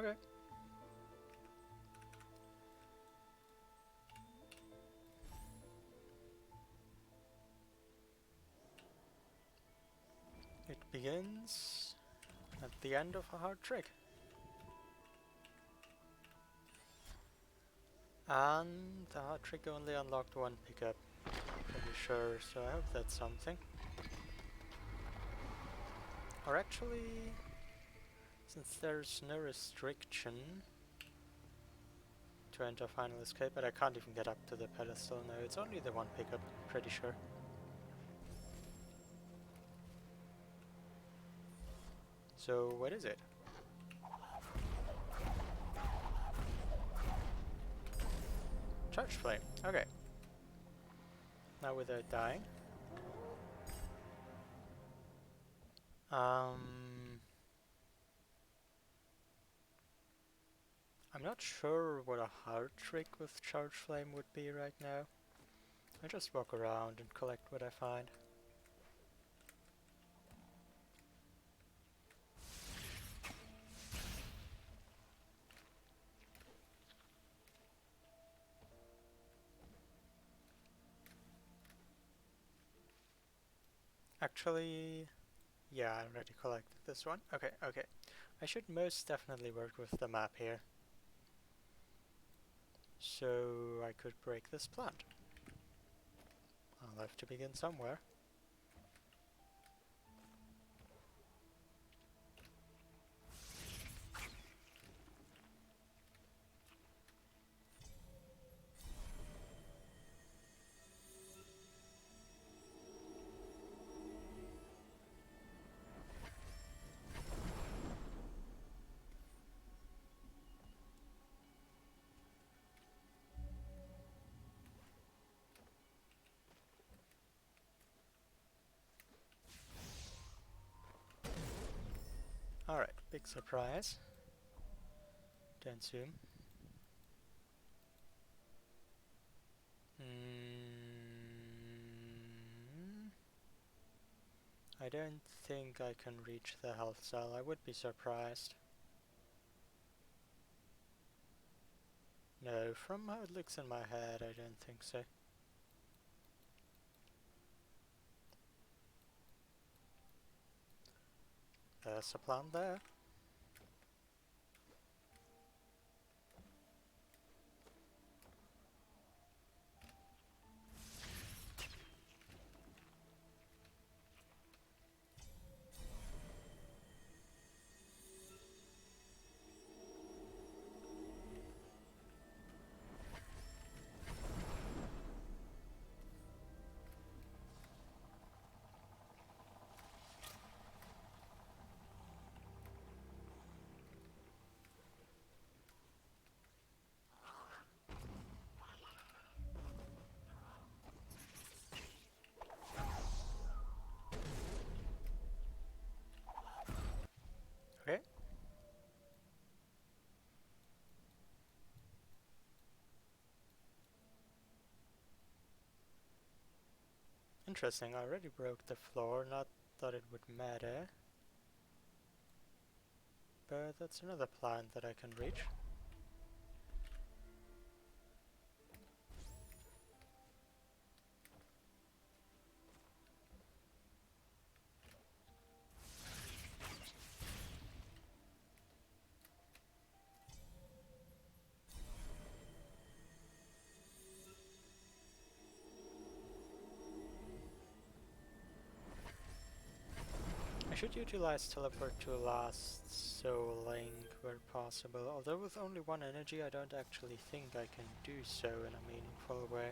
Okay. It begins at the end of a hard trick. And the hard trick only unlocked one pickup. Pretty sure, so I hope that's something. Or actually, since there's no restriction to enter final escape, but I can't even get up to the pedestal, no, it's only the one pickup, pretty sure. So, what is it? Charge flame, okay. Now without dying. I'm not sure what a hard trick with charge flame would be right now. I just walk around and collect what I find. Actually, yeah, I already collected this one. Okay, okay. I should most definitely work with the map here. So I could break this plant. I'll have to begin somewhere. Alright, big surprise. Don't zoom. I don't think I can reach the health cell. I would be surprised. No, from how it looks in my head, I don't think so. There's a plant there. Okay. Interesting, I already broke the floor, not that it would matter. But that's another plant that I can reach. I should utilize teleport to last soul link where possible, although with only one energy I don't actually think I can do so in a meaningful way.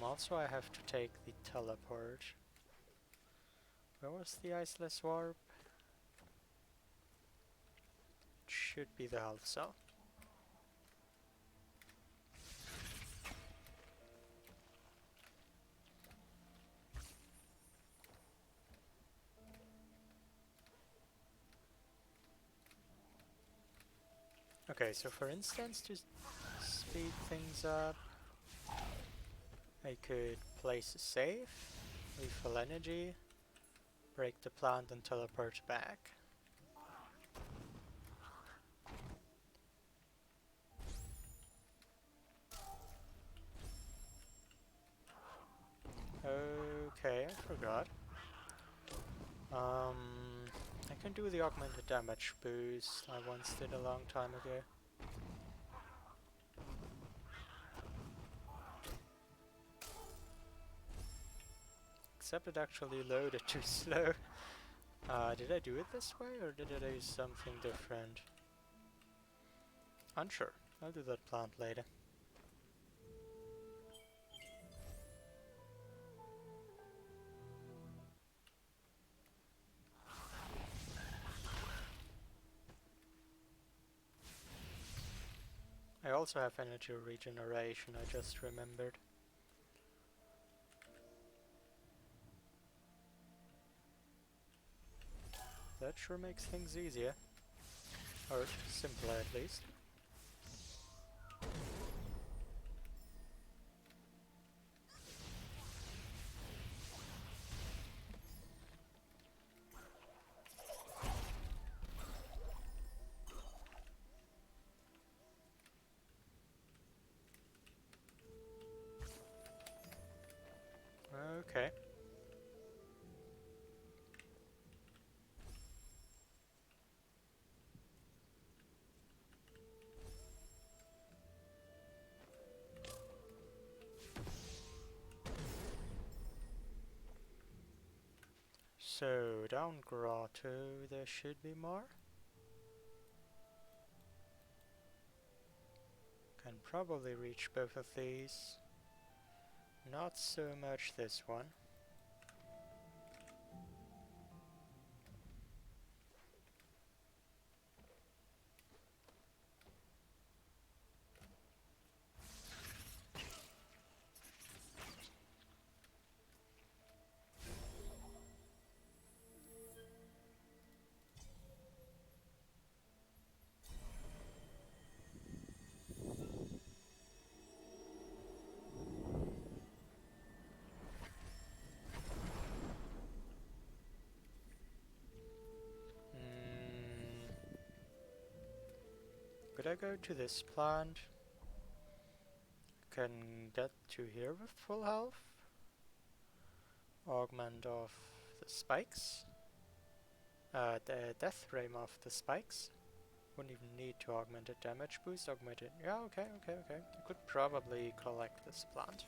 Also I have to take the teleport. Where was the iceless warp? It should be the health cell. Okay, so for instance, to speed things up, I could place a save, refill energy, break the plant and teleport back. do the augmented damage boost I once did a long time ago. Except it actually loaded too slow. Did I do it this way or did I do something different? Unsure. I'll do that plant later. I also have energy regeneration, I just remembered. That sure makes things easier. Or simpler at least. Okay. So, down grotto there should be more. Can probably reach both of these. Not so much this one. Could I go to this plant? Can get to here with full health? Augment of the spikes? The death ray of the spikes? Wouldn't even need to augment it. Damage boost, augmented. Yeah, okay. I could probably collect this plant.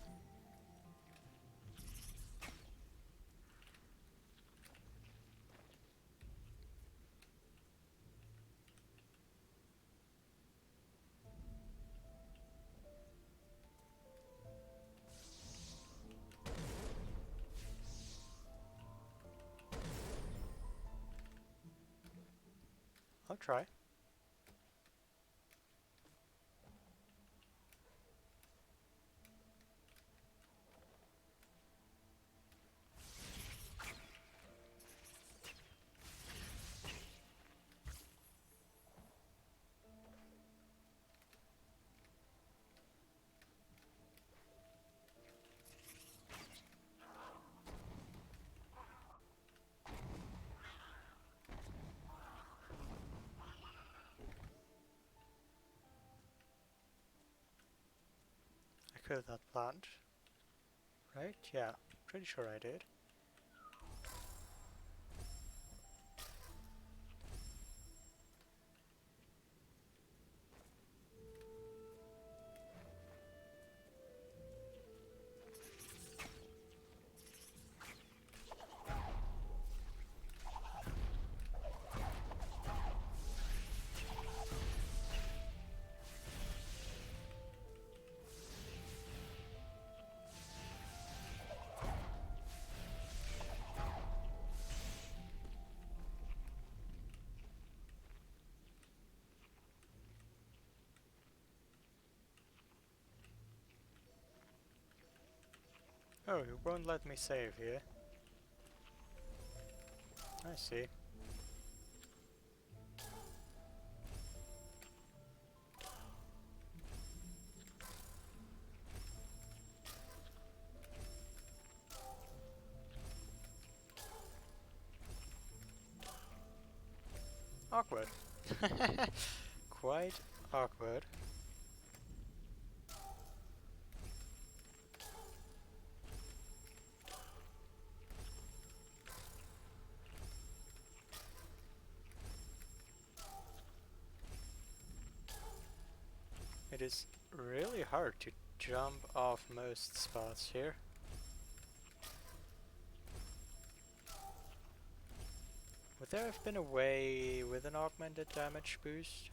I'll try. I killed that plant. Right? Yeah, pretty sure I did. Oh, you won't let me save here. I see. Awkward. Quite awkward. It is really hard to jump off most spots here. Would there have been a way with an augmented damage boost?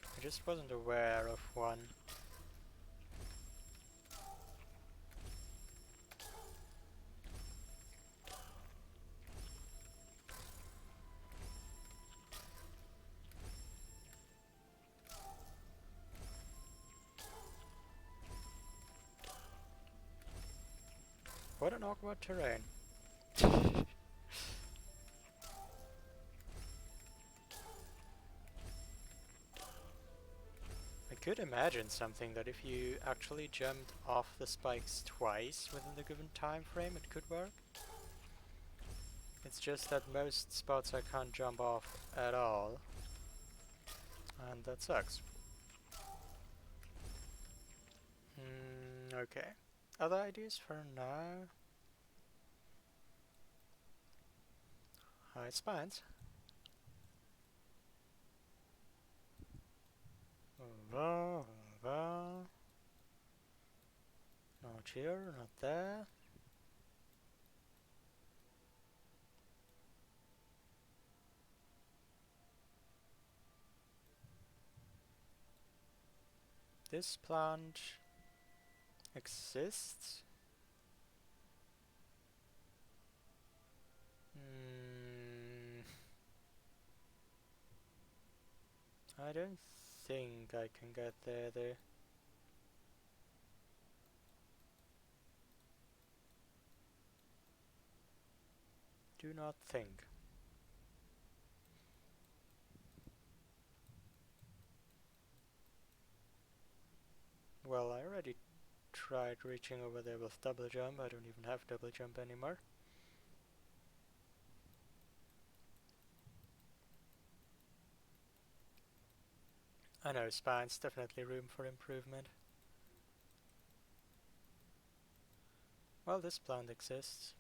I just wasn't aware of one. What an awkward terrain. I could imagine something that if you actually jumped off the spikes twice within the given time frame, it could work. It's just that most spots I can't jump off at all, and that sucks. Okay. Other ideas for now? High spines. Not here, not there. This plant exists. I don't think I can get there though. Do not think. Well, I already tried reaching over there with double jump. I don't even have double jump anymore. I know, spines, definitely room for improvement. Well, this plant exists.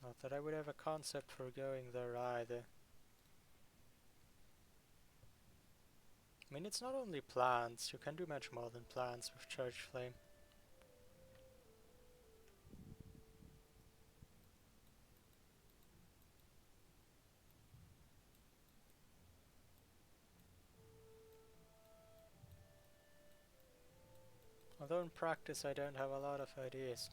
Not that I would have a concept for going there either. I mean, it's not only plants, you can do much more than plants with Charge Flame. Although in practice I don't have a lot of ideas.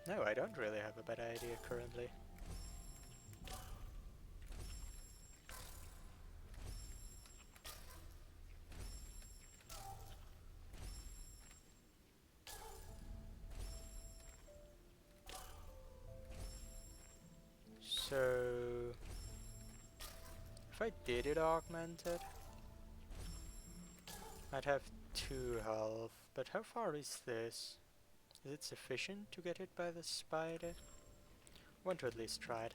No, I don't really have a bad idea currently. So, if I did it augmented, I'd have 2 health, but how far is this? Is it sufficient to get hit by the spider? Want to at least try it.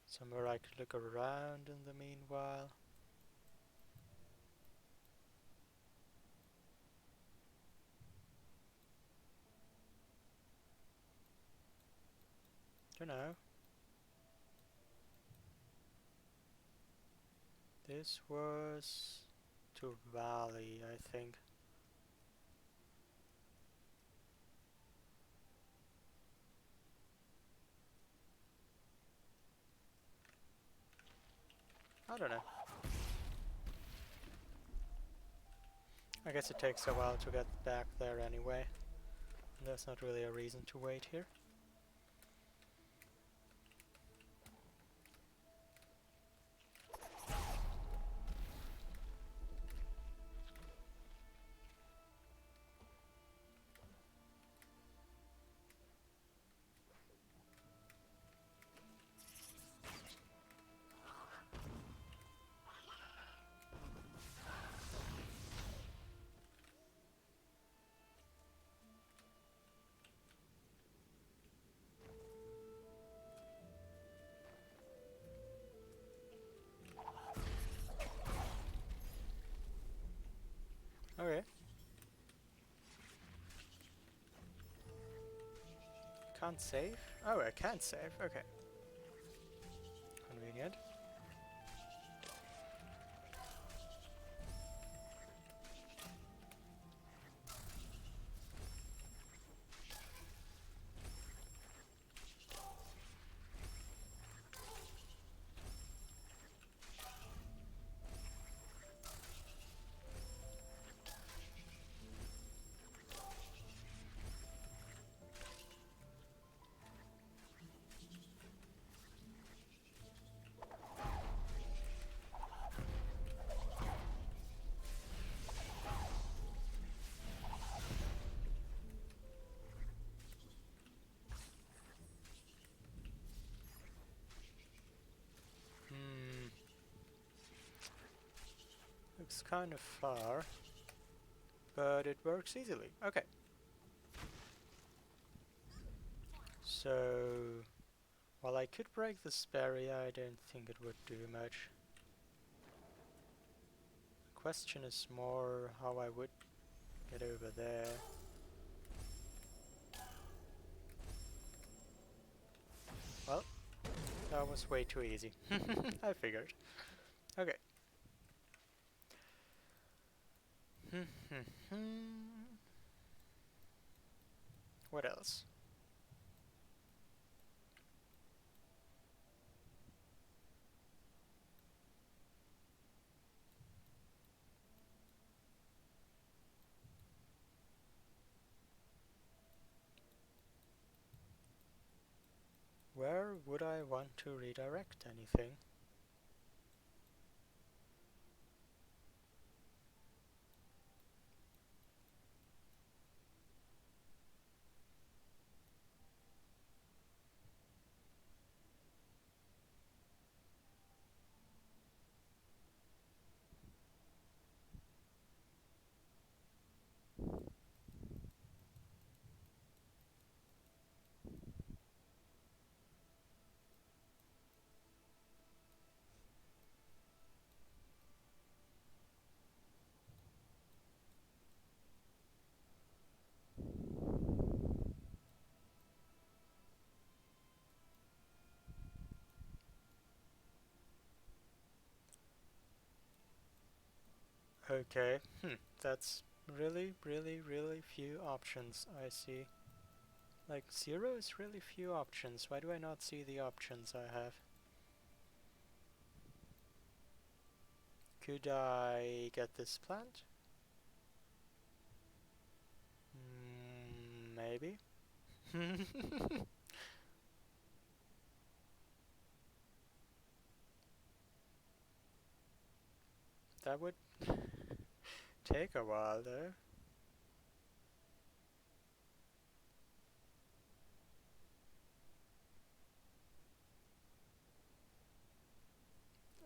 Somewhere I could look around in the meanwhile. Don't know. This was to Valley, I think. I don't know. I guess it takes a while to get back there anyway. There's not really a reason to wait here. Can't save? Oh, I can't save. Okay. Convenient. Hmm. Looks kind of far, but it works easily. Okay. So, while I could break this barrier, I don't think it would do much. The question is more how I would get over there. Well, that was way too easy. I figured. Okay. What else? Where would I want to redirect anything? Okay, that's really few options I see. Like, zero is really few options. Why do I not see the options I have? Could I get this plant? Maybe. That would take a while though.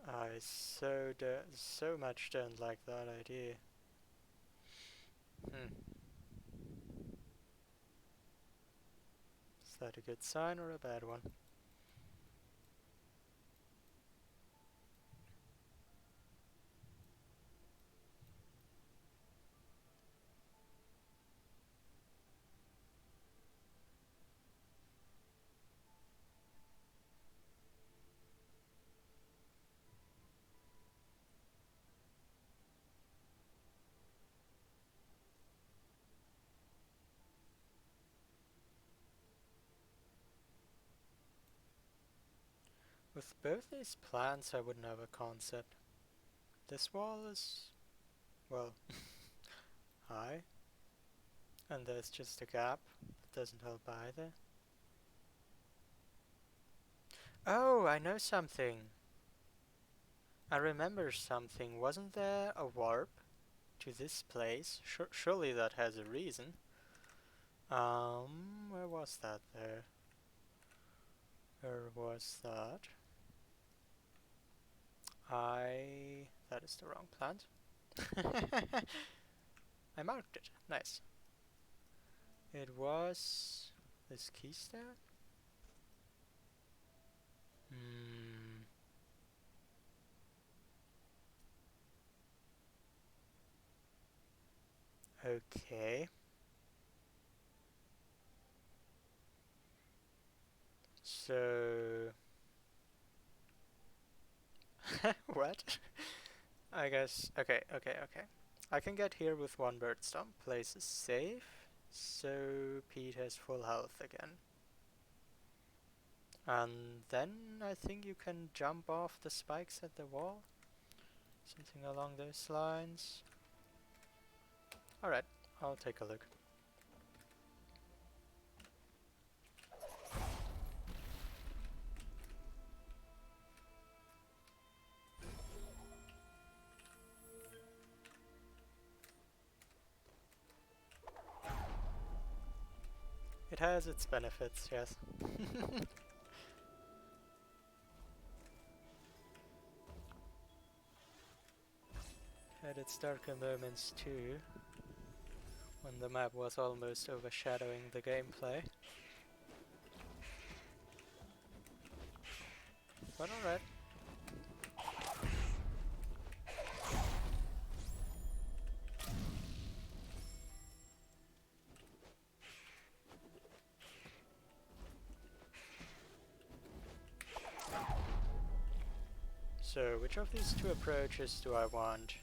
I so much don't like that idea. Hmm. Is that a good sign or a bad one? With both these plants I wouldn't have a concept. This wall is, well, high. And there's just a gap. That doesn't help either. Oh, I know something. I remember something. Wasn't there a warp to this place? Surely that has a reason. Where was that there? Where was that? That is the wrong plant. I marked it. Nice. It was this keystone? Hmm. Okay. So... What? I guess... Okay. I can get here with one bird stomp. Place is safe. So Pete has full health again. And then I think you can jump off the spikes at the wall. Something along those lines. Alright, I'll take a look. It has its benefits, yes. Had its darker moments too, when the map was almost overshadowing the gameplay. But alright. So, which of these two approaches do I want?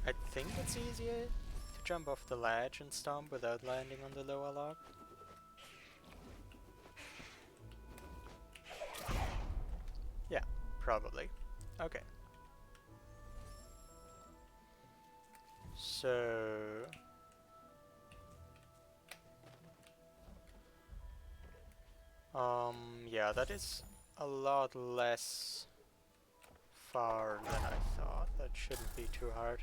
I think it's easier to jump off the ledge and stomp without landing on the lower log. Yeah, probably. Okay. So... yeah, that is a lot less far than I thought. That shouldn't be too hard.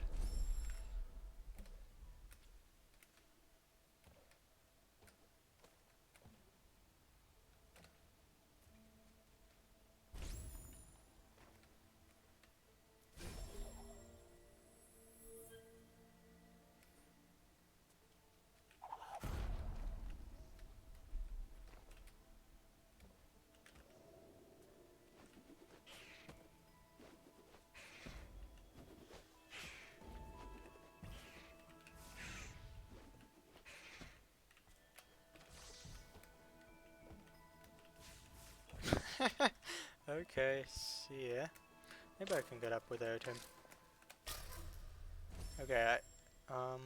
Okay, see ya. Maybe I can get up without him. Okay, I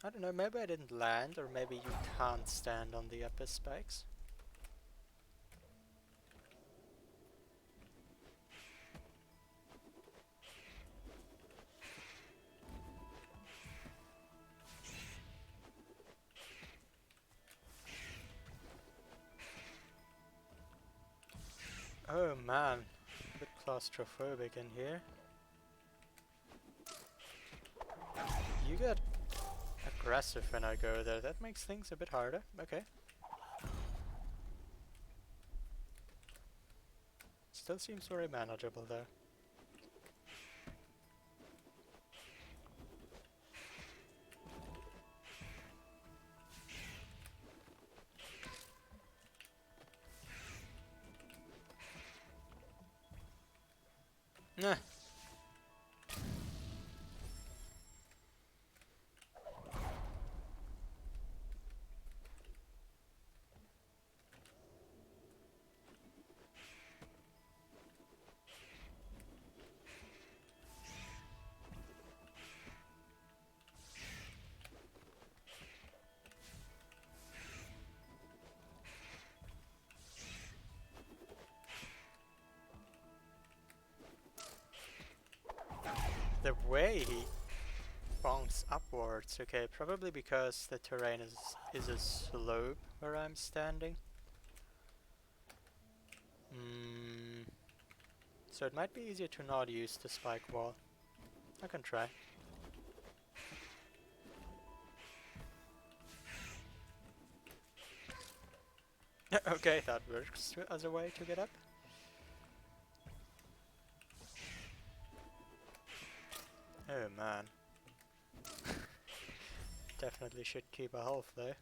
don't know, maybe I didn't land, or maybe you can't stand on the upper spikes. Oh man, a bit claustrophobic in here. You get aggressive when I go there, that makes things a bit harder. Okay. Still seems very manageable though. Nah. The way he bonks upwards, okay, probably because the terrain is a slope where I'm standing. So it might be easier to not use the spike wall. I can try. Okay, that works as a way to get up. Oh man. Definitely should keep a health though.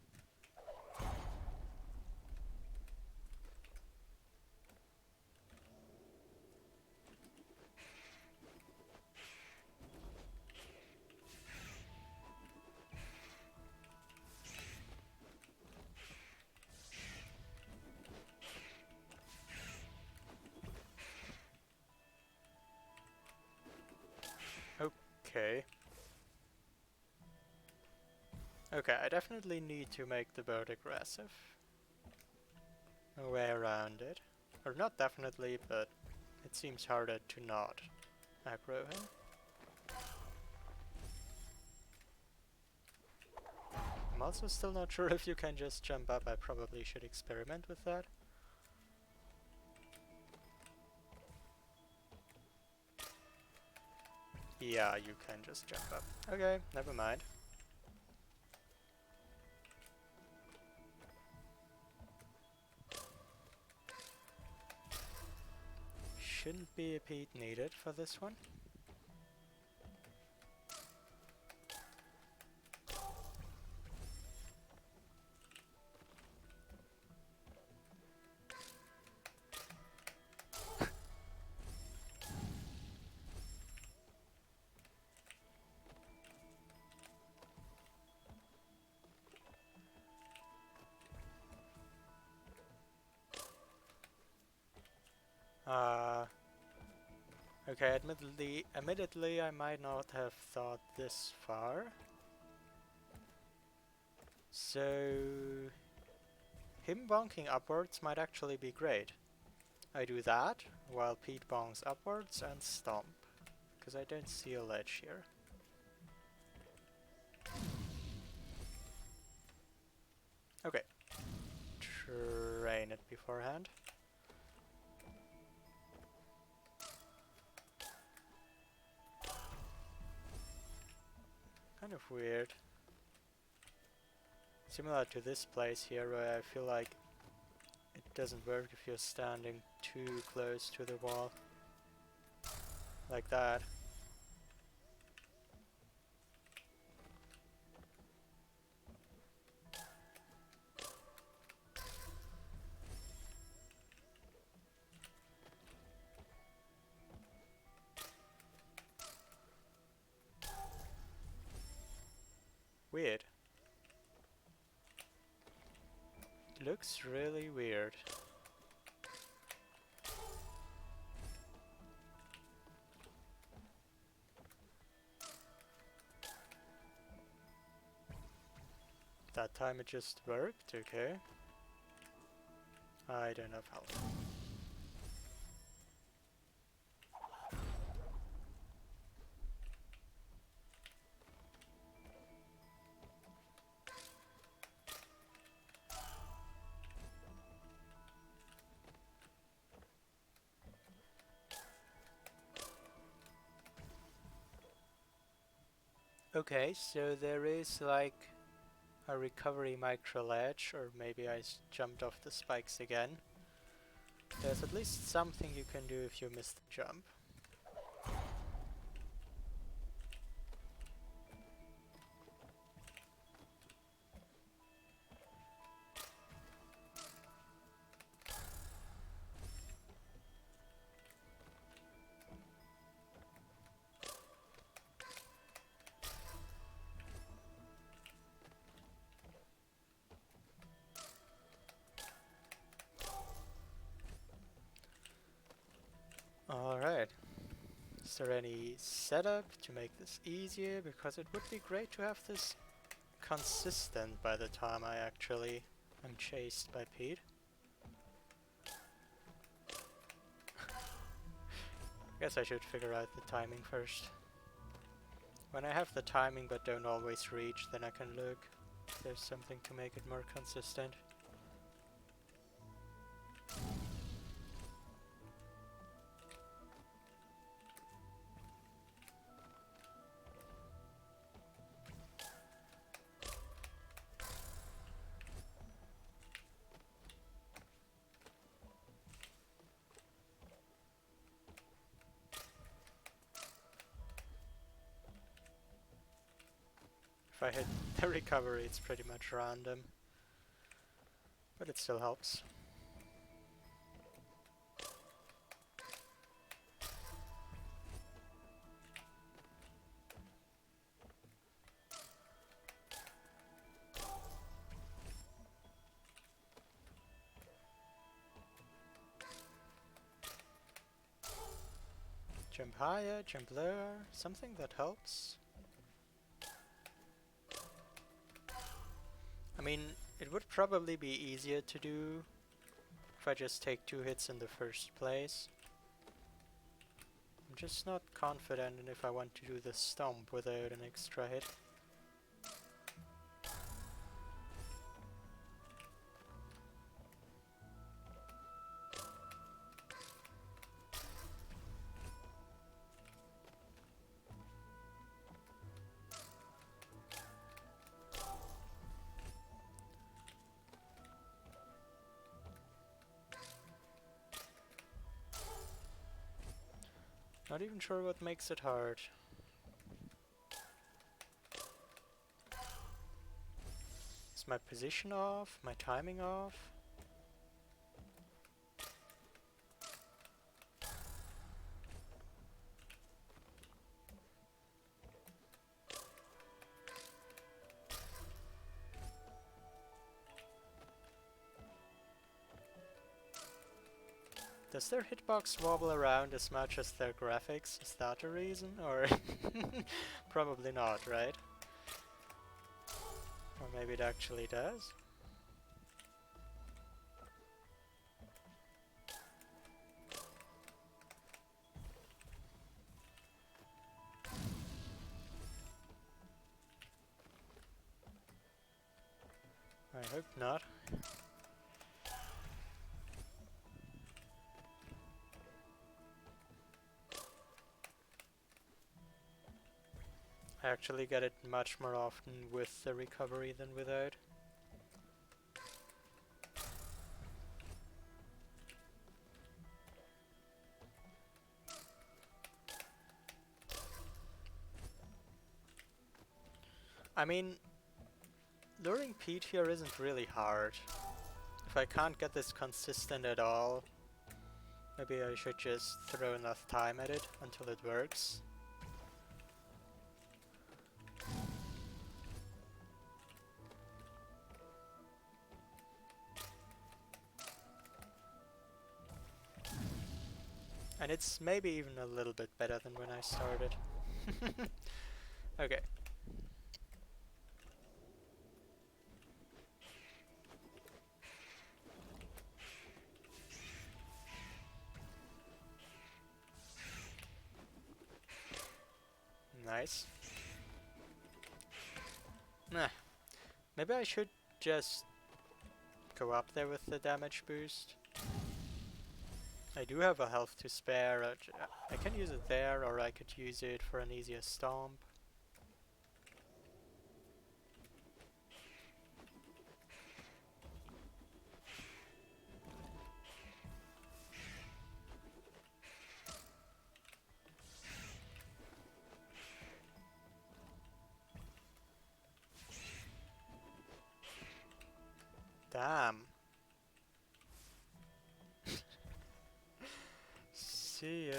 Okay. Okay, I definitely need to make the bird aggressive. No way around it. Or not definitely, but it seems harder to not aggro him. I'm also still not sure if you can just jump up. I probably should experiment with that. Yeah, you can just jump up. Okay, never mind. Shouldn't be a peat needed for this one. Okay, admittedly, I might not have thought this far. So, him bonking upwards might actually be great. I do that, while Pete bonks upwards and stomp. Because I don't see a ledge here. Okay. Train it beforehand. Kind of weird. Similar to this place here, where I feel like it doesn't work if you're standing too close to the wall. Like that. Weird. Looks really weird. That time it just worked, okay. I don't have health. Okay, so there is like a recovery micro ledge, or maybe I jumped off the spikes again. There's at least something you can do if you miss the jump. Alright. Is there any setup to make this easier? Because it would be great to have this consistent by the time I actually am chased by Pete. Guess I should figure out the timing first. When I have the timing but don't always reach, then I can look if there's something to make it more consistent. If I hit the recovery, it's pretty much random, but it still helps. Jump higher, jump lower, something that helps. I mean, it would probably be easier to do if I just take 2 hits in the first place. I'm just not confident in if I want to do the stomp without an extra hit. Not even sure what makes it hard. Is my position off? My timing off? Does their hitbox wobble around as much as their graphics? Is that a reason? Or probably not, right? Or maybe it actually does? I hope not. I actually get it much more often with the recovery than without. I mean, luring Pete here isn't really hard. If I can't get this consistent at all, maybe I should just throw enough time at it until it works. And it's maybe even a little bit better than when I started. Okay. Nice. Nah. Maybe I should just go up there with the damage boost. I do have a health to spare. I can use it there, or I could use it for an easier stomp. Damn. See ya.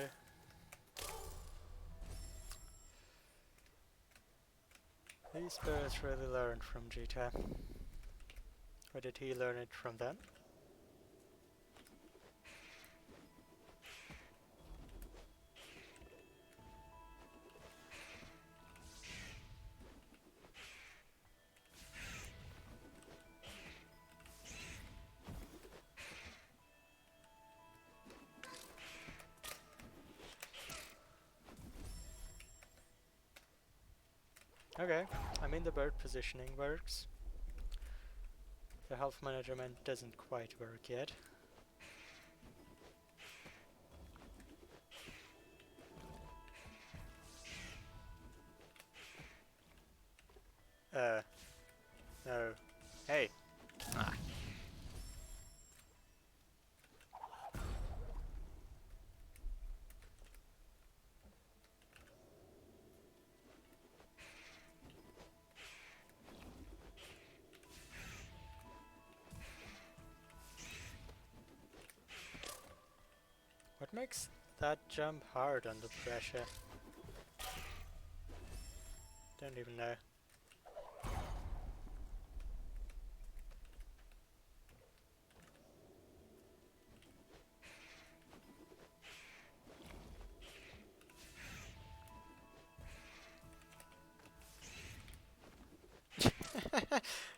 These birds really learned from Jita. Or did he learn it from them? Okay, I mean the bird positioning works. The health management doesn't quite work yet. No. Hey! Ah. What makes that jump hard under pressure? Don't even know.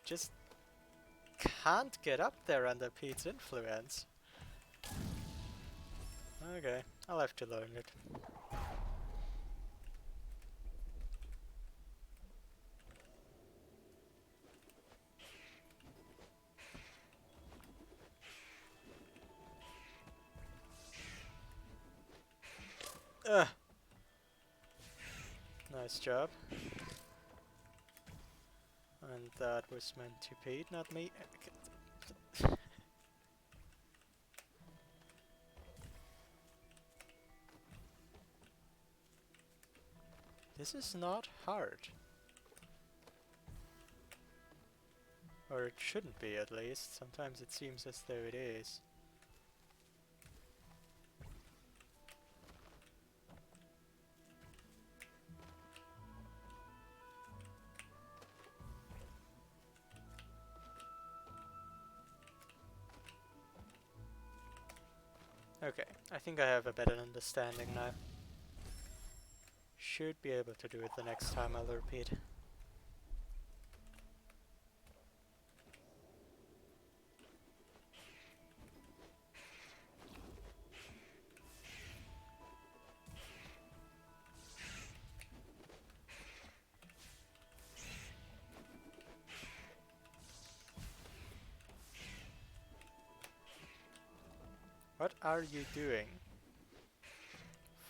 Just can't get up there under Pete's influence. Okay, I'll have to learn it. Ugh. Nice job. And that was meant to Pete, not me. This is not hard. Or it shouldn't be, at least. Sometimes it seems as though it is. Okay, I think I have a better understanding now. Should be able to do it the next time I'll repeat. What are you doing?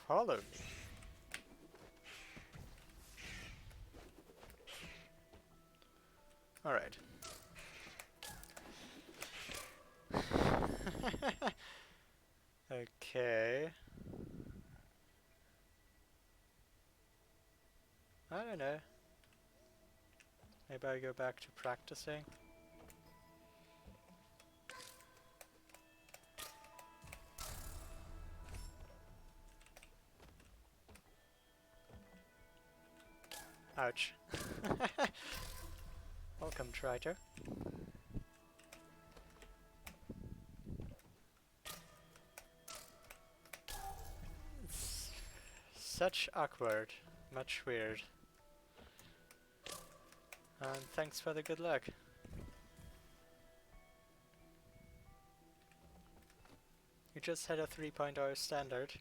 Follow me. Alright. Okay. I don't know. Maybe I go back to practicing. Ouch. Welcome, Triter. It's such awkward. Much weird. And thanks for the good luck. You just had a 3.0 standard.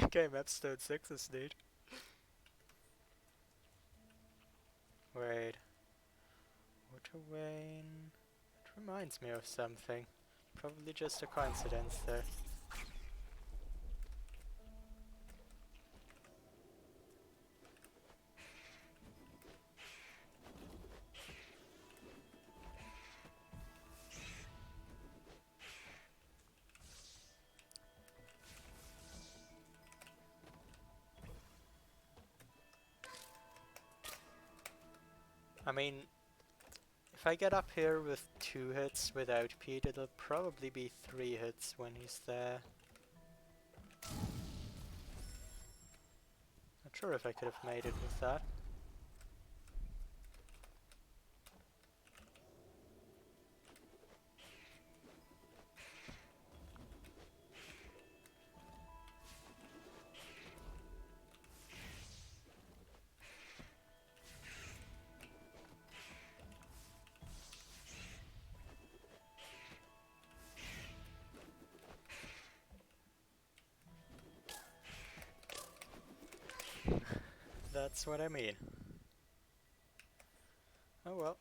Okay, Mapstone 6 is neat. Wait. Water Wayne. It reminds me of something. Probably just a coincidence though. I mean, if I get up here with 2 hits without Pete, it'll probably be 3 hits when he's there. Not sure if I could have made it with that. That's what I mean. Oh well.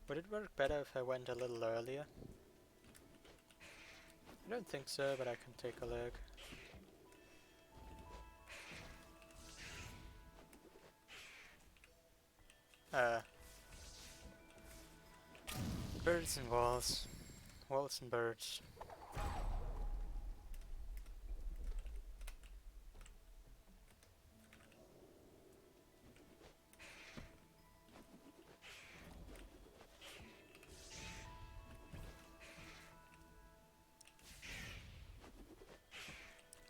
Would it work better if I went a little earlier? I don't think so, but I can take a look. Birds and walls. Walls and birds.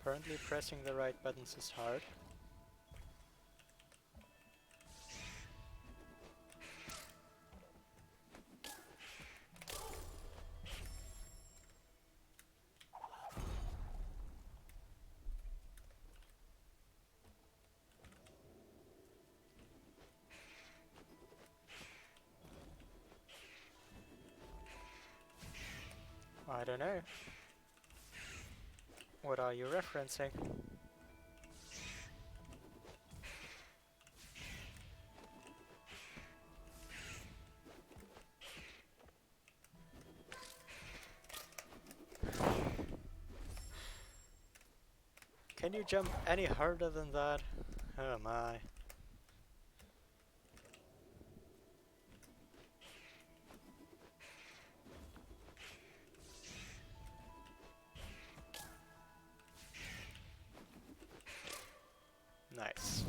Apparently pressing the right buttons is hard. I don't know. What are you referencing? Can you jump any harder than that? Oh my. Nice.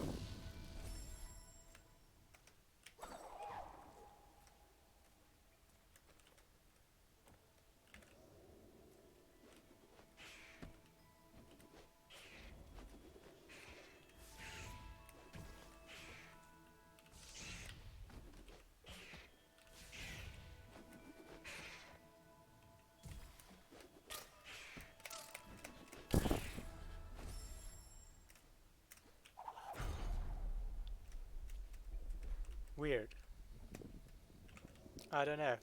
Weird. I don't know.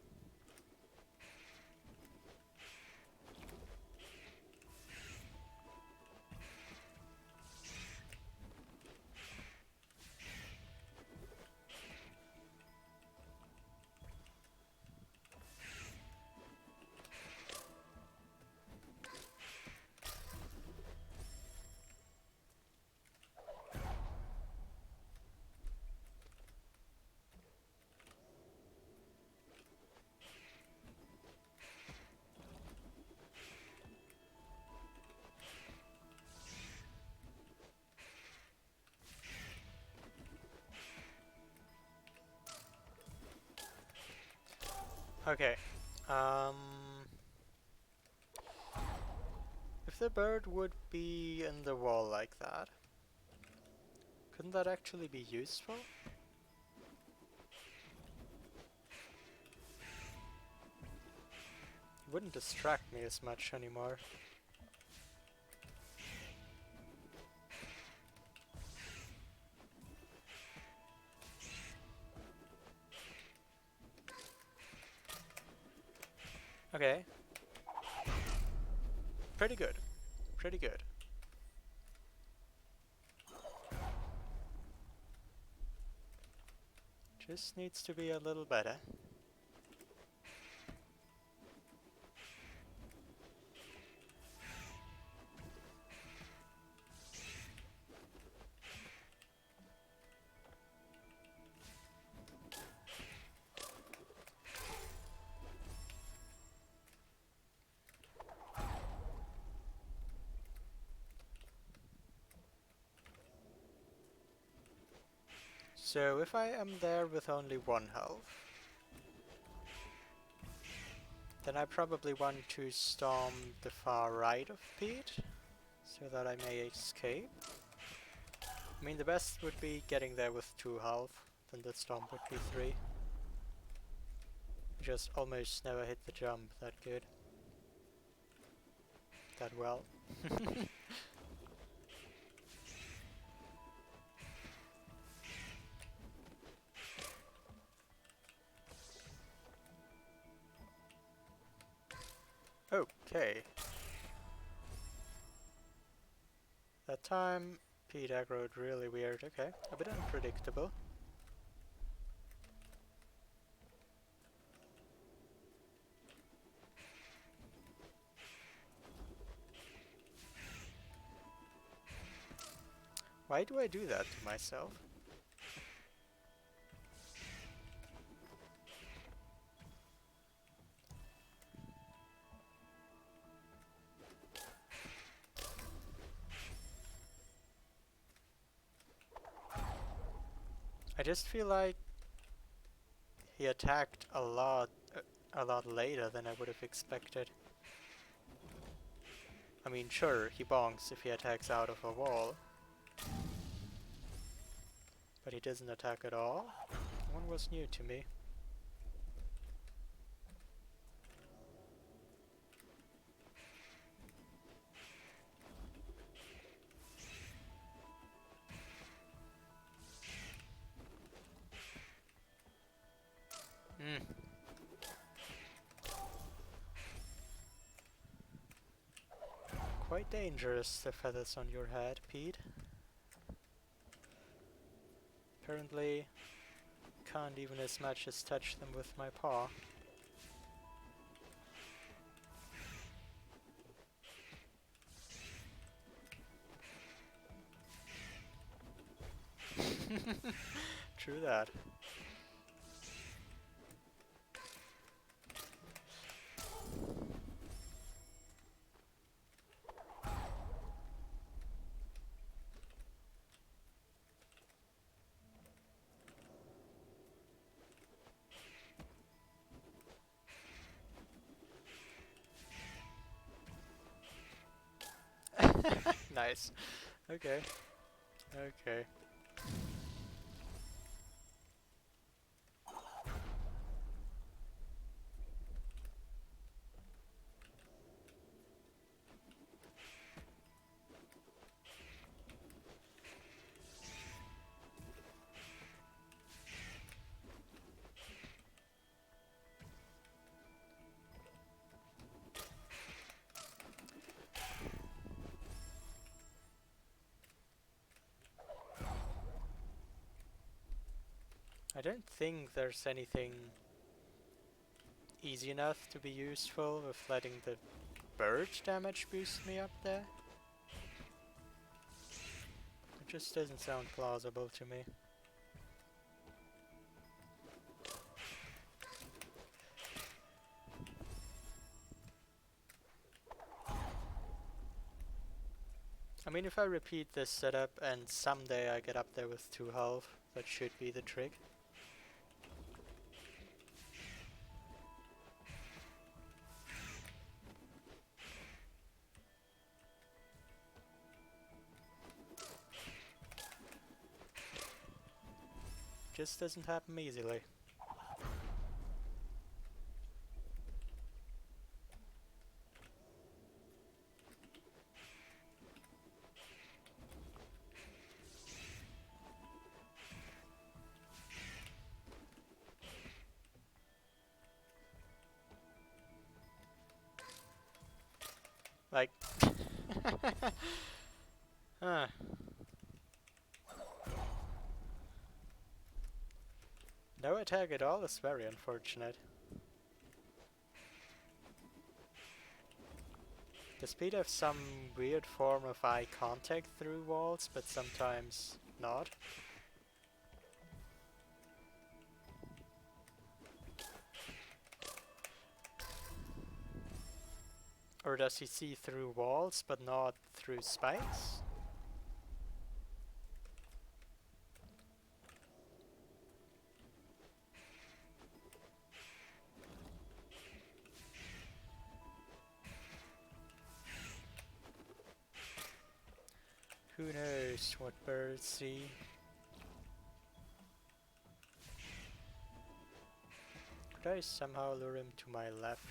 Okay. Um, if the bird would be in the wall like that, couldn't that actually be useful? It wouldn't distract me as much anymore. Okay. Pretty good. Pretty good. Just needs to be a little better. So if I am there with only 1 health, then I probably want to storm the far right of Pete, so that I may escape. I mean, the best would be getting there with 2 health, then the storm would be 3. Just almost never hit the jump that good. That well. Okay. That time, Pete aggroed really weird. Okay, a bit unpredictable. Why do I do that to myself? I just feel like he attacked a lot later than I would have expected. I mean, sure, he bonks if he attacks out of a wall, but he doesn't attack at all. One was new to me. Quite dangerous, the feathers on your head, Pete. Apparently, can't even as much as touch them with my paw. True that. Nice. Okay. Okay. I don't think there's anything easy enough to be useful with letting the bird damage boost me up there. It just doesn't sound plausible to me. I mean, if I repeat this setup and someday I get up there with 2 health, that should be the trick. Just doesn't happen easily. Like... Huh. No attack at all is very unfortunate. Does Pete have some weird form of eye contact through walls, but sometimes not? Or does he see through walls, but not through spikes? Who knows what birds see? Could I somehow lure him to my left?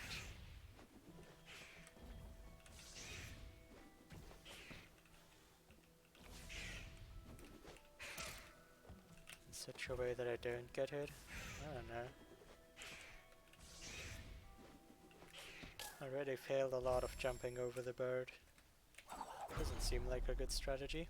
In such a way that I don't get hit? I don't know. I already failed a lot of jumping over the bird. Doesn't seem like a good strategy.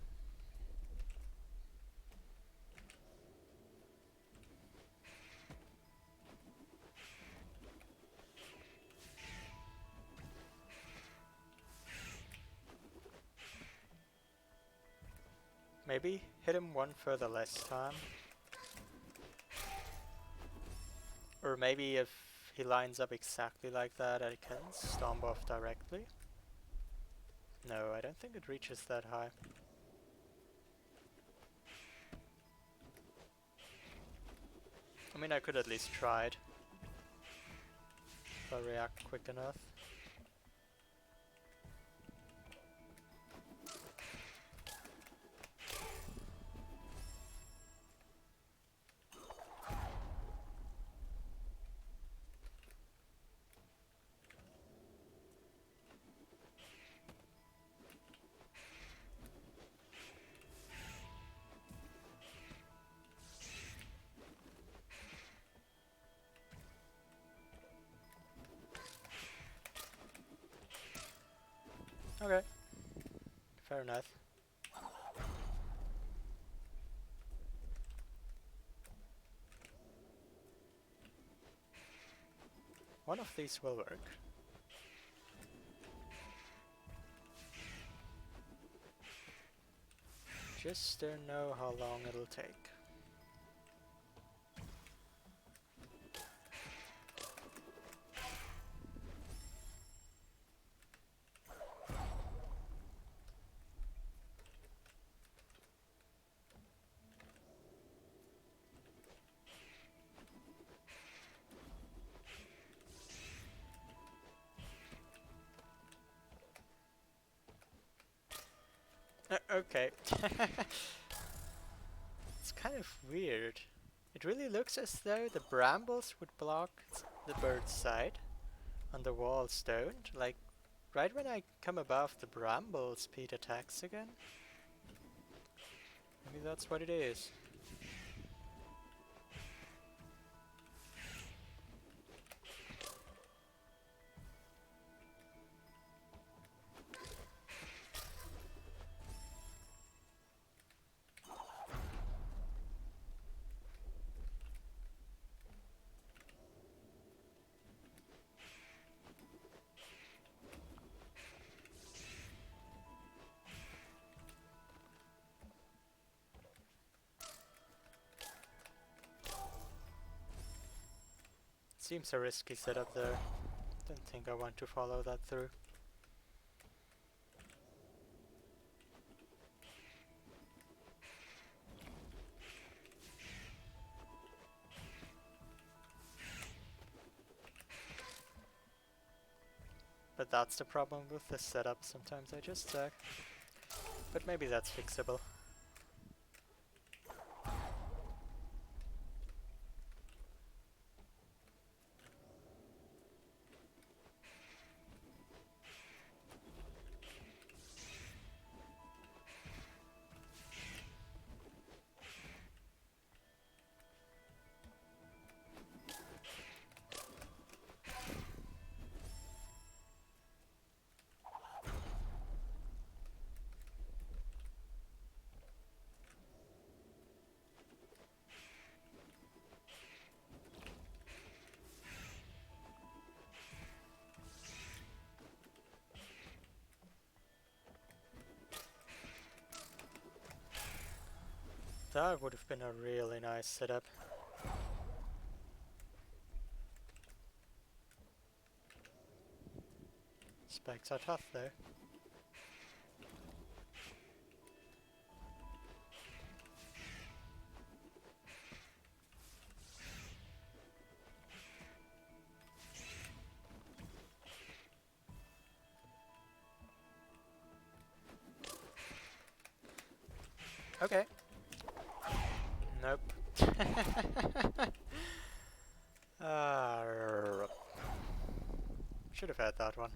Maybe hit him one further less time. Or maybe if he lines up exactly like that, I can stomp off directly. No, I don't think it reaches that high. I mean, I could at least try it. If I react quick enough. Okay, fair enough. One of these will work. Just don't know how long it'll take. Okay. It's kind of weird. It really looks as though the brambles would block the bird's side on the wall stoned. Like, right when I come above the brambles, speed attacks again. Maybe that's what it is. Seems a risky setup there. Don't think I want to follow that through. But that's the problem with this setup, sometimes I just suck. But maybe that's fixable. That would have been a really nice setup. Spikes are tough though. Okay. Nope. Should have had that one.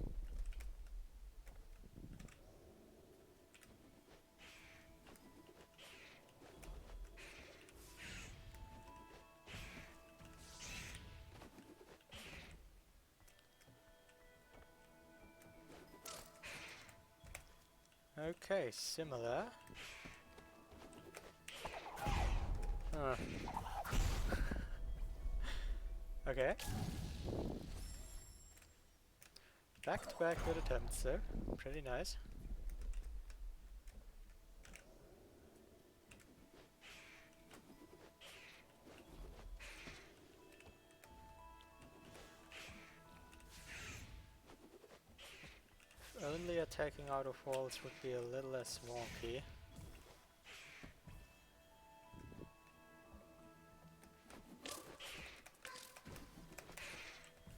Okay, similar. Huh. Okay. Back-to-back good attempts though. Pretty nice. If only attacking out of walls would be a little less wonky.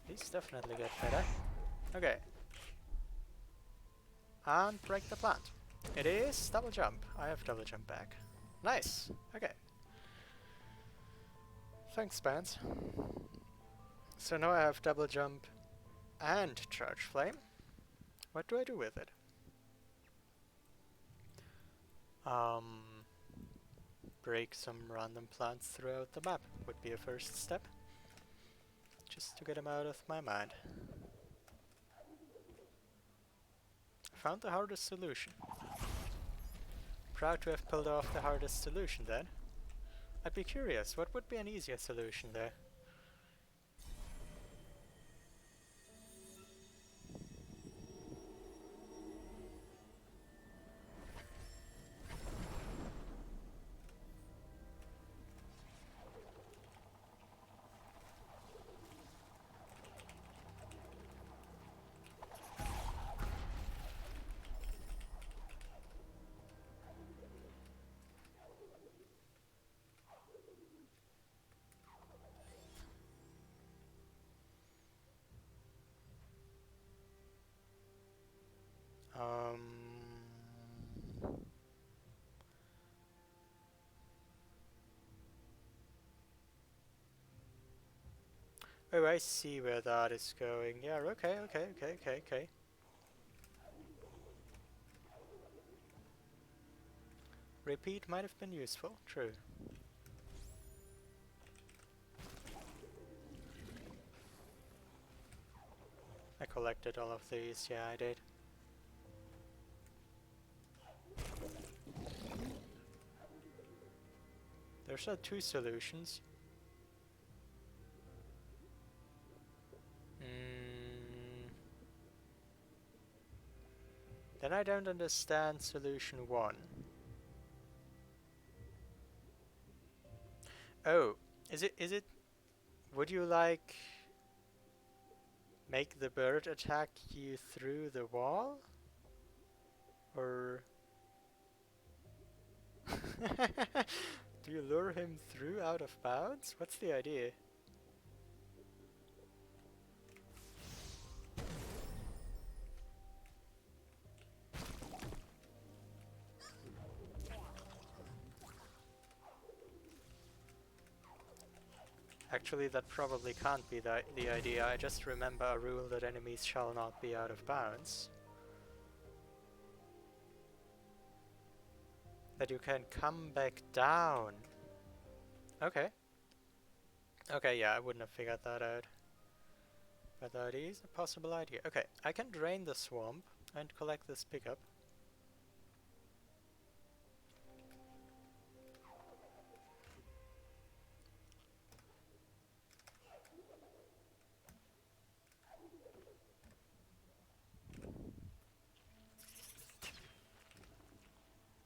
These definitely get better. Okay. And break the plant. It is double jump. I have double jump back. Nice. Okay. Thanks, Spans. So now I have double jump and charge flame. What do I do with it? Break some random plants throughout the map would be a first step. Just to get them out of my mind. found the hardest solution. Proud to have pulled off the hardest solution then. I'd be curious, what would be an easier solution there? Oh, I see where that is going. Yeah, okay. Repeat might have been useful, true. I collected all of these, yeah I did. There's two solutions. Then I don't understand solution 1. Oh, is it, would you like make the bird attack you through the wall? Or do you lure him through out of bounds? What's the idea? Actually, that probably can't be the idea. I just remember a rule that enemies shall not be out of bounds. That you can come back down. Okay. Okay, yeah, I wouldn't have figured that out. But that is a possible idea. Okay, I can drain the swamp and collect this pickup.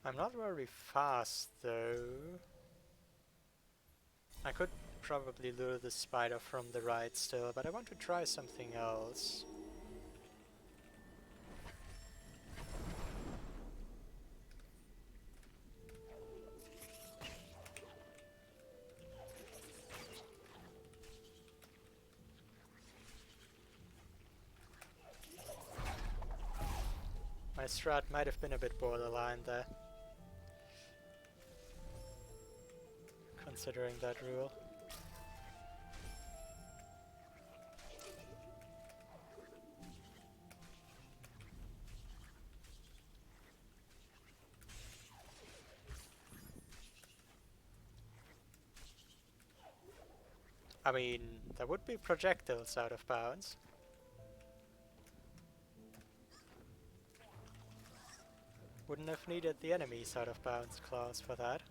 I'm not very fast though. I could probably lure the spider from the right still, but I want to try something else. My strat might have been a bit borderline there, considering that rule. I mean, there would be projectiles out of bounds. Wouldn't have needed the enemies out of bounds clause for that.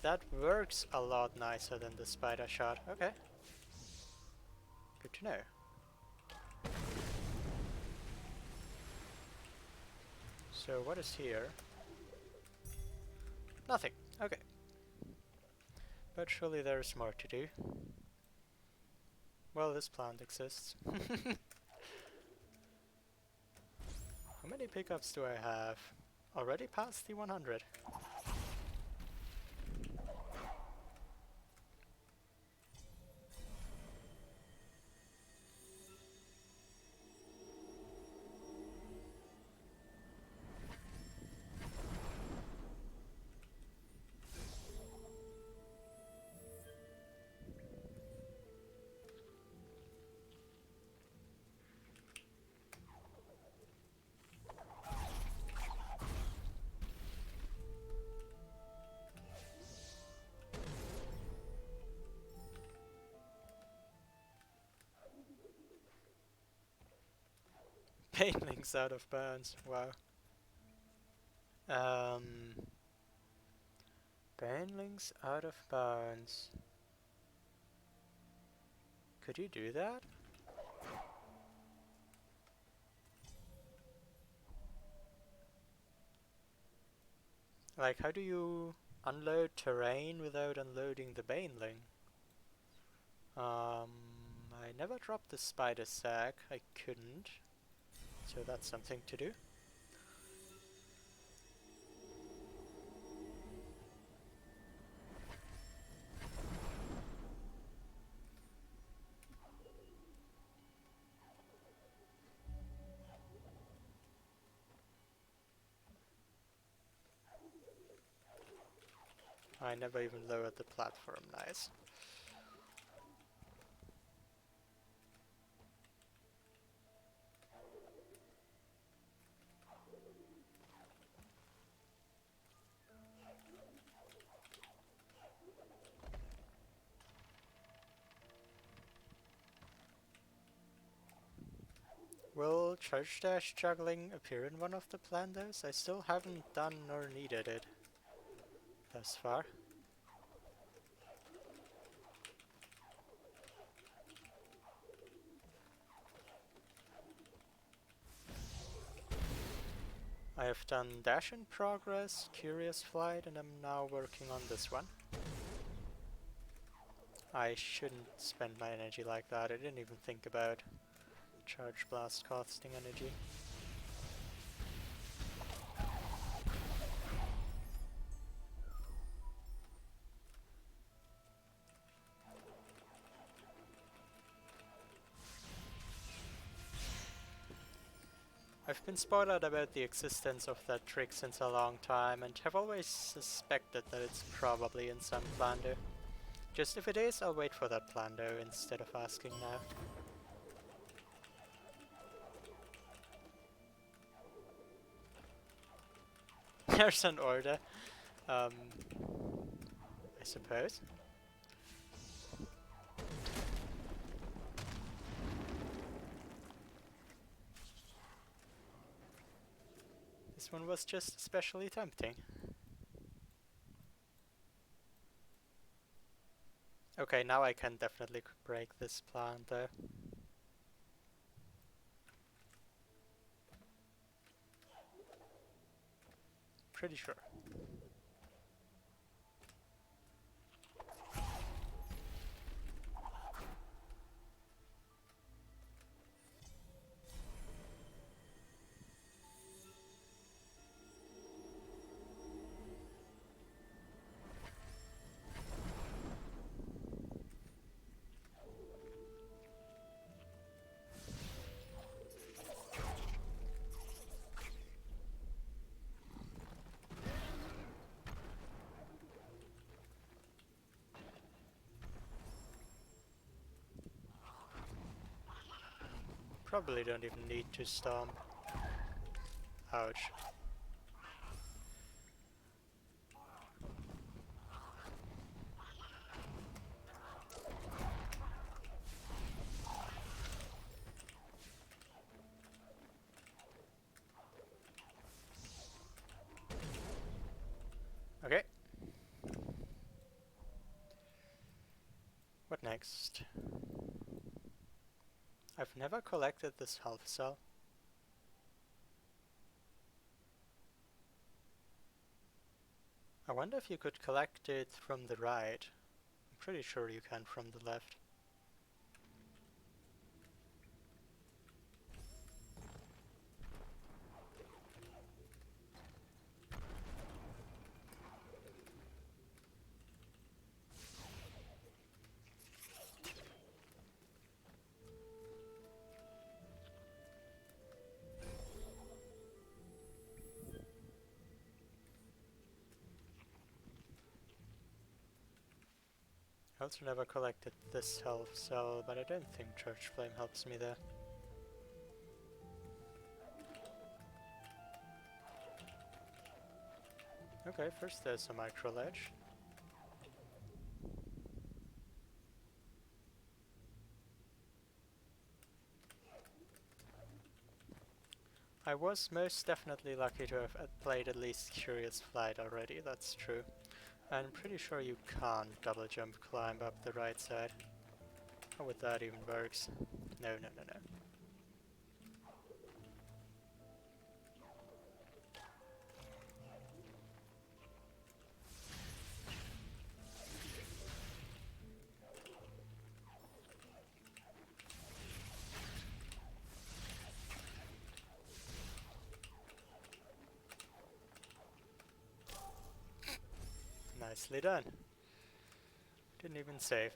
That works a lot nicer than the spider shot. Okay. Good to know. So what is here? Nothing. Okay. But surely there's more to do. Well, this plant exists. How many pickups do I have? Already past the 100. Painlings out of bounds, wow. Painlings out of bounds. Could you do that? Like, how do you unload terrain without unloading the baneling? I never dropped the spider sack. I couldn't. So that's something to do. I never even lowered the platform. Nice. Will Charge Dash juggling appear in one of the plandos? I still haven't done nor needed it thus far. I have done Dash in Progress, Curious Flight, and I'm now working on this one. I shouldn't spend my energy like that. I didn't even think about Charge Blast costing energy. I've been spoiled about the existence of that trick since a long time and have always suspected that it's probably in some plando. Just if it is, I'll wait for that plando instead of asking now. There's an order, I suppose. This one was just especially tempting. Okay, now I can definitely break this plan though. Pretty sure. Probably don't even need to stomp. Ouch. Okay. What next? I've never collected this health cell. I wonder if you could collect it from the right. I'm pretty sure you can from the left. I also never collected this health cell, but I don't think Church Flame helps me there. Okay, first there's a micro ledge. I was most definitely lucky to have played at least Curious Flight already, that's true. I'm pretty sure you can't double jump climb up the right side. How would that even works? No, no, no, no. Nicely done. Didn't even save.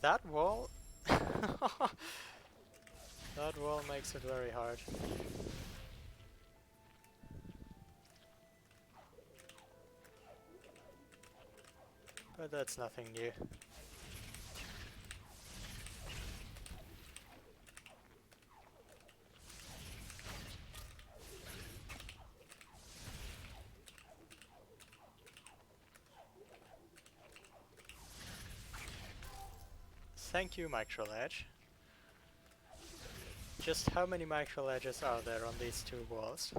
That wall... that wall makes it very hard. But that's nothing new. Thank you, Micro Ledge. Just how many micro ledges are there on these two walls?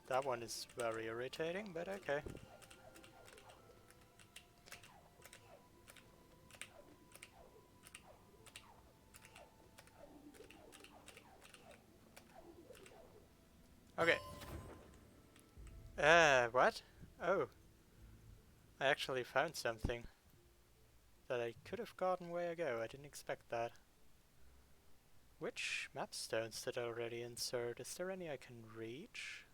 That one is very irritating, but okay. Okay. What? Oh. I actually found something that I could have gotten way ago. I didn't expect that. Which map stones did I already insert? Is there any I can reach?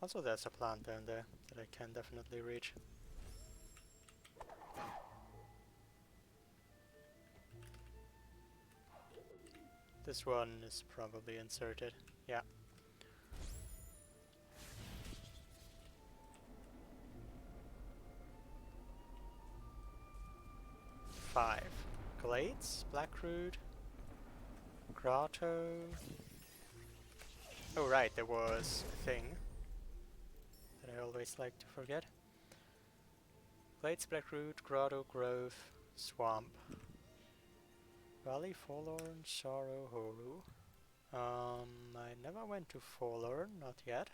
Also, there's a plant down there that I can definitely reach. This one is probably inserted. Yeah. 5. Glades, Blackroot, Grotto. Oh right, there was a thing that I always like to forget. Glades, Blackroot, Grotto, Grove, Swamp. Valley, Forlorn, Sorrow, Horu. I never went to Forlorn, not yet.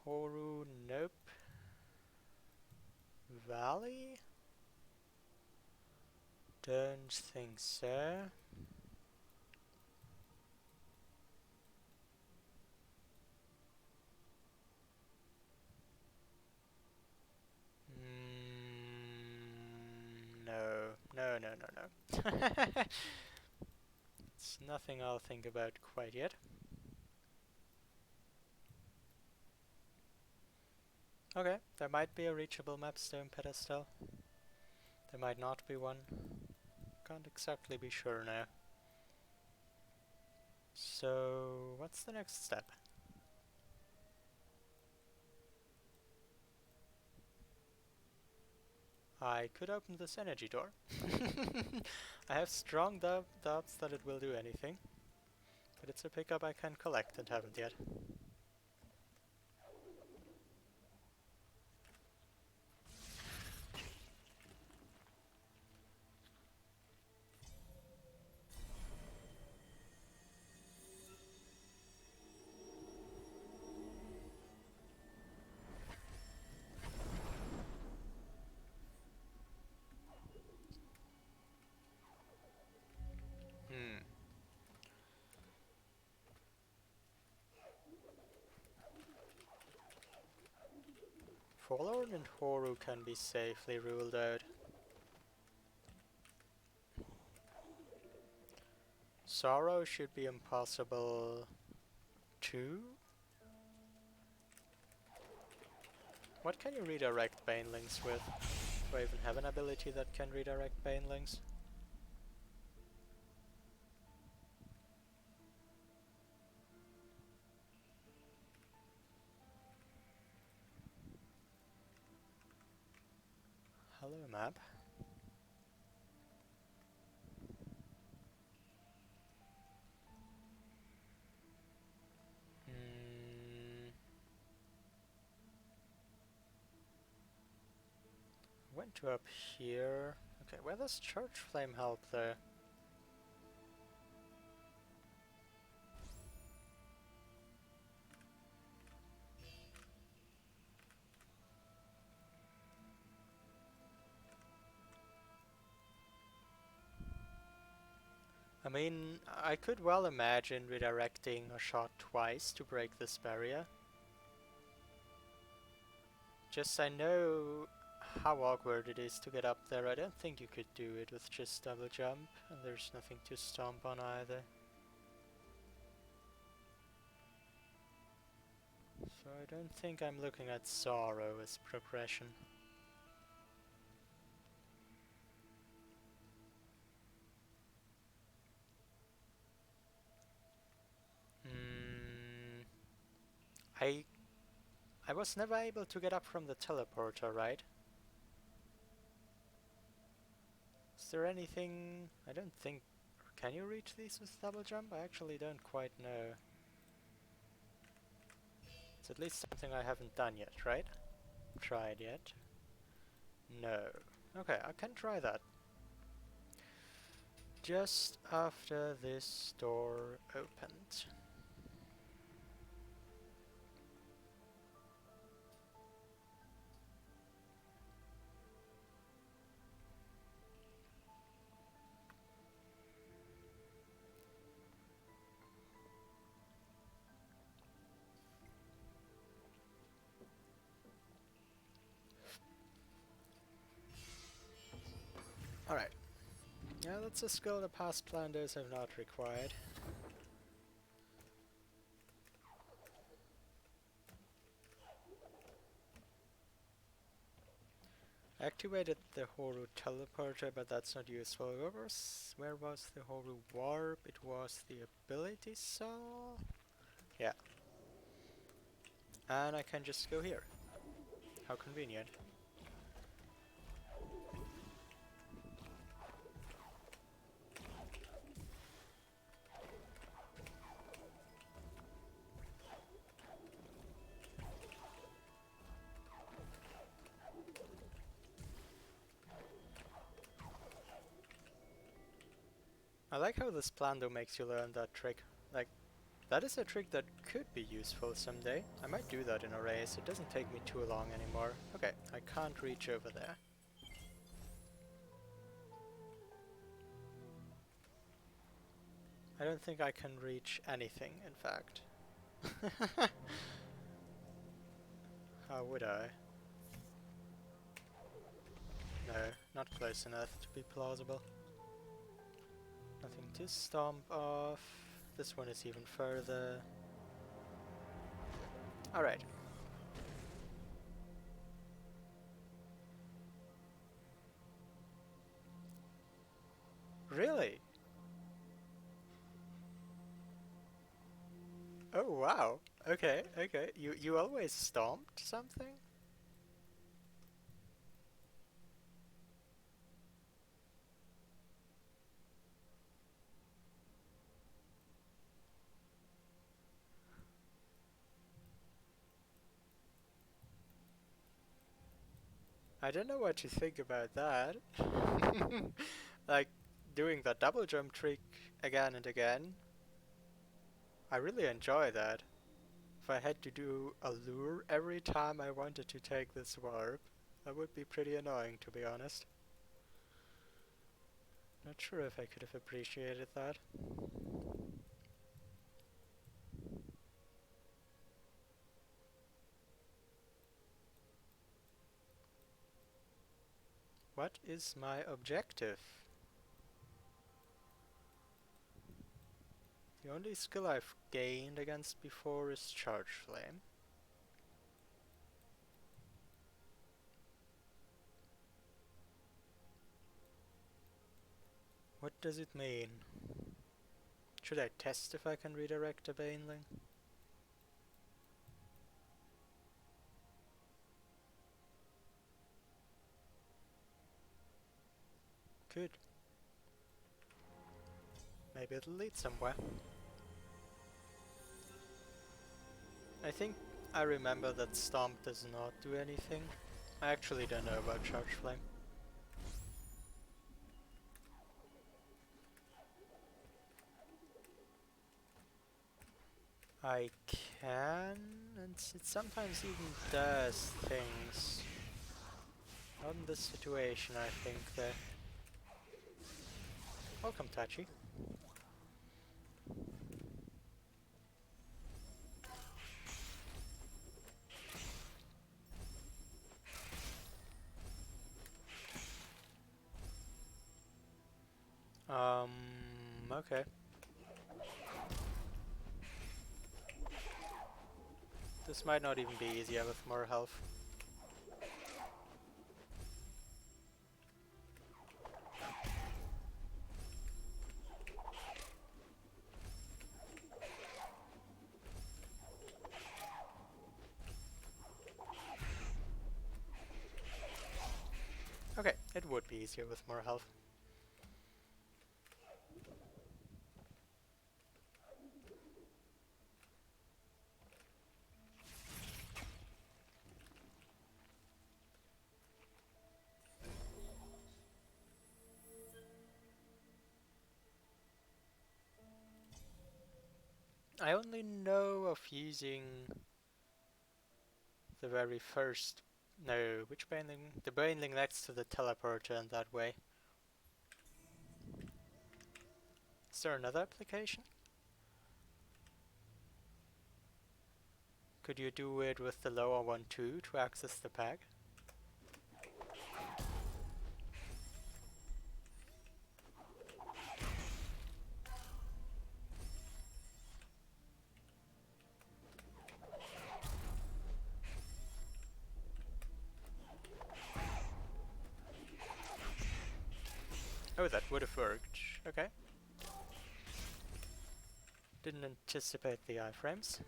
Horu, nope. Valley? Don't think so. No, no, no, no, no. It's nothing I'll think about quite yet. Okay, there might be a reachable mapstone pedestal. There might not be one. Can't exactly be sure now. So, what's the next step? I could open this energy door. I have strong doubts that it will do anything. But it's a pickup I can collect and haven't yet. Forlorn and Horu can be safely ruled out. Sorrow should be impossible too. What can you redirect Banelings with? Do I even have an ability that can redirect Banelings? Hello, map. Went to up here. Okay, where does Church Flame help though? I mean, I could well imagine redirecting a shot twice to break this barrier. Just I know how awkward it is to get up there. I don't think you could do it with just double jump, and there's nothing to stomp on either. So I don't think I'm looking at Sorrow as progression. I was never able to get up from the teleporter, right? Is there anything... I don't think... Can you reach these with double jump? I actually don't quite know. It's at least something I haven't done yet, right? Tried yet? No. Okay, I can try that. Just after this door opened. Alright. Yeah, that's a skill the past planters have not required. Activated the Horu teleporter, but that's not useful. Where was the Horu warp? It was the ability cell? Yeah. And I can just go here. How convenient. I like how this Plando makes you learn that trick. Like, that is a trick that could be useful someday. I might do that in a race. It doesn't take me too long anymore. Okay, I can't reach over there. I don't think I can reach anything, in fact. How would I? No, not close enough to be plausible. Nothing to stomp off. This one is even further. Alright. Really? Oh wow. Okay, okay. You always stomped something? I don't know what you think about that. Like, doing the double jump trick again and again. I really enjoy that. If I had to do a lure every time I wanted to take this warp, that would be pretty annoying, to be honest. Not sure if I could have appreciated that. What is my objective? The only skill I've gained against before is Charge Flame. What does it mean? Should I test if I can redirect a Baneling? Good. Maybe it'll lead somewhere. I think I remember that Stomp does not do anything. I actually don't know about Charge Flame. I can, and it sometimes even does things. Not in this situation, I think, though. Welcome, Tachi. Okay. This might not even be easier with more health. Okay, it would be easier with more health. I only know of using the very first... No, which Baneling? The Baneling next to the teleporter in that way. Is there another application? Could you do it with the lower one too, to access the pack? Oh, that would have worked. Okay. Didn't anticipate the iframes.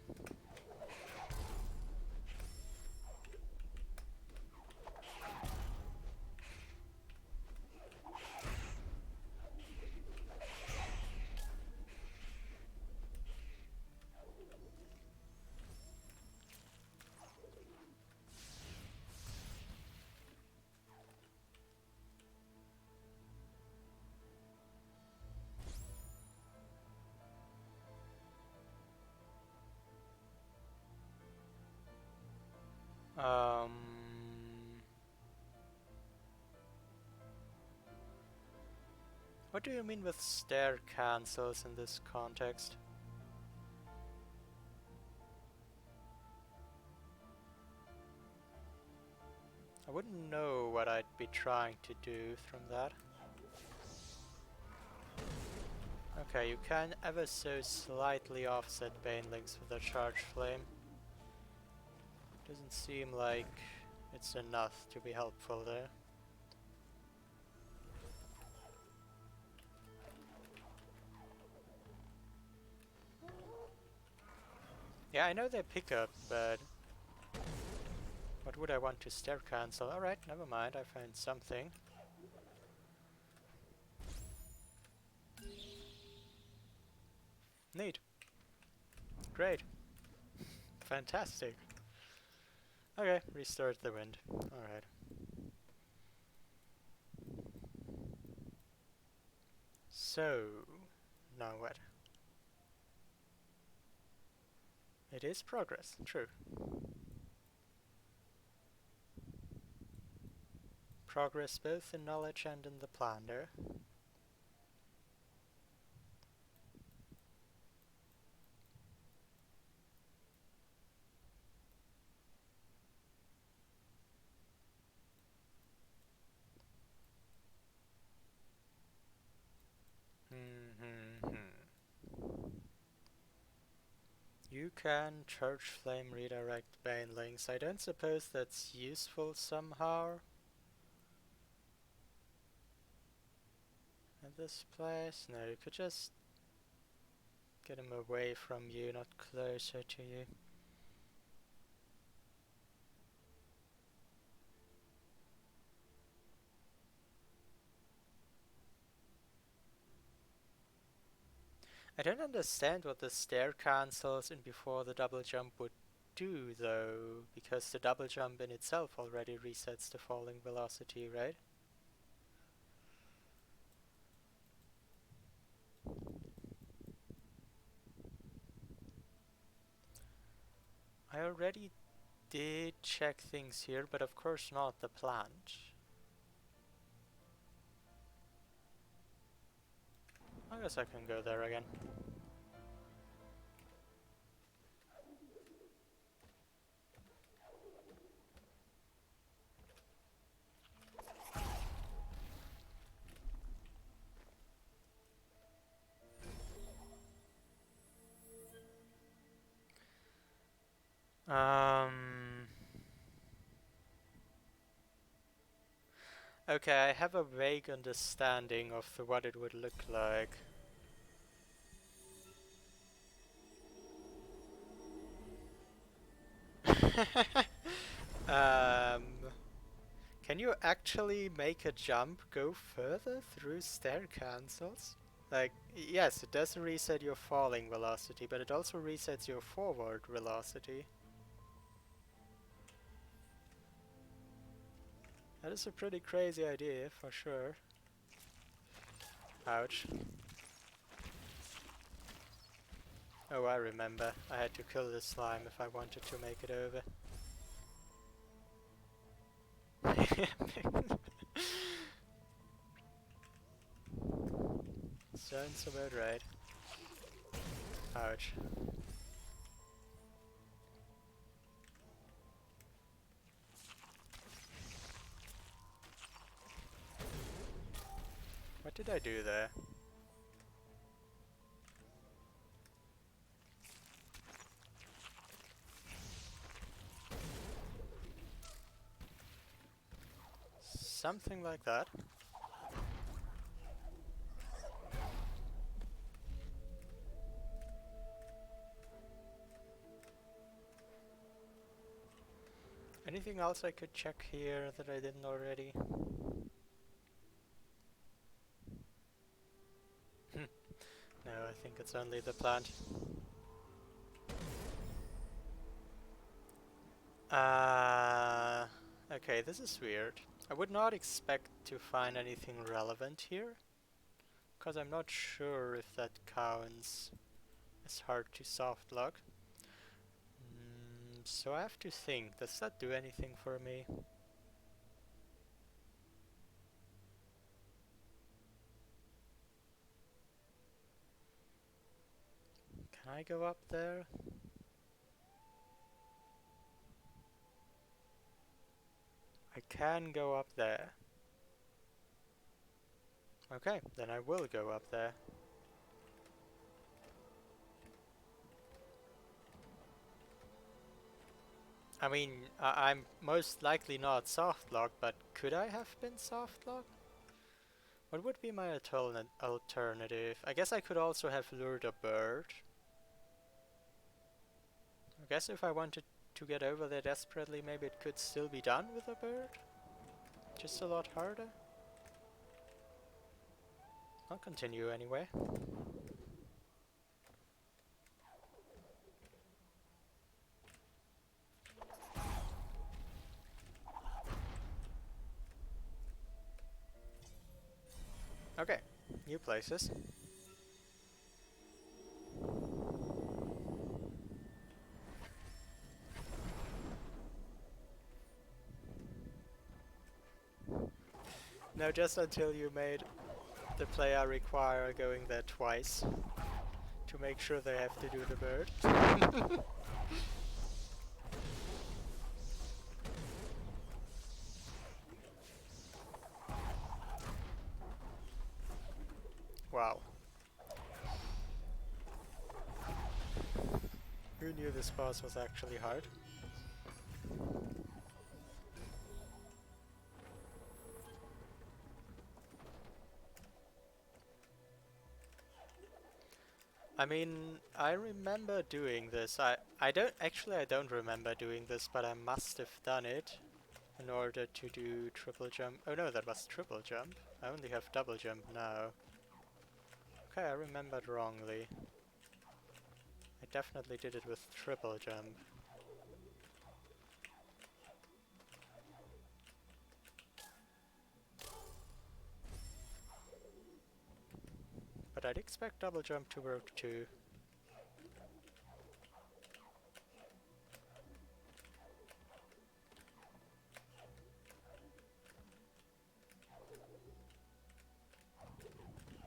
Um... What do you mean with stair cancels in this context? I wouldn't know what I'd be trying to do from that. Okay, you can ever so slightly offset Banelings with a Charge Flame. Doesn't seem like it's enough to be helpful there. Yeah, I know they pick up, but what would I want to stair cancel? Alright, never mind, I found something. Neat. Great. Fantastic. Okay, restart the wind. Alright. So, now what? It is progress, true. Progress both in knowledge and in the plunder. Can Church Flame redirect Banelings? I don't suppose that's useful somehow. At this place? No, you could just get him away from you, not closer to you. I don't understand what the stair cancels in before the double jump would do though, because the double jump in itself already resets the falling velocity, right? I already did check things here, but of course not the plant. I guess I can go there again. Okay, I have a vague understanding of what it would look like. um, can you actually make a jump go further through stair cancels? Like, yes, it does reset your falling velocity, but it also resets your forward velocity. That is a pretty crazy idea, for sure. Ouch. Oh, I remember. I had to kill the slime if I wanted to make it over. Sounds about right. Ouch. What did I do there? Something like that. Anything else I could check here that I didn't already? No, I think it's only the plant. Okay, this is weird. I would not expect to find anything relevant here, because I'm not sure if that counts as hard to soft lock. So I have to think, does that do anything for me? Can I go up there? I can go up there. Okay, then I will go up there. I mean, I'm most likely not soft locked, but could I have been soft locked? What would be my alternative? I guess I could also have lured a bird. I guess if I wanted to get over there desperately, maybe it could still be done with a bird. Just a lot harder. I'll continue anyway. Okay, new places. No, just until you made the player require going there twice to make sure they have to do the bird. Wow. Who knew this boss was actually hard. I mean, I remember doing this. I don't remember doing this, but I must have done it in order to do triple jump. Oh no, that was triple jump. I only have double jump now. Okay, I remembered wrongly. I definitely did it with triple jump. But I'd expect double jump to work too.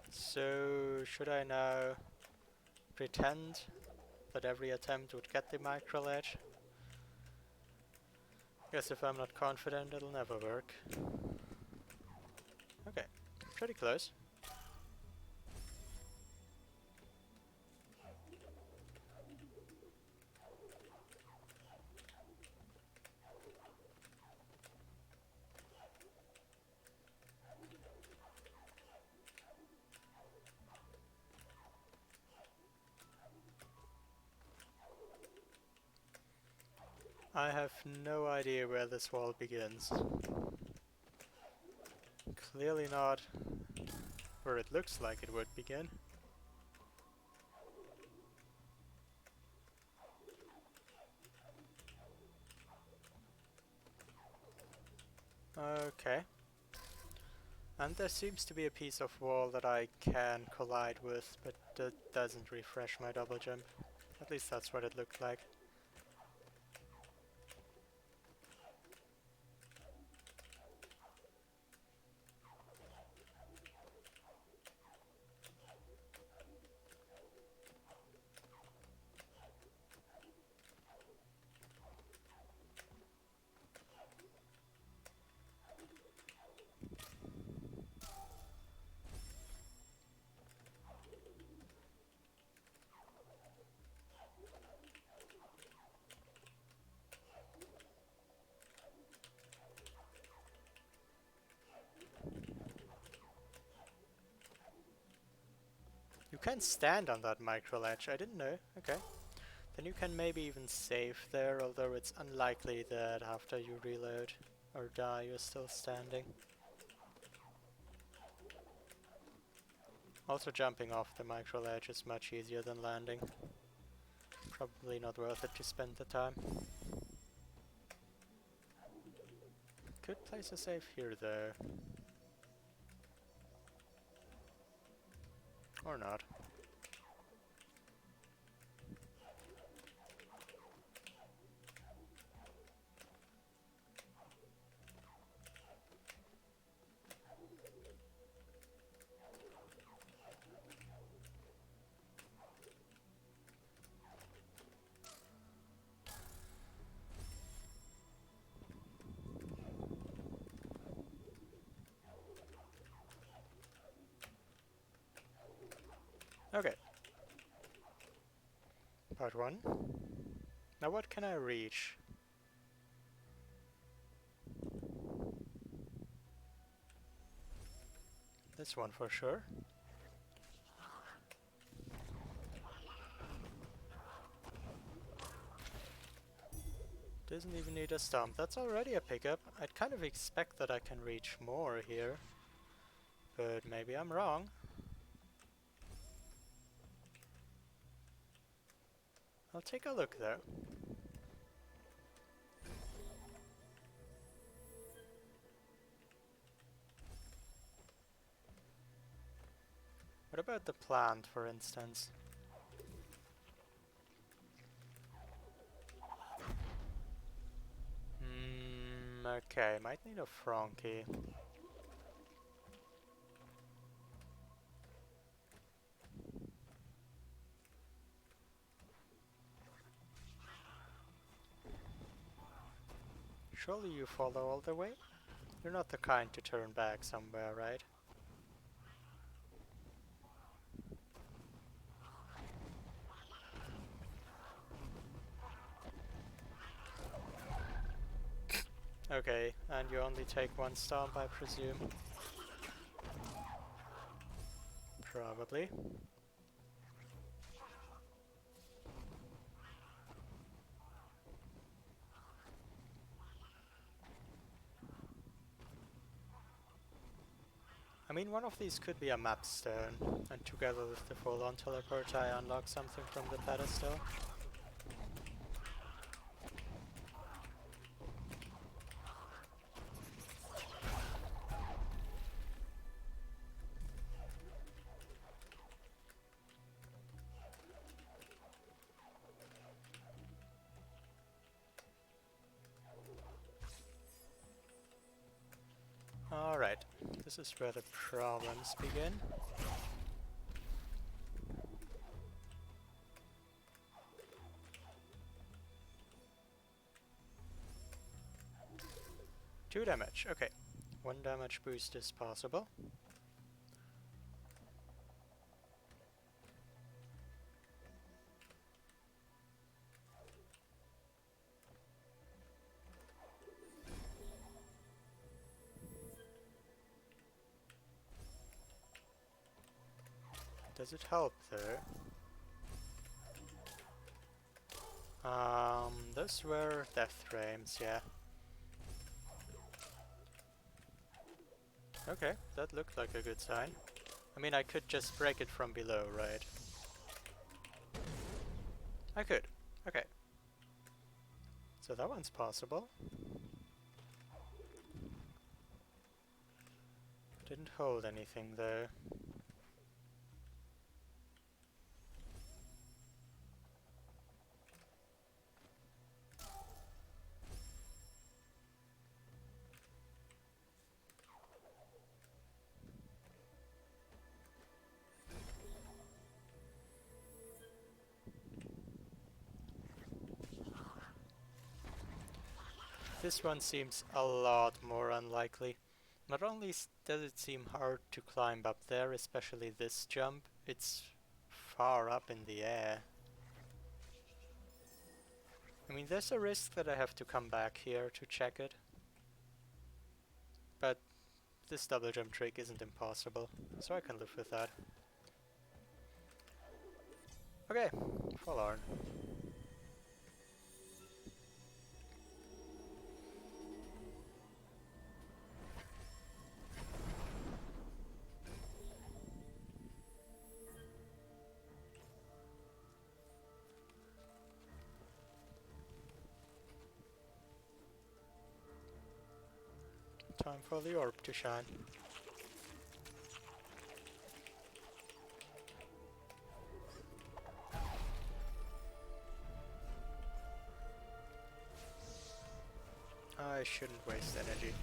So, should I now pretend that every attempt would get the micro ledge? Guess if I'm not confident, it'll never work. Okay, pretty close. I have no idea where this wall begins. Clearly not where it looks like it would begin. Okay. And there seems to be a piece of wall that I can collide with, but that doesn't refresh my double jump. At least that's what it looked like. You can stand on that micro ledge, I didn't know. Okay. Then you can maybe even save there, although it's unlikely that after you reload or die you're still standing. Also jumping off the micro ledge is much easier than landing. Probably not worth it to spend the time. Could place a save here though. Or not. Okay. Part 1. Now what can I reach? This one for sure. Doesn't even need a stomp. That's already a pickup. I'd kind of expect that I can reach more here. But maybe I'm wrong. I'll take a look though. What about the plant, for instance? Okay, might need a Frankie. Surely you follow all the way? You're not the kind to turn back somewhere, right? Okay, and you only take one stomp, I presume. Probably. I mean, one of these could be a map stone, and together with the full-on teleport I unlock something from the pedestal. Alright, this is where the problems begin. Two damage, okay. One damage boost is possible. Does it help though? Those were death frames, yeah. Okay, that looked like a good sign. I mean, I could just break it from below, right? I could. Okay. So that one's possible. Didn't hold anything though. This one seems a lot more unlikely. Not only does it seem hard to climb up there, especially this jump, it's far up in the air. I mean, there's a risk that I have to come back here to check it. But this double jump trick isn't impossible, so I can live with that. Okay, forlorn. Time for the orb to shine. I shouldn't waste energy.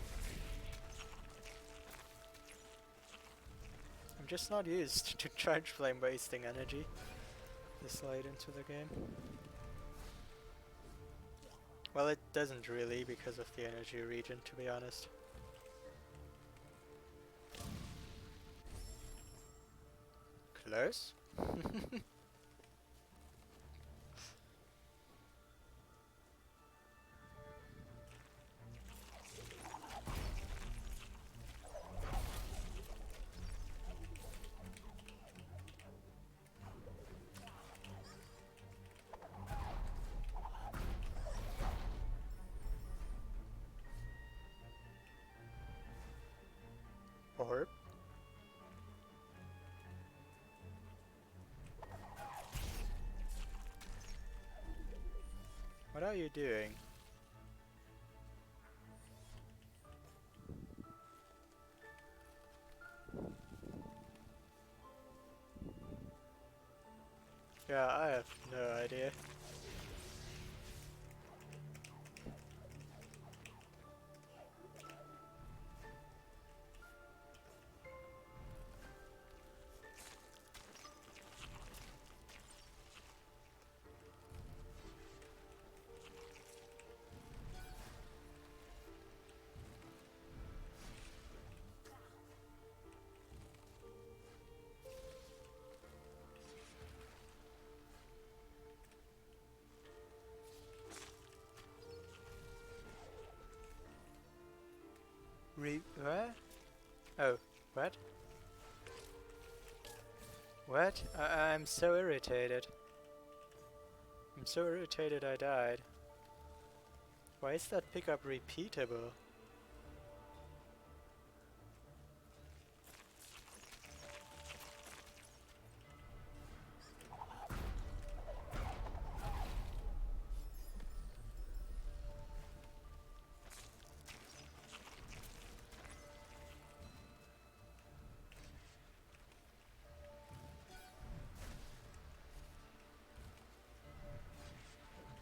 I'm just not used to charge flame wasting energy this late into the game. Well, it doesn't really because of the energy regen, to be honest. Close? Orb? What are you doing? Yeah, I have no idea. What? Oh, what? What? I'm so irritated. I'm so irritated I died. Why is that pickup repeatable?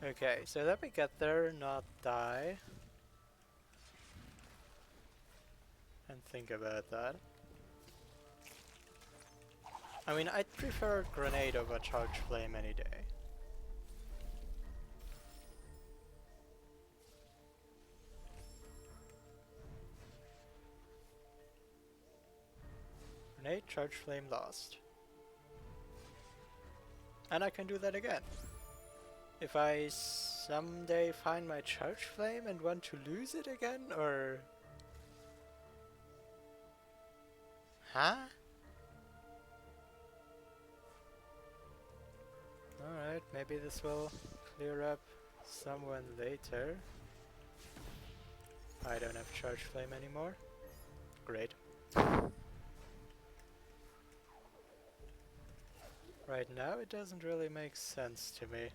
Okay, so let me get there, not die. And think about that. I mean, I'd prefer grenade over charge flame any day. Grenade, charge flame lost. And I can do that again. If I someday find my charge flame and want to lose it again, or... Huh? Alright, maybe this will clear up someone later. I don't have charge flame anymore. Great. Right now it doesn't really make sense to me.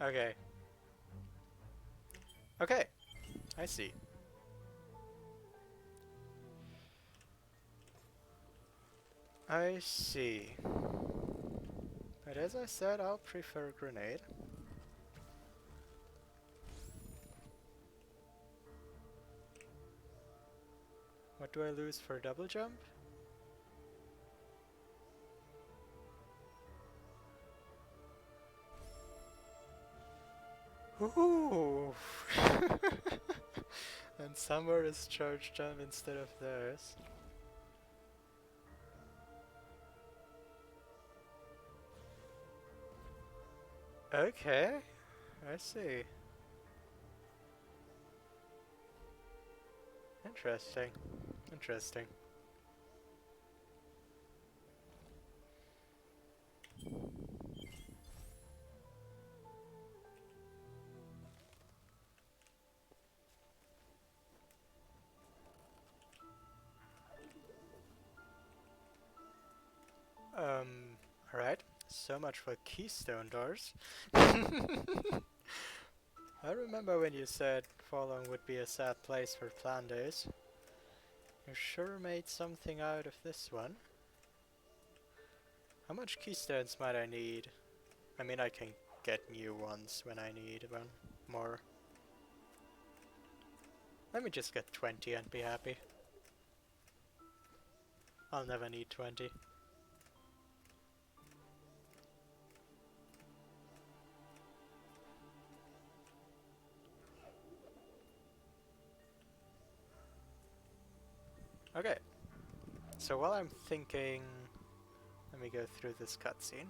Okay. Okay, I see. I see. But as I said, I'll prefer grenade. What do I lose for double jump? Ooh! And somewhere is charge jump instead of theirs. Okay, I see. Interesting. Interesting. Alright. So much for keystone doors. I remember when you said Fallout would be a sad place for plan days. You sure made something out of this one. How much keystones might I need? I mean, I can get new ones when I need one more. Let me just get 20 and be happy. I'll never need 20. Okay. So while I'm thinking, let me go through this cutscene.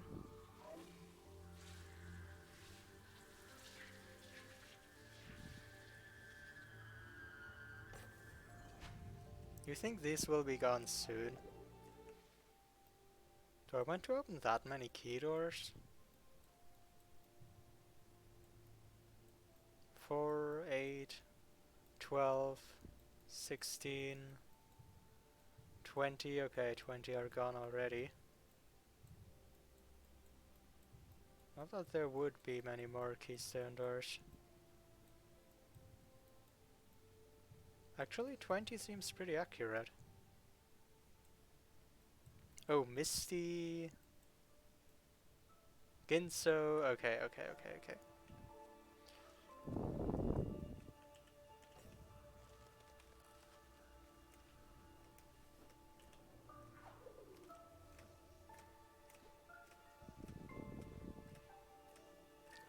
You think these will be gone soon? Do I want to open that many key doors? 4, 8, 12, 16, 20. Okay, 20 are gone already. I thought there would be many more keystone doors. Actually, 20 seems pretty accurate. Oh, Misty... Ginso... Okay.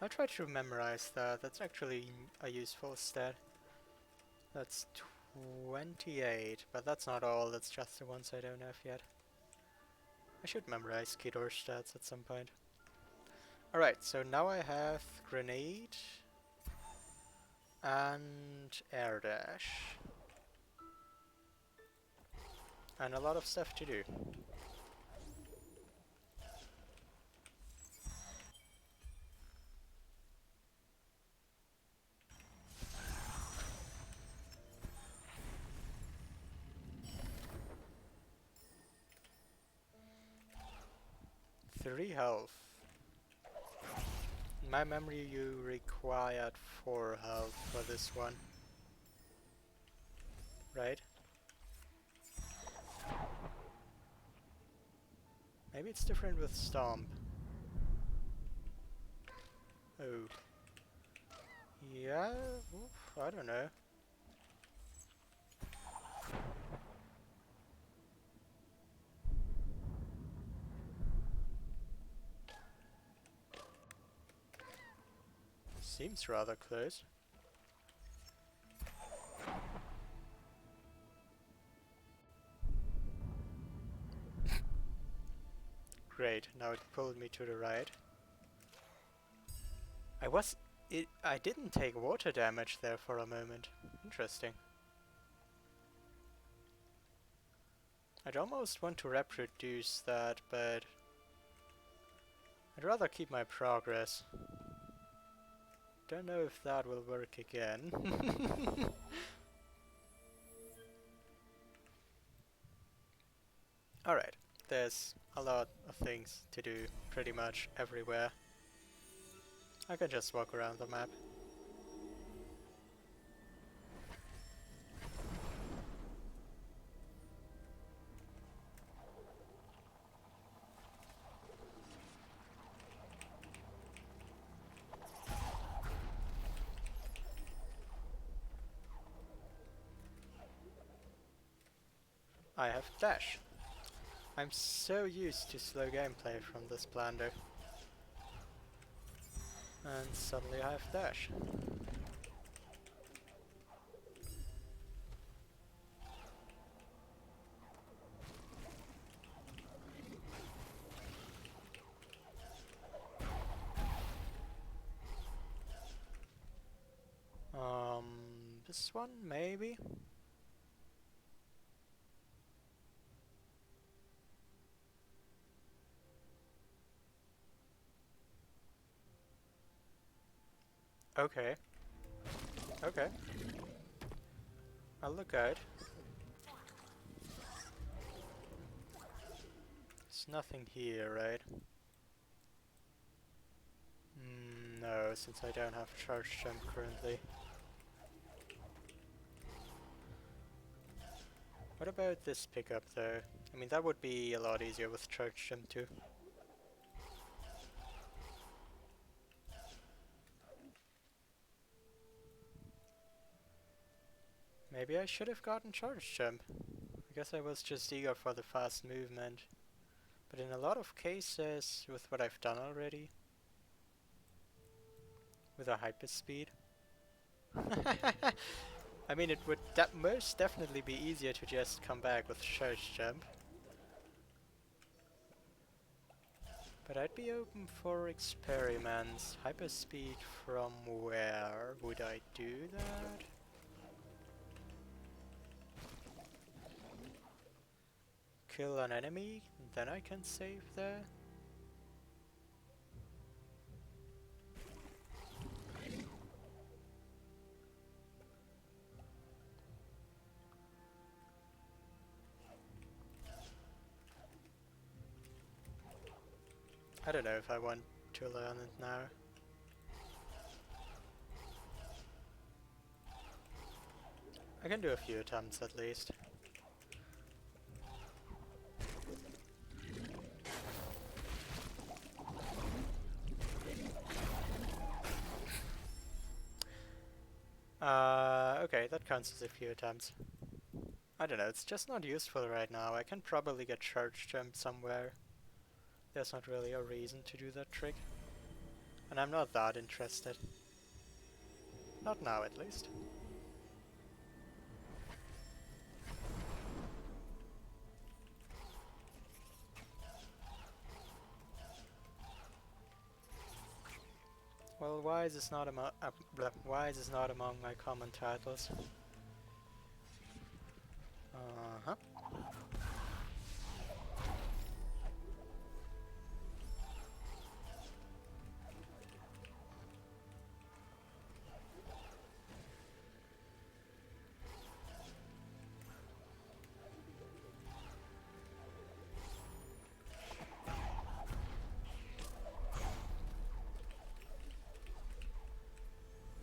I'll try to memorize that. That's actually a useful stat. That's 28, but that's not all, that's just the ones I don't have yet. I should memorize Kedor stats at some point. Alright, so now I have Grenade and Air Dash. And a lot of stuff to do. Three health. In my memory you required 4 health for this one. Right? Maybe it's different with Stomp. Oh. Yeah? Oof, I don't know. Seems rather close. Great, now it pulled me to the right. I didn't take water damage there for a moment. Interesting. I'd almost want to reproduce that, but I'd rather keep my progress. Don't know if that will work again. Alright, there's a lot of things to do pretty much everywhere. I can just walk around the map. I have dash. I'm so used to slow gameplay from this Blander. And suddenly I have dash. This one maybe? Okay. Okay. I'll look out. There's nothing here, right? No, since I don't have charge jump currently. What about this pickup though? I mean, that would be a lot easier with charge jump too. Maybe I should have gotten charge jump. I guess I was just eager for the fast movement. But in a lot of cases, with what I've done already, with a hyper speed, I mean, it would most definitely be easier to just come back with charge jump. But I'd be open for experiments. Hyperspeed from where would I do that? Kill an enemy, then I can save there? I don't know if I want to learn it now. I can do a few attempts at least. Okay, that counts as a few attempts. I don't know, it's just not useful right now. I can probably get charge jump somewhere. There's not really a reason to do that trick. And I'm not that interested. Not now, at least. why is this not why is this not among my common titles? Uh-huh.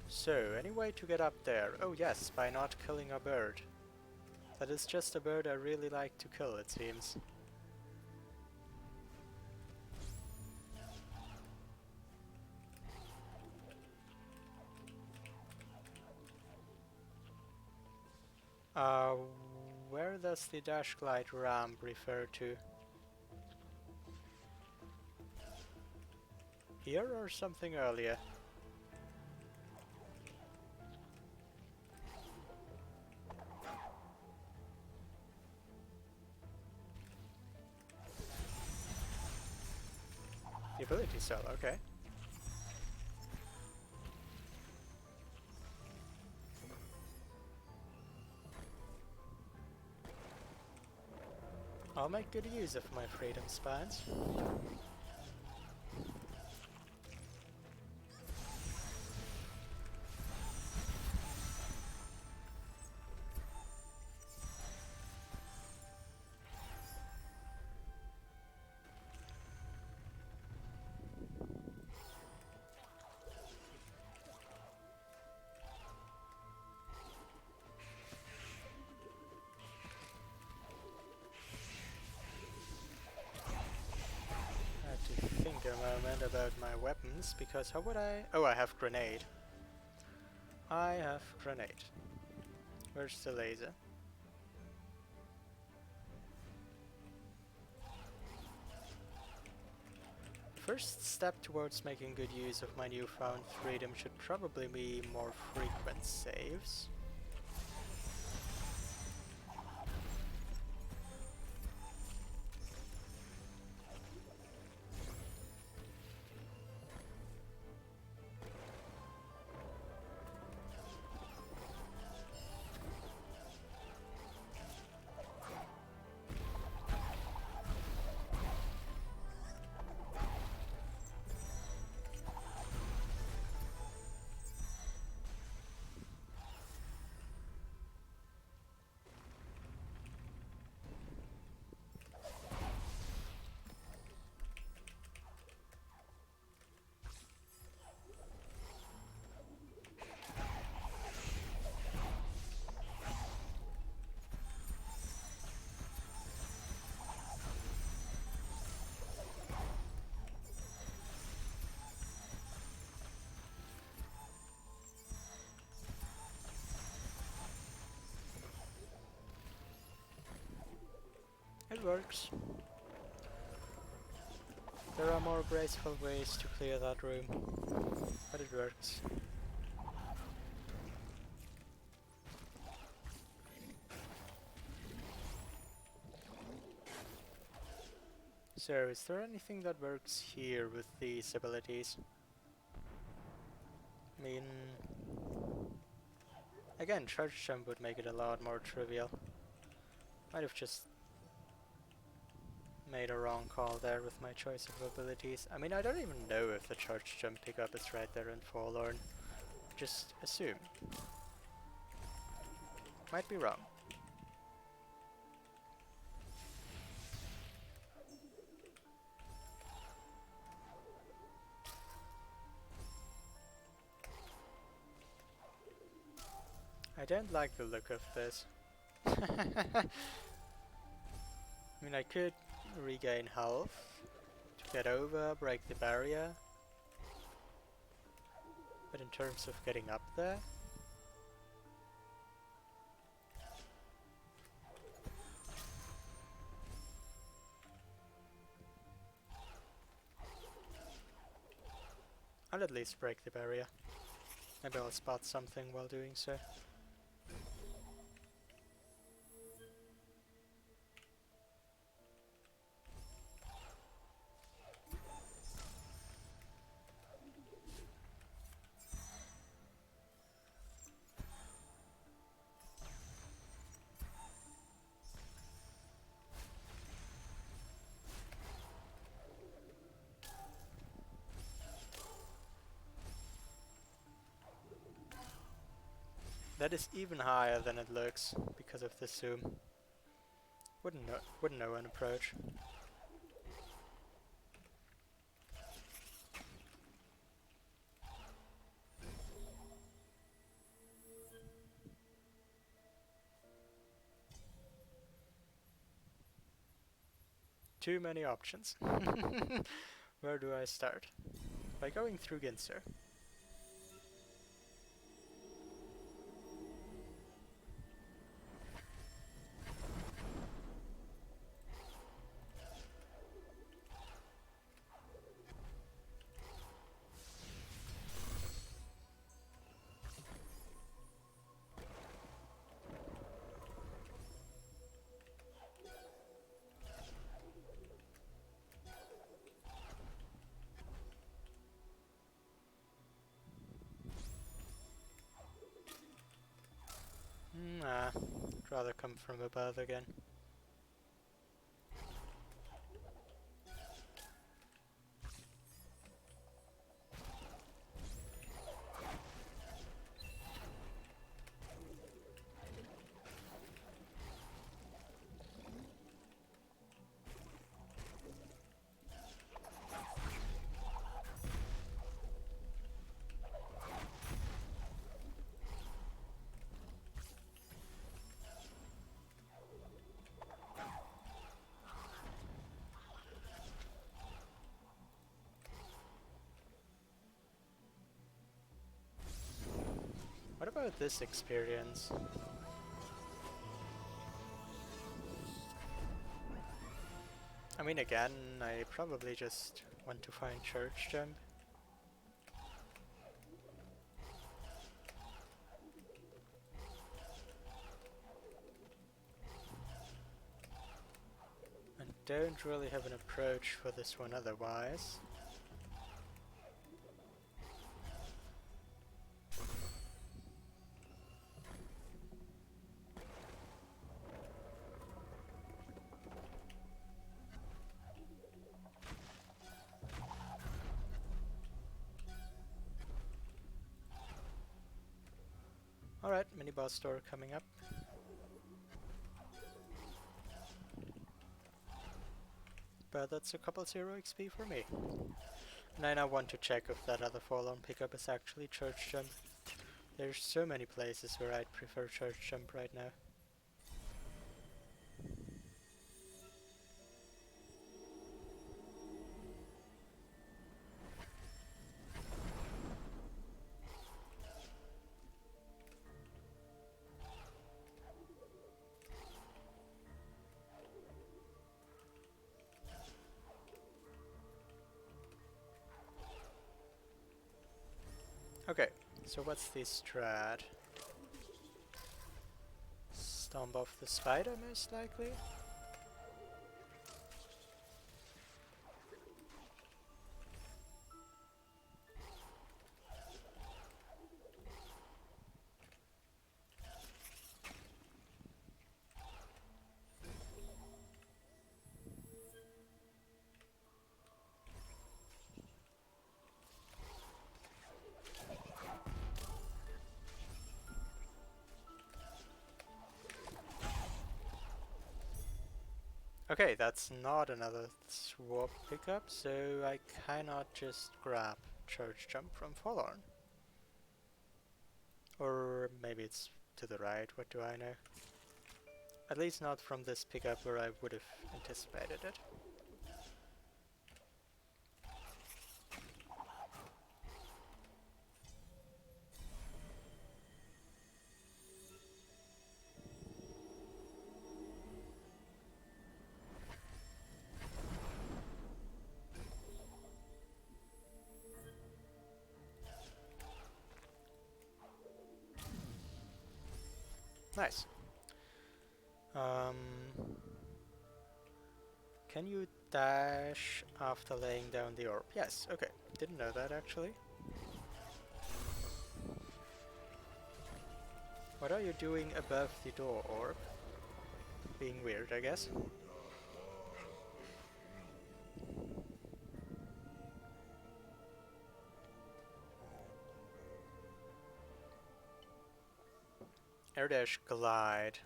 So, any way to get up there? Oh yes, by not killing a bird. That is just a bird I really like to kill, it seems. Uh, where does the dash glide ramp refer to? Here or something earlier? The ability cell, okay. I'll make good use of my freedom spines. I have to think a moment about my weapons, because how would I... Oh, I have grenade. I have grenade. Where's the laser? First step towards making good use of my newfound freedom should probably be more frequent saves. It works. There are more graceful ways to clear that room, but it works. So, is there anything that works here with these abilities? I mean... Again, charge jump would make it a lot more trivial. Might have just made a wrong call there with my choice of abilities. I mean, I don't even know if the charge jump pickup is right there in Forlorn. Just assume. Might be wrong. I don't like the look of this. I mean, I could regain health to get over, break the barrier. But in terms of getting up there... I'll at least break the barrier. Maybe I'll spot something while doing so. That is even higher than it looks because of the zoom. Wouldn't know an approach. Too many options. Where do I start? By going through Ginster. Nah, I'd rather come from above again. What about this experience? I mean, again, I probably just want to find Church Jump. I don't really have an approach for this one otherwise. Alright, mini boss door coming up. But that's a couple 0 XP for me. And I now want to check if that other Forlorn pickup is actually Church Jump. There's so many places where I'd prefer Church Jump right now. Okay, so what's the strat? Stomp off the spider, most likely? Okay, that's not another swap pickup, so I cannot just grab Church Jump from Forlorn. Or maybe it's to the right, what do I know? At least not from this pickup where I would have anticipated it. Nice. Can you dash after laying down the orb? Yes, okay. Didn't know that actually. What are you doing above the door orb? Being weird, I guess. Air dash glide.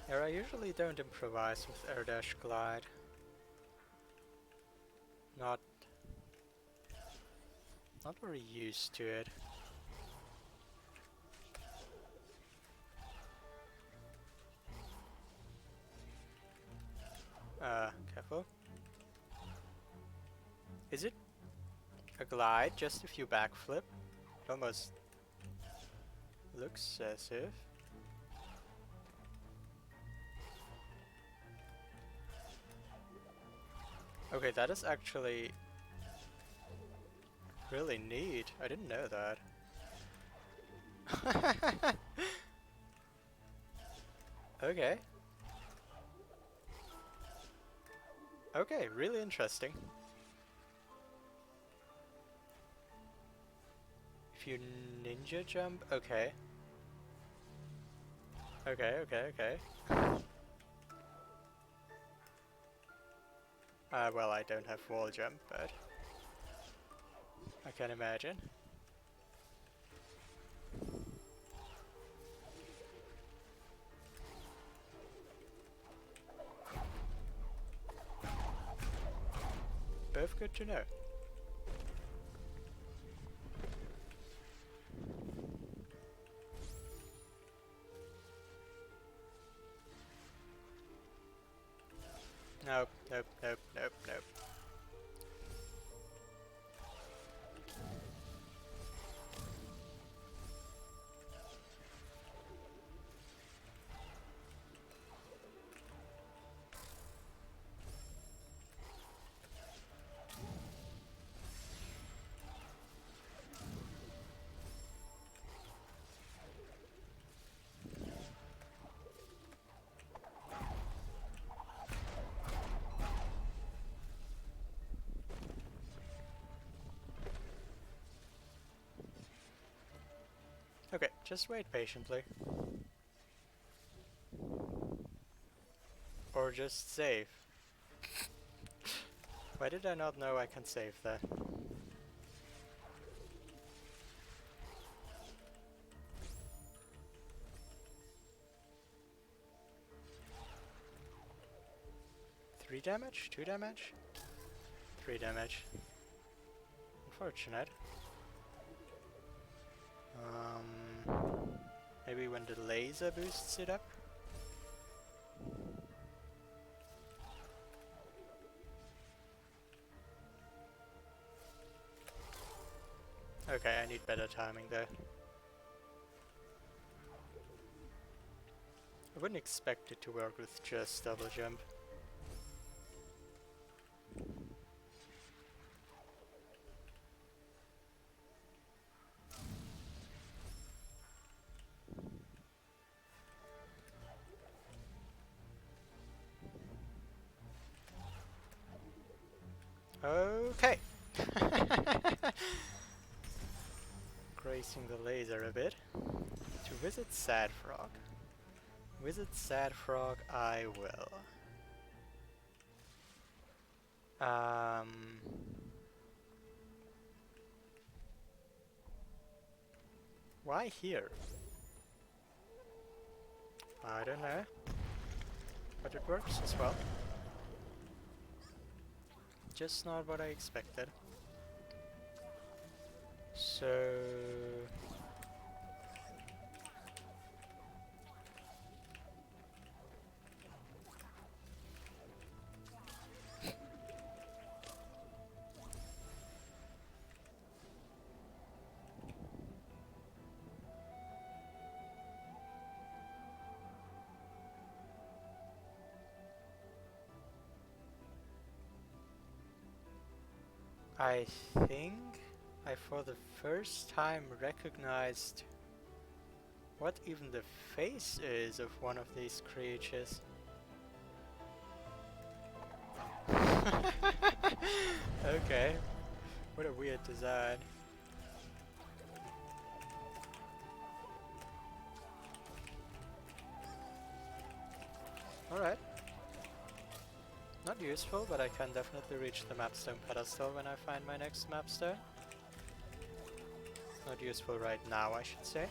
Here I usually don't improvise with air dash glide. Not very used to it. Careful. Is it a glide just if you backflip? It almost looks as if. Okay, that is actually really neat. I didn't know that. Okay. Okay, really interesting. If you ninja jump, okay. Okay, okay, okay. Well, I don't have wall jump, but I can imagine. Both good to know. Nope, nope, nope, nope, nope. Okay, just wait patiently. Or just save. Why did I not know I can save that? Three damage? 2 damage? 3 damage. Unfortunate. Maybe when the laser boosts it up? Okay, I need better timing there. I wouldn't expect it to work with just double jump. Okay. Gracing the laser a bit. To visit Sad Frog. Visit Sad Frog I will. Why here? I don't know. But it works as well. Just not what I expected. So... I think I for the first time recognized what even the face is of one of these creatures. Okay, what a weird design. Alright. Not useful, but I can definitely reach the mapstone pedestal when I find my next mapstone. Not useful right now, I should say.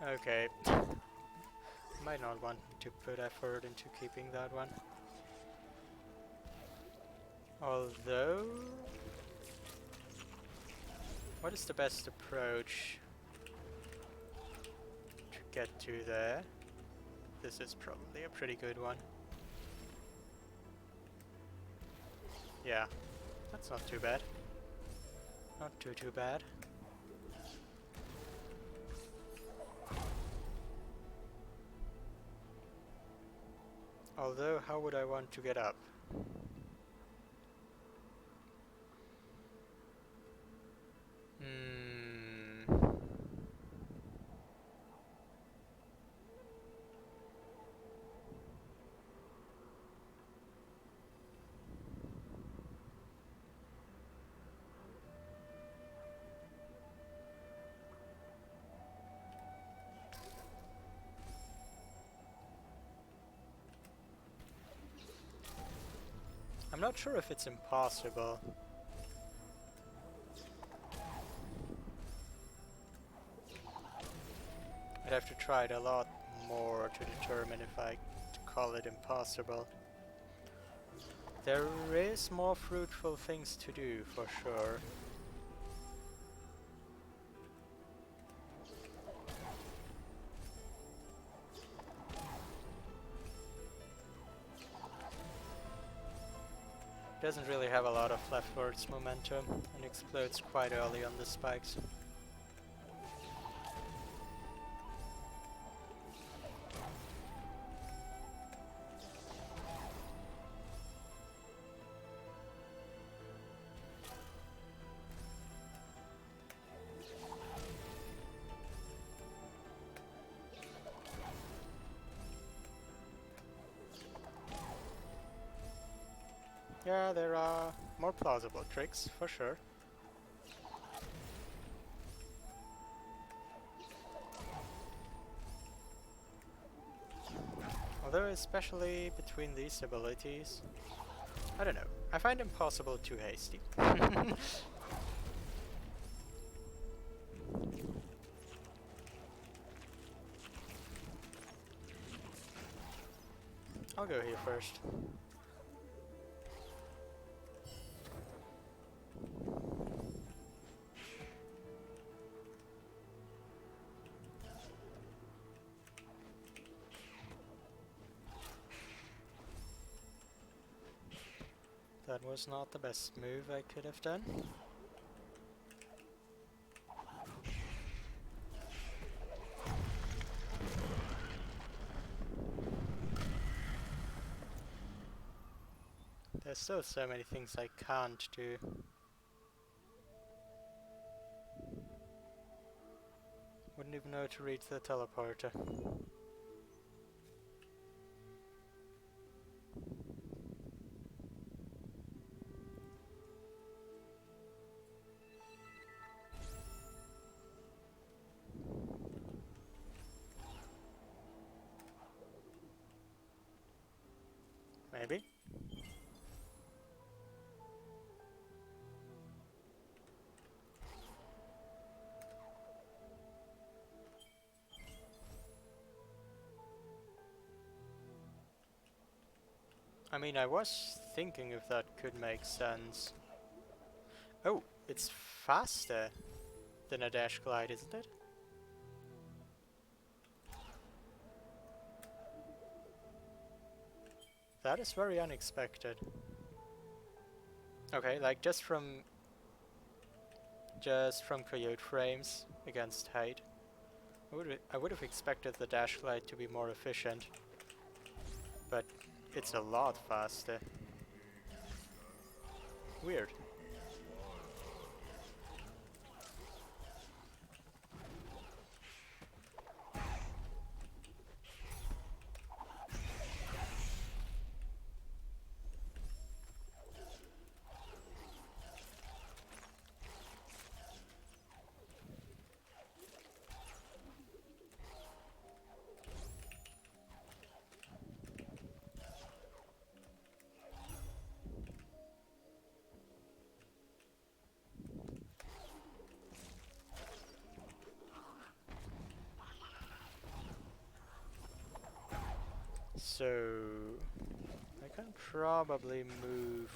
Okay. Might not want to put effort into keeping that one. Although... what is the best approach to get to there? This is probably a pretty good one. Yeah, that's not too bad. Not too bad. Although, how would I want to get up? I'm not sure if it's impossible. I'd have to try it a lot more to determine if I call it impossible. There is more fruitful things to do, for sure. Doesn't really have a lot of leftwards momentum and explodes quite early on the spikes. Yeah, there are more plausible tricks, for sure. Although especially between these abilities, I don't know, I find impossible too hasty. I'll go here first. That was not the best move I could have done. There's still so many things I can't do. Wouldn't even know to reach the teleporter. Maybe? I mean, I was thinking if that could make sense. Oh, it's faster than a dash glide, isn't it? That is very unexpected. Okay, like just from coyote frames against height, I would have expected the dash glide to be more efficient, but it's a lot faster. Weird. So I can probably move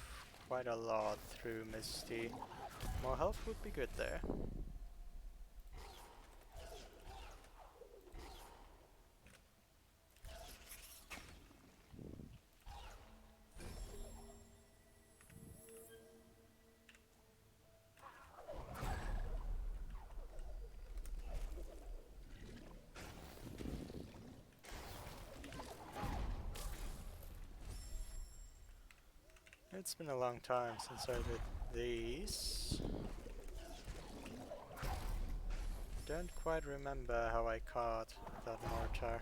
quite a lot through Misty. More health would be good there. It's been a long time since I did these. Don't quite remember how I caught that mortar,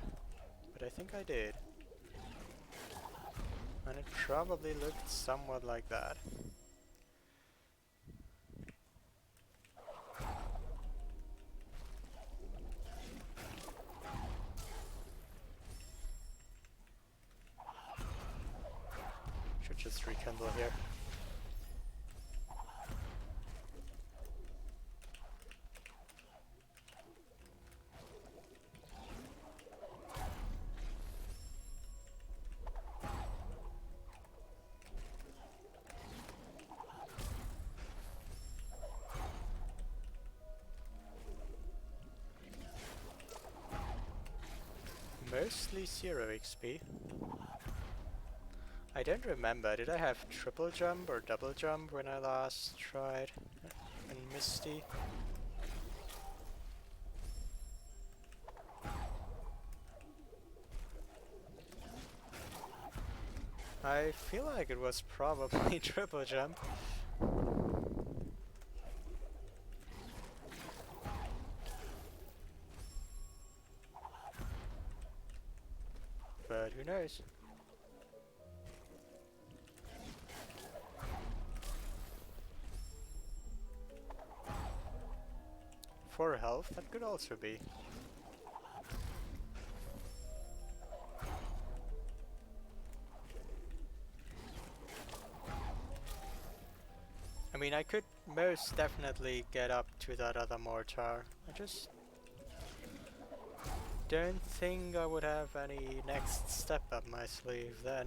but I think I did. And it probably looked somewhat like that. Should just rekindle here. Mostly 0 XP. I don't remember, did I have triple jump or double jump when I last tried in Misty? I feel like it was probably triple jump. But who knows? For health, that could also be. I mean, I could most definitely get up to that other mortar. I just don't think I would have any next step up my sleeve then.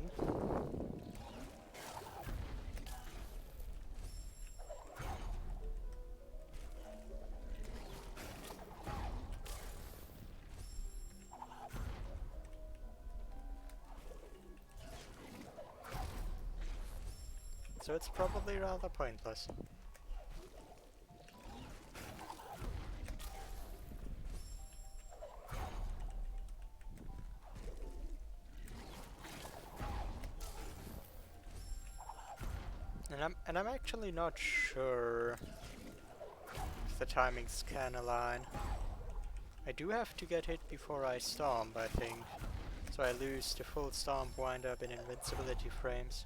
So it's probably rather pointless. And I'm actually not sure if the timings can align. I do have to get hit before I stomp, I think. So I lose the full stomp, wind up in invincibility frames.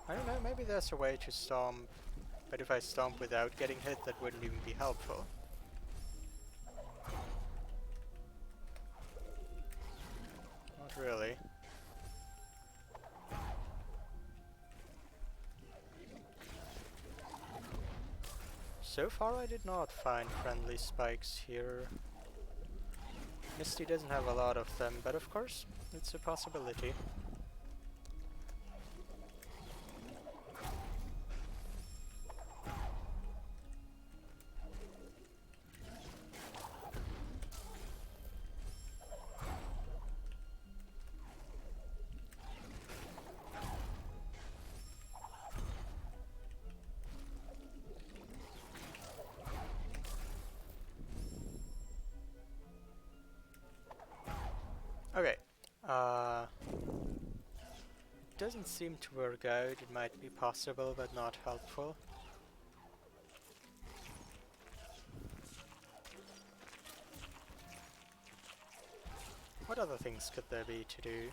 I don't know, maybe there's a way to stomp, but if I stomp without getting hit, that wouldn't even be helpful. Not really. So far I did not find friendly spikes here. Misty doesn't have a lot of them, but of course, it's a possibility. Okay. Doesn't seem to work out. It might be possible, but not helpful. What other things could there be to do?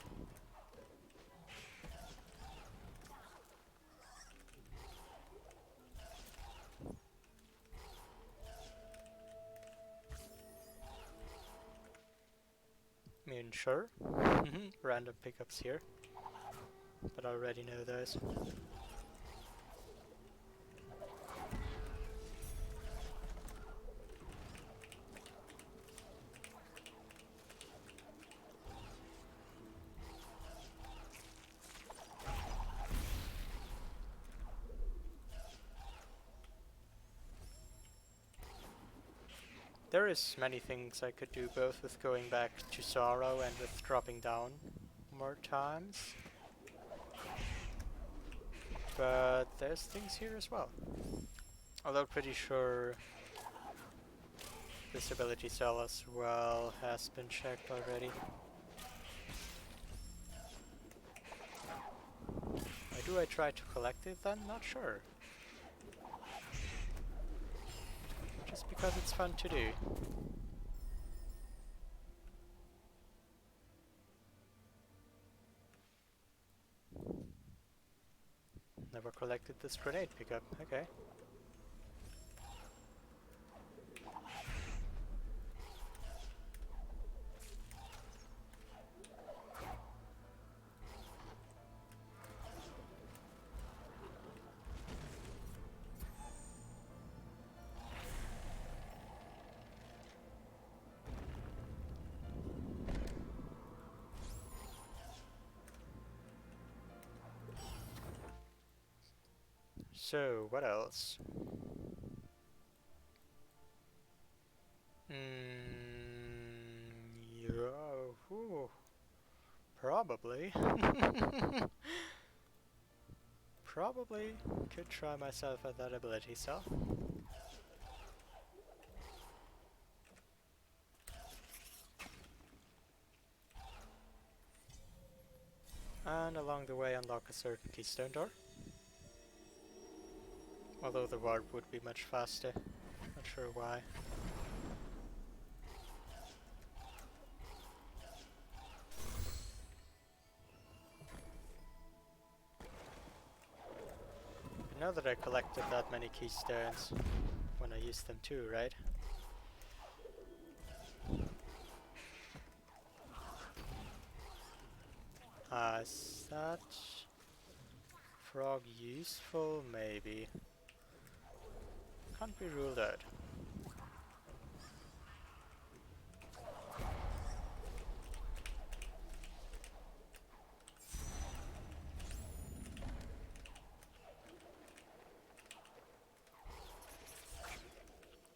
I mean, sure. Random pickups here. But I already know those. There is many things I could do, both with going back to Sorrow and with dropping down more times. But there's things here as well. Although pretty sure this ability cell as well has been checked already. Why do I try to collect it then? Not sure. Just because it's fun to do. Never collected this grenade pickup, okay. So, what else? Yeah, whew, probably. Probably could try myself at that ability cell. And along the way unlock a certain keystone door. Although the warp would be much faster. Not sure why. I know that I collected that many keystones when I used them too, right? Is that frog useful? Maybe. Can't be ruled out.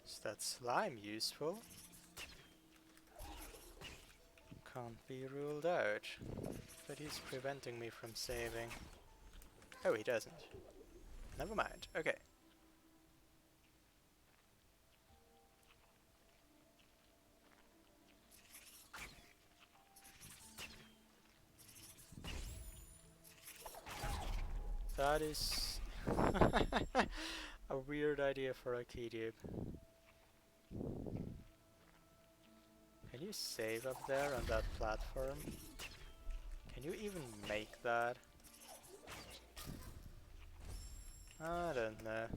Is that slime useful? Can't be ruled out. But he's preventing me from saving. Oh, he doesn't. Never mind. Okay. That is a weird idea for a key tube. Can you save up there on that platform? Can you even make that? I don't know.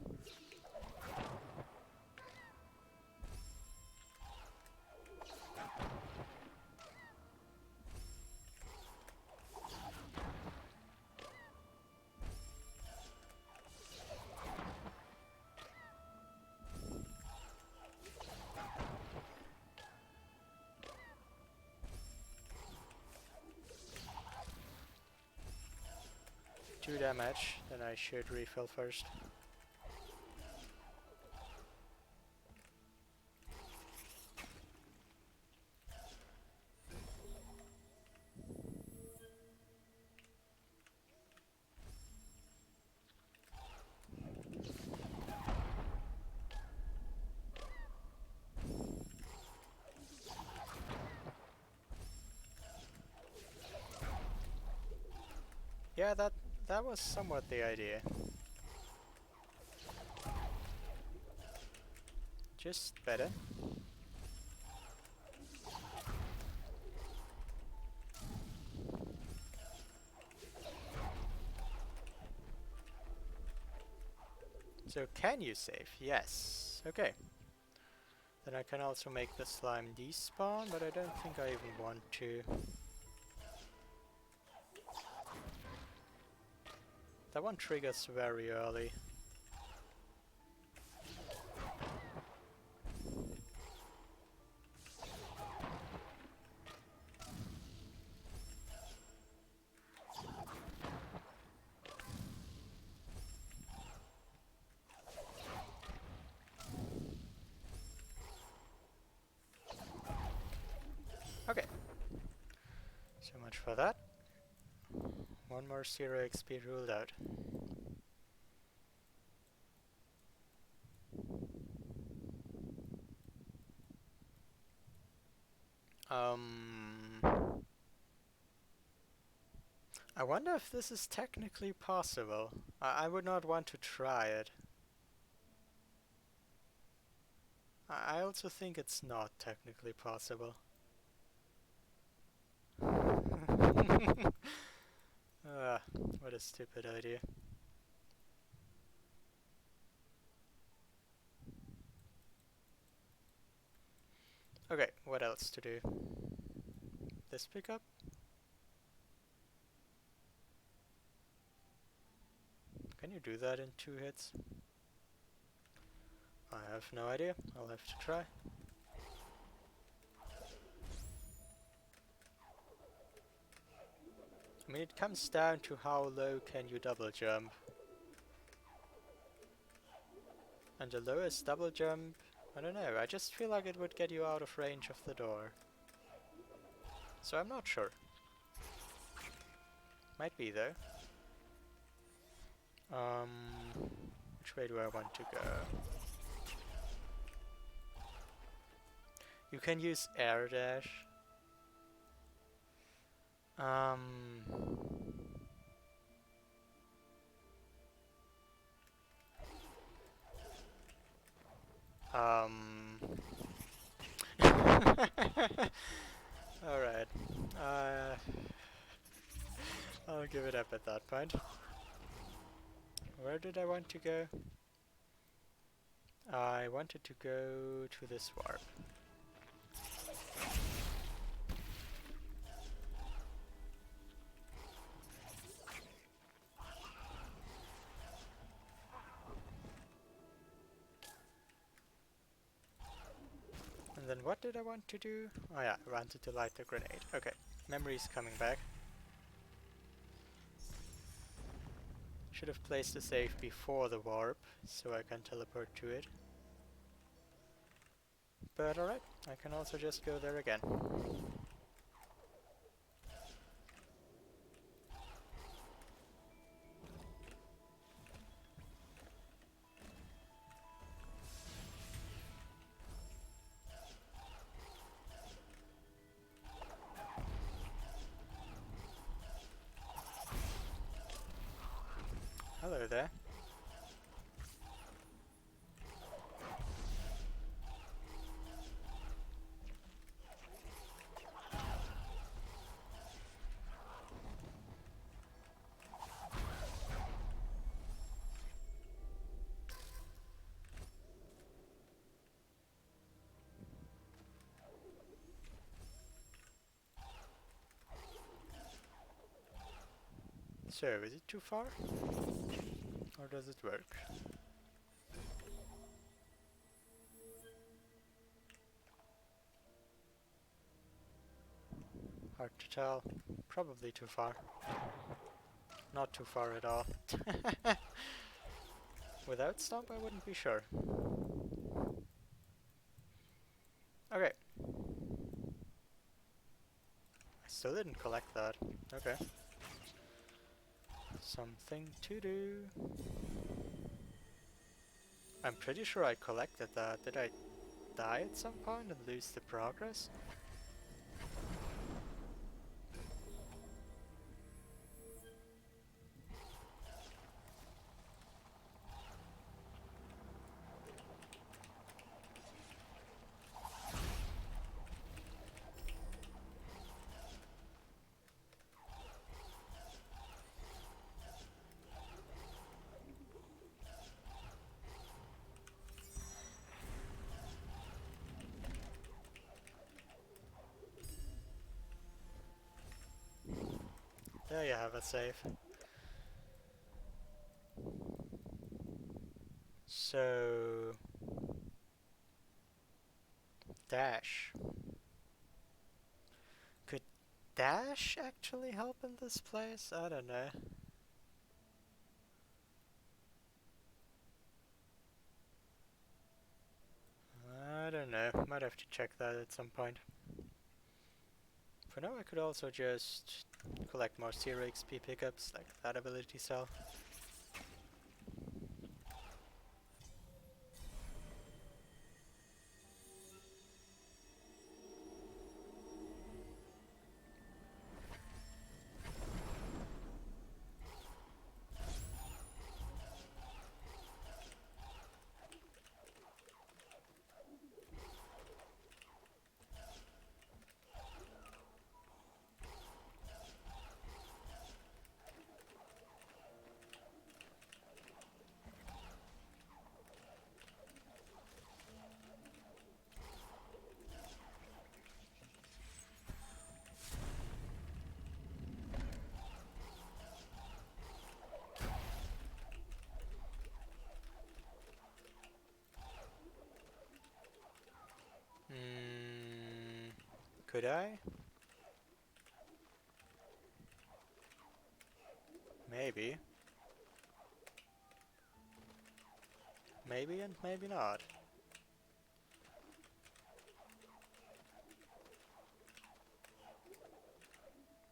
Two damage, then I should refill first. Yeah, that was somewhat the idea. Just better. So can you save? Yes. Okay. Then I can also make the slime despawn, but I don't think I even want to. That one triggers very early. for that. One more 0 XP ruled out. I wonder if this is technically possible. I would not want to try it. I also think it's not technically possible. What a stupid idea. Okay, what else to do? This pickup? Can you do that in 2 hits? I have no idea. I'll have to try. I mean, it comes down to how low can you double jump. And the lowest double jump, I don't know, I just feel like it would get you out of range of the door. So I'm not sure. Might be though. Which way do I want to go? You can use air dash. Alright. I'll give it up at that point. Where did I want to go? I wanted to go to this warp. And then what did I want to do? Oh yeah, I wanted to light the grenade. Okay, memory's coming back. Should have placed the save before the warp, so I can teleport to it. But alright, I can also just go there again. Hello there. So, is it too far? Or does it work? Hard to tell. Probably too far. Not too far at all. Without stomp, I wouldn't be sure. Okay. I still didn't collect that. Okay. Something to do. I'm pretty sure I collected that. Did I die at some point and lose the progress? There you have a save. So... Dash. Could dash actually help in this place? I don't know. I don't know. Might have to check that at some point. For now I could also just collect more 0 XP pickups, like that ability cell. Could I? Maybe. Maybe and maybe not.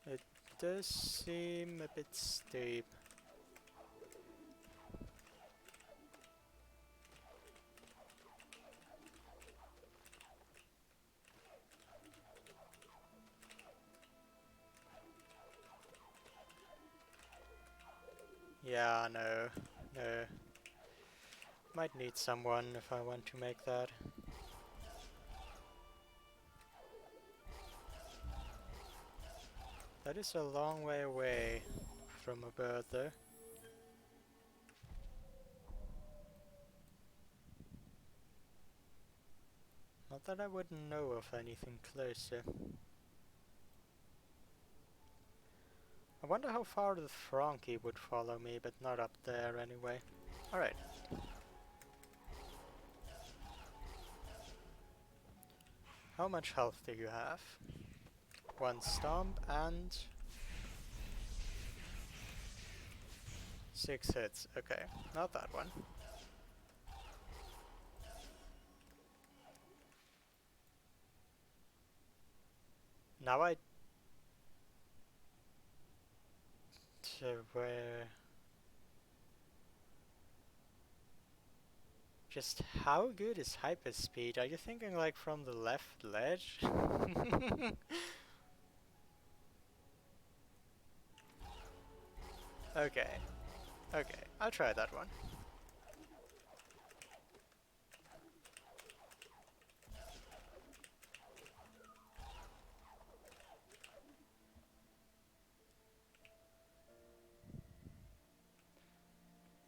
It does seem a bit steep. Yeah, no. No. Might need someone if I want to make that. That is a long way away from a bird though. Not that I wouldn't know of anything closer. I wonder how far the Frankie would follow me, but not up there anyway. Alright. How much health do you have? 1 stomp and 6 hits. Okay, not that one. Now I... where... Just how good is hyperspeed? Are you thinking like from the left ledge? Okay. Okay, I'll try that one.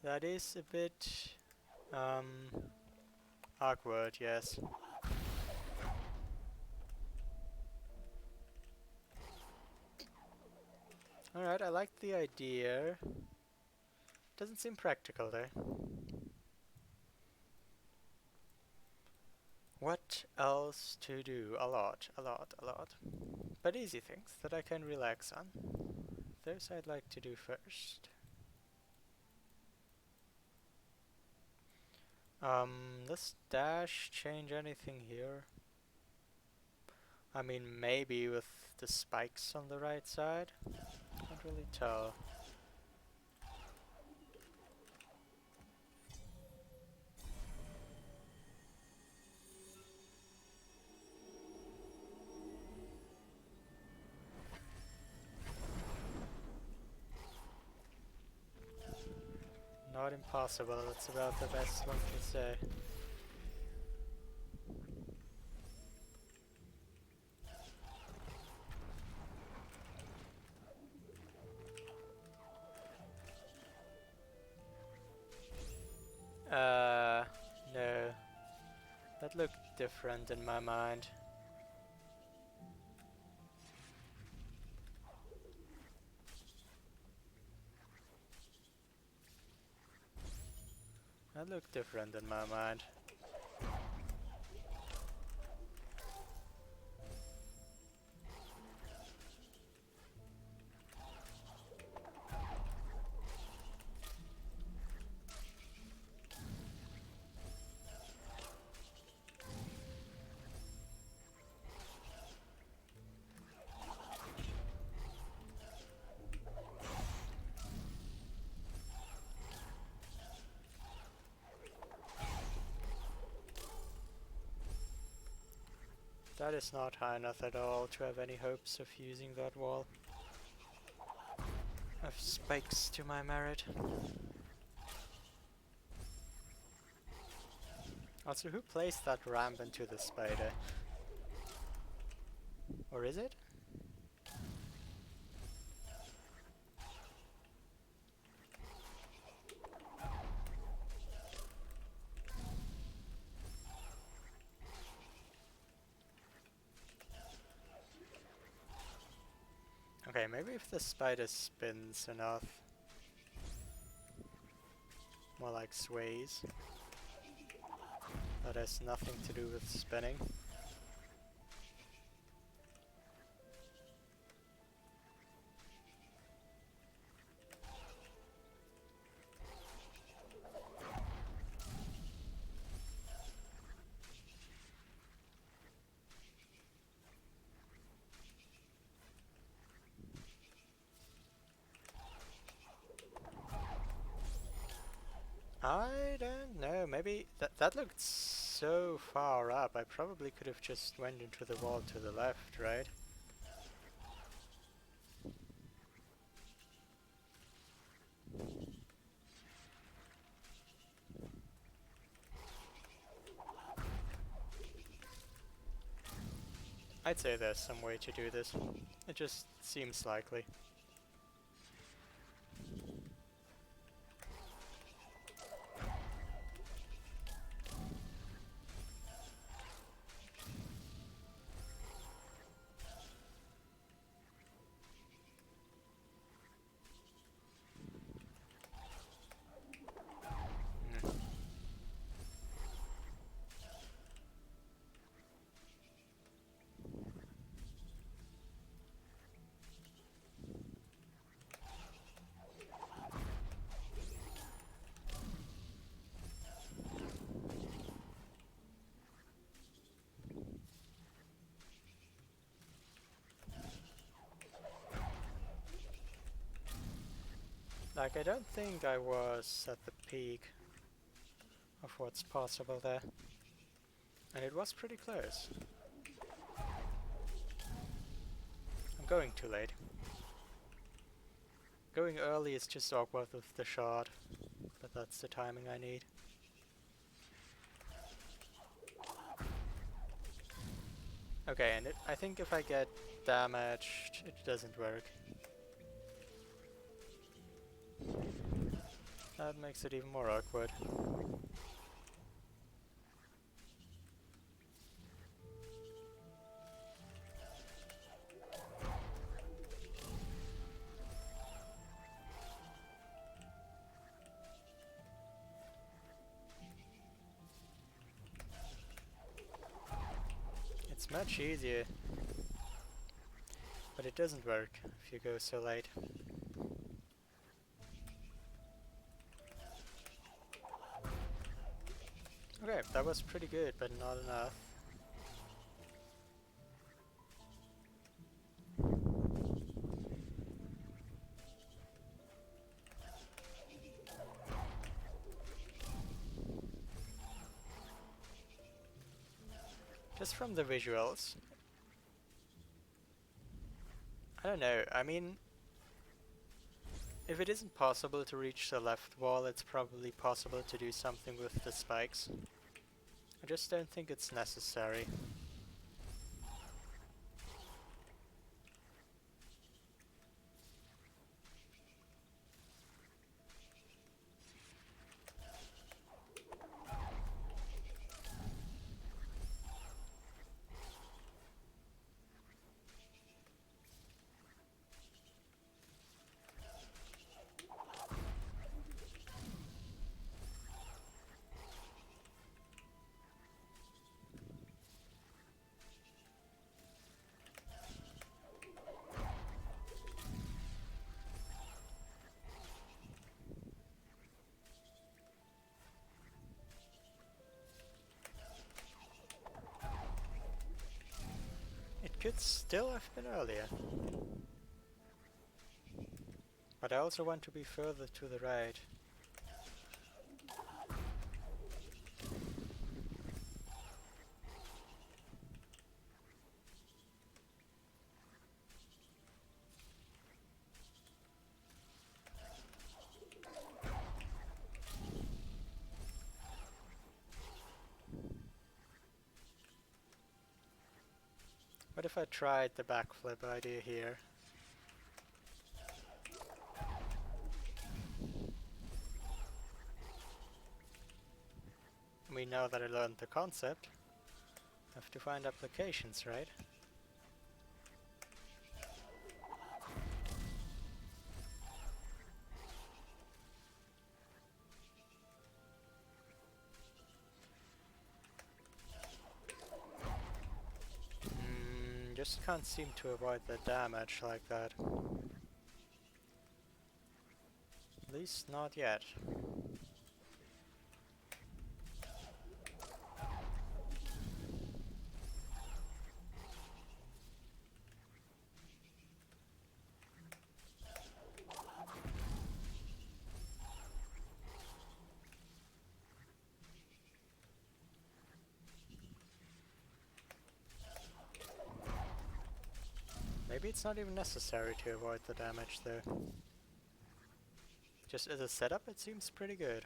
That is a bit awkward, yes. Alright, I like the idea. Doesn't seem practical though. What else to do? A lot, a lot, a lot. But easy things that I can relax on. Those I'd like to do first. Does dash change anything here? I mean, maybe with the spikes on the right side? Can't really tell. Not impossible, that's about the best one can say. No. That looked different in my mind. That looked different in my mind. That is not high enough at all to have any hopes of using that wall of spikes to my merit. Also, who placed that ramp into the spider? Or is it? Okay, maybe if the spider spins enough. More like sways. That has nothing to do with spinning. I don't know, maybe that looked so far up. I probably could have just went into the wall to the left, right? I'd say there's some way to do this. It just seems likely. Hmm. Like, I don't think I was at the peak of what's possible there. And it was pretty close. I'm going too late. Going early is just awkward with the shot, but that's the timing I need. Okay, and I think if I get damaged, it doesn't work. That makes it even more awkward. It's much easier, but it doesn't work if you go so late. Okay, that was pretty good, but not enough. Just from the visuals. I don't know, I mean, if it isn't possible to reach the left wall, it's probably possible to do something with the spikes. I just don't think it's necessary. It could still have been earlier. But I also want to be further to the right. What if I tried the backflip idea here? We know that I learned the concept. Have to find applications, right? Just can't seem to avoid the damage like that. At least not yet. Maybe it's not even necessary to avoid the damage though. Just as a setup, it seems pretty good.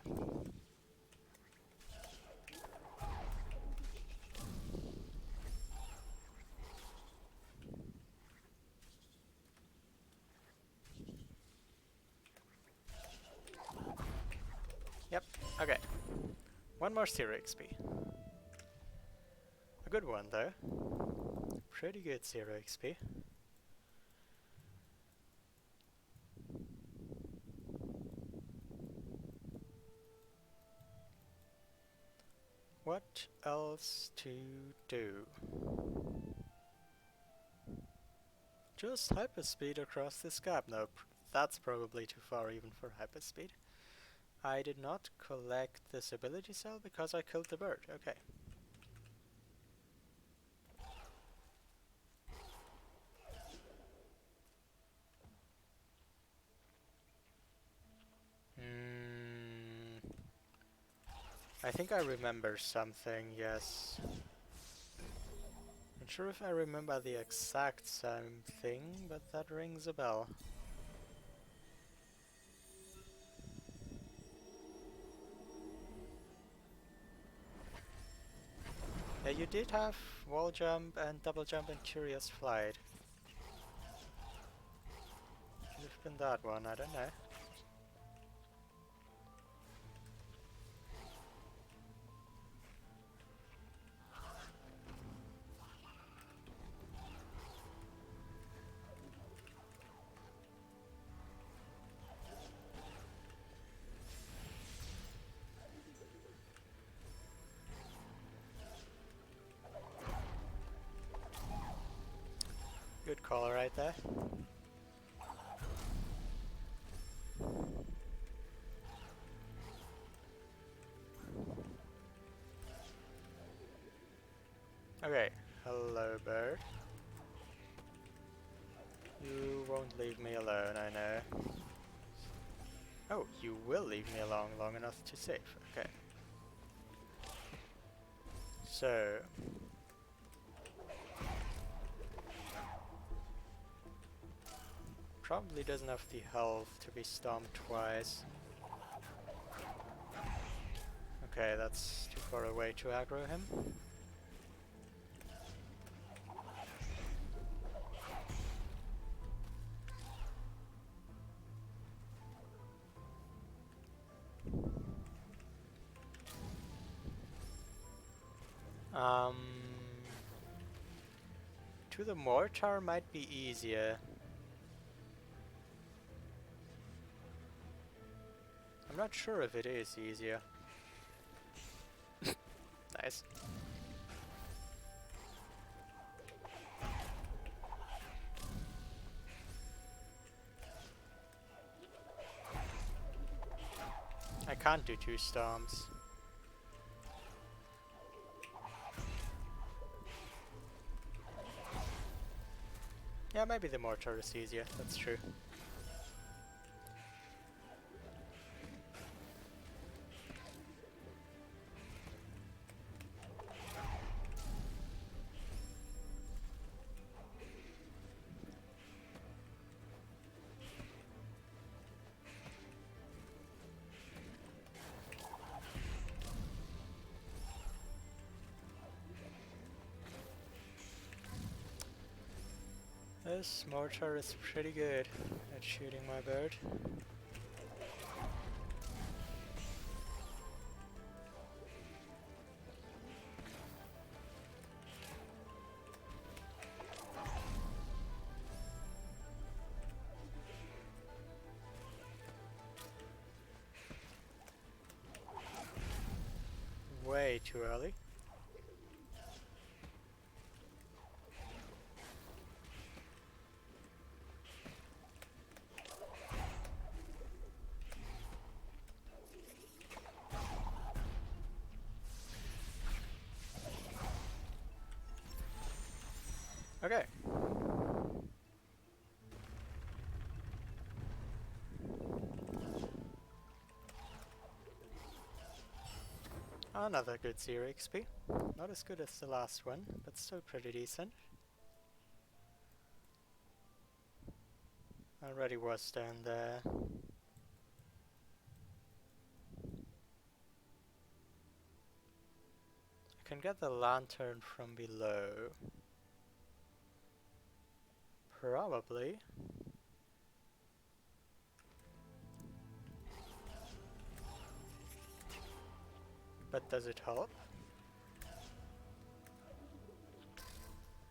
Yep, okay. One more 0 XP. A good one though. Pretty good 0 XP. What else to do? Just hyperspeed across this gap. Nope, that's probably too far even for hyperspeed. I did not collect this ability cell because I killed the bird. Okay. I think I remember something, yes. Not sure if I remember the exact same thing, but that rings a bell. Yeah, you did have wall jump and double jump and curious flight. Could have been that one, I don't know. Good call right there. Okay, hello bird. You won't leave me alone, I know. Oh, you will leave me alone long enough to save. Okay. So... probably doesn't have the health to be stomped twice. Okay, that's too far away to aggro him. To the mortar might be easier. I'm not sure if it is easier. Nice. I can't do 2 stomps. Yeah, maybe the mortar is easier, that's true. This mortar is pretty good at shooting my bird. Way too early. Okay. Another good 0 XP. Not as good as the last one, but still pretty decent. Already was down there. I can get the lantern from below. Probably. But does it help?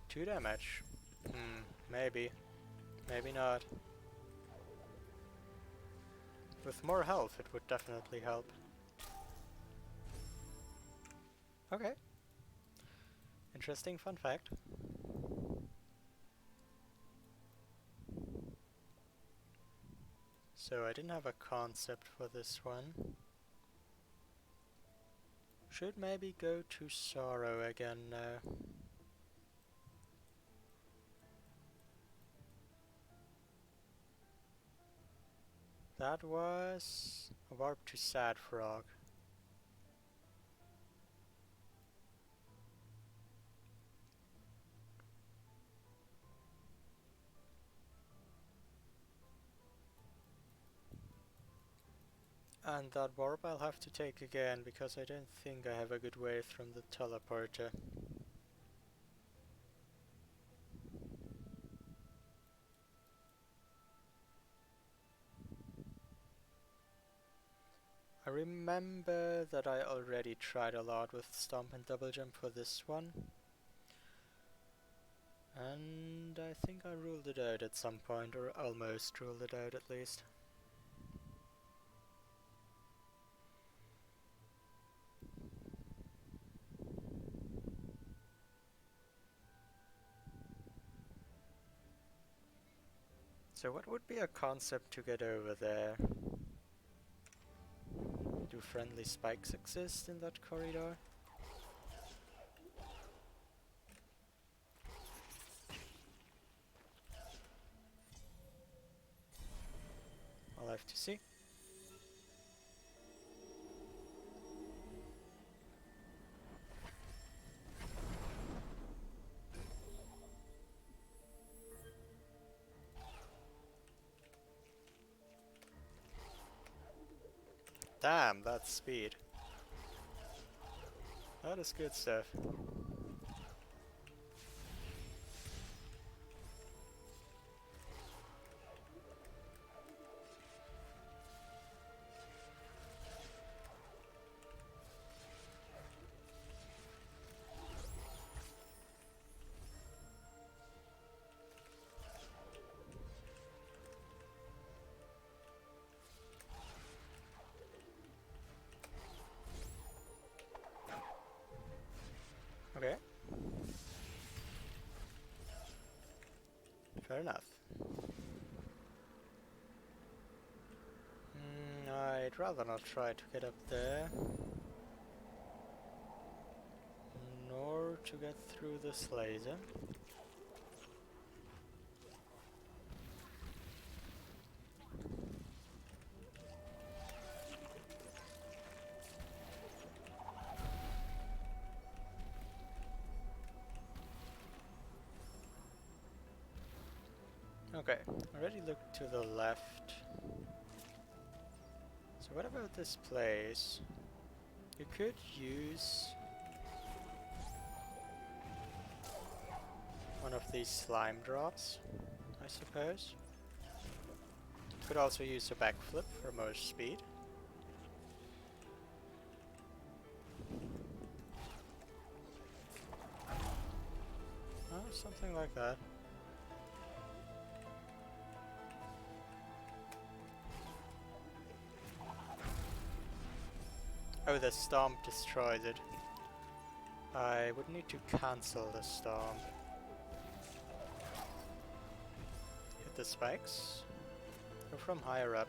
2 damage. Maybe. Maybe not. With more health it would definitely help. Okay. Interesting fun fact. So I didn't have a concept for this one. Should maybe go to Sorrow again now. That was a warp to Sad Frog. And that warp I'll have to take again, because I don't think I have a good way from the teleporter. I remember that I already tried a lot with Stomp and Double Jump for this one. And I think I ruled it out at some point, or almost ruled it out at least. So what would be a concept to get over there? Do friendly spikes exist in that corridor? I'll have to see. Damn, that's speed. That is good stuff. Okay. Fair enough. I'd rather not try to get up there. Nor to get through this laser. Okay, already looked to the left. So what about this place? You could use one of these slime drops. suppose. Could also use a backflip for more speed. Oh, something like that. Oh, the stomp destroys it. I would need to cancel the stomp. Hit the spikes. Go from higher up.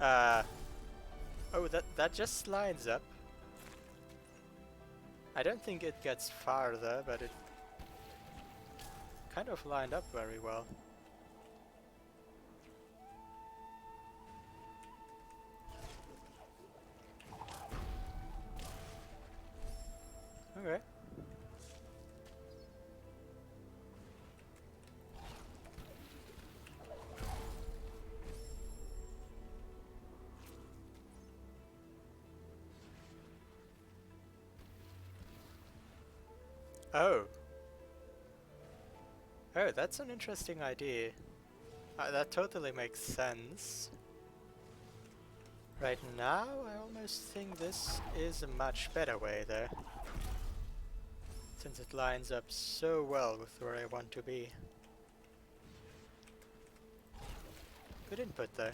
Oh, that just lines up. I don't think it gets farther, but it kind of lined up very well. Okay. Oh. Oh, that's an interesting idea. That totally makes sense. Right now, I almost think this is a much better way though. Since it lines up so well with where I want to be. Good input though.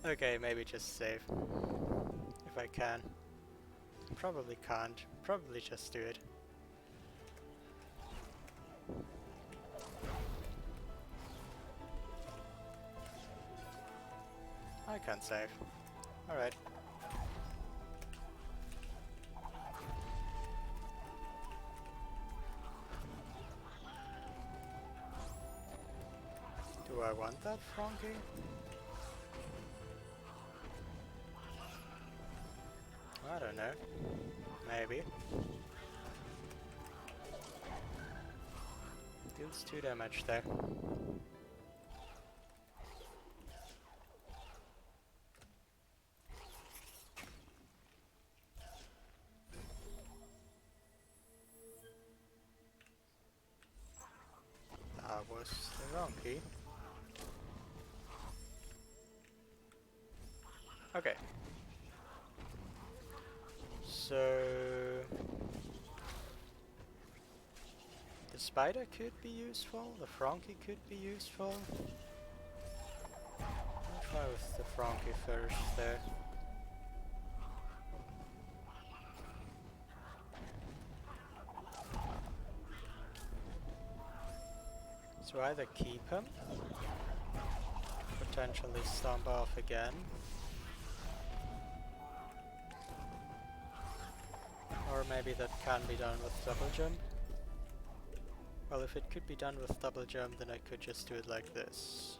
Okay, maybe just save. If I can. Probably can't. Probably just do it. I can't save. Alright. Do I want that, Frankie? I don't know. Maybe. Deals 2 damage there. That was the wrong key. Okay. So... the spider could be useful, the Frankie could be useful. I'll try with the Frankie first there. So either keep him, potentially stomp off again, or maybe that can be done with double jump. Well, if it could be done with double jump, then I could just do it like this.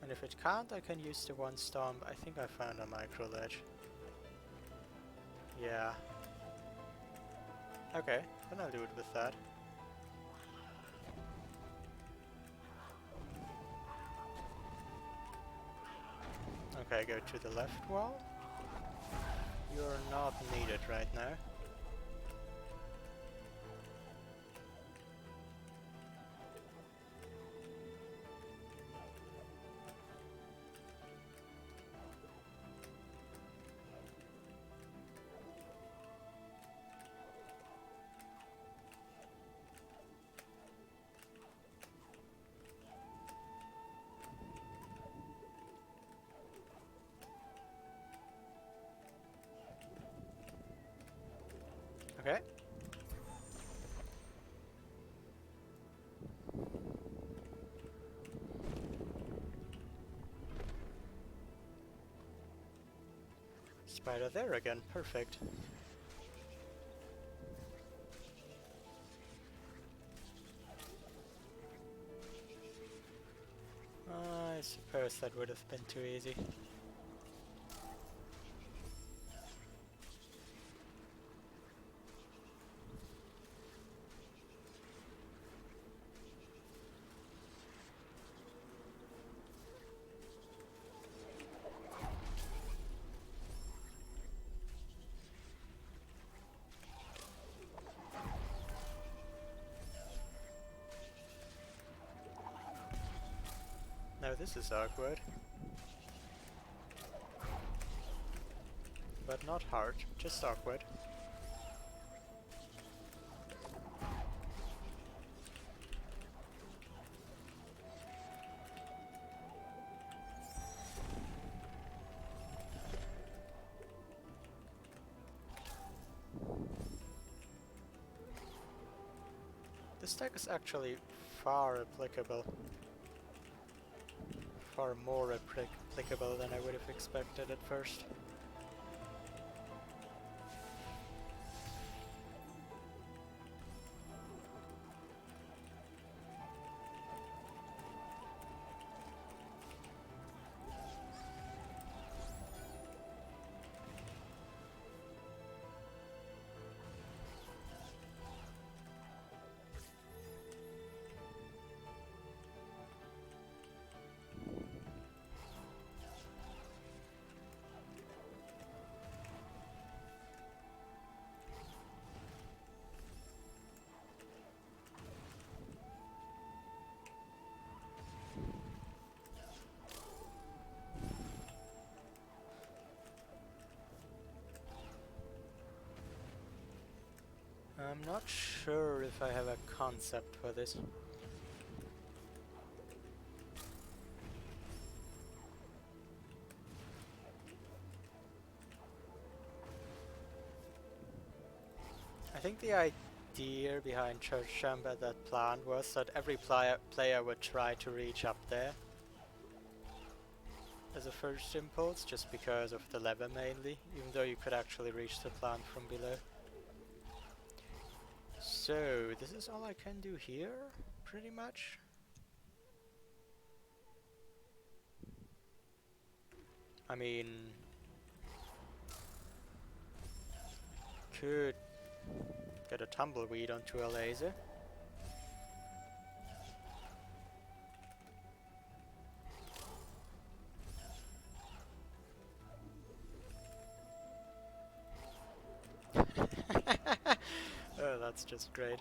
And if it can't, I can use the one stomp. I think I found a micro ledge. Yeah. Okay, then I'll do it with that. Okay, go to the left wall. You're not needed right now. Okay. Spider there again, perfect. I suppose that would have been too easy. Now this is awkward. But not hard, just awkward. This deck is actually far applicable. Far more applicable than I would have expected at first. I'm not sure if I have a concept for this. I think the idea behind Church Chamber, that plan, was that every player would try to reach up there as a first impulse, just because of the lever mainly, even though you could actually reach the plant from below. So, this is all I can do here, pretty much. I mean, could get a tumbleweed onto a laser. Oh, that's just great.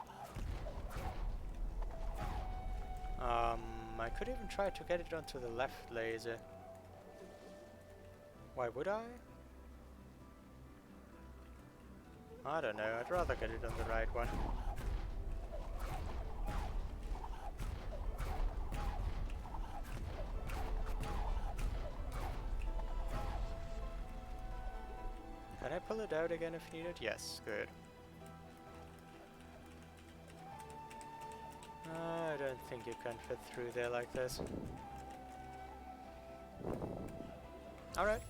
I could even try to get it onto the left laser. Why would I? I don't know, I'd rather get it on the right one. Can I pull it out again if needed? Yes, good. I don't think you can fit through there like this. Alright.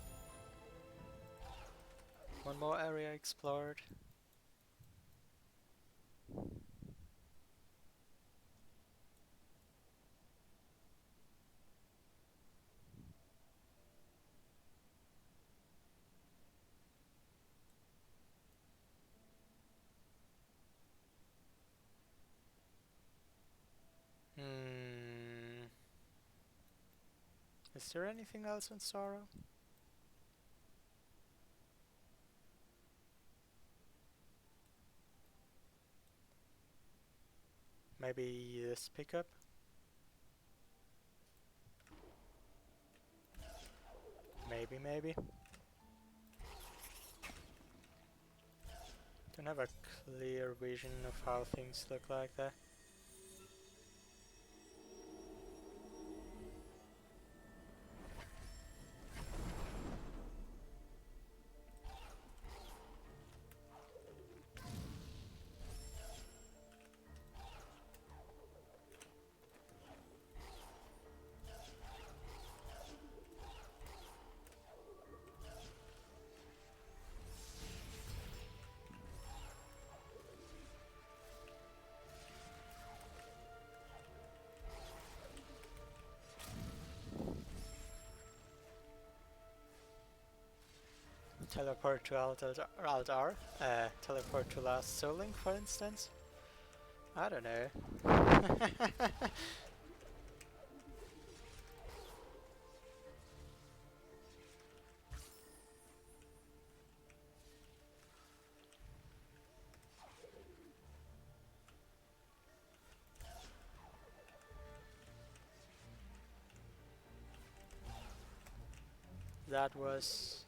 One more area explored. Is there anything else in Sorrow? Maybe this pickup? Maybe. Don't have a clear vision of how things look like there. Teleport to Alt-R, teleport to last Soul Link, for instance? I don't know. That was...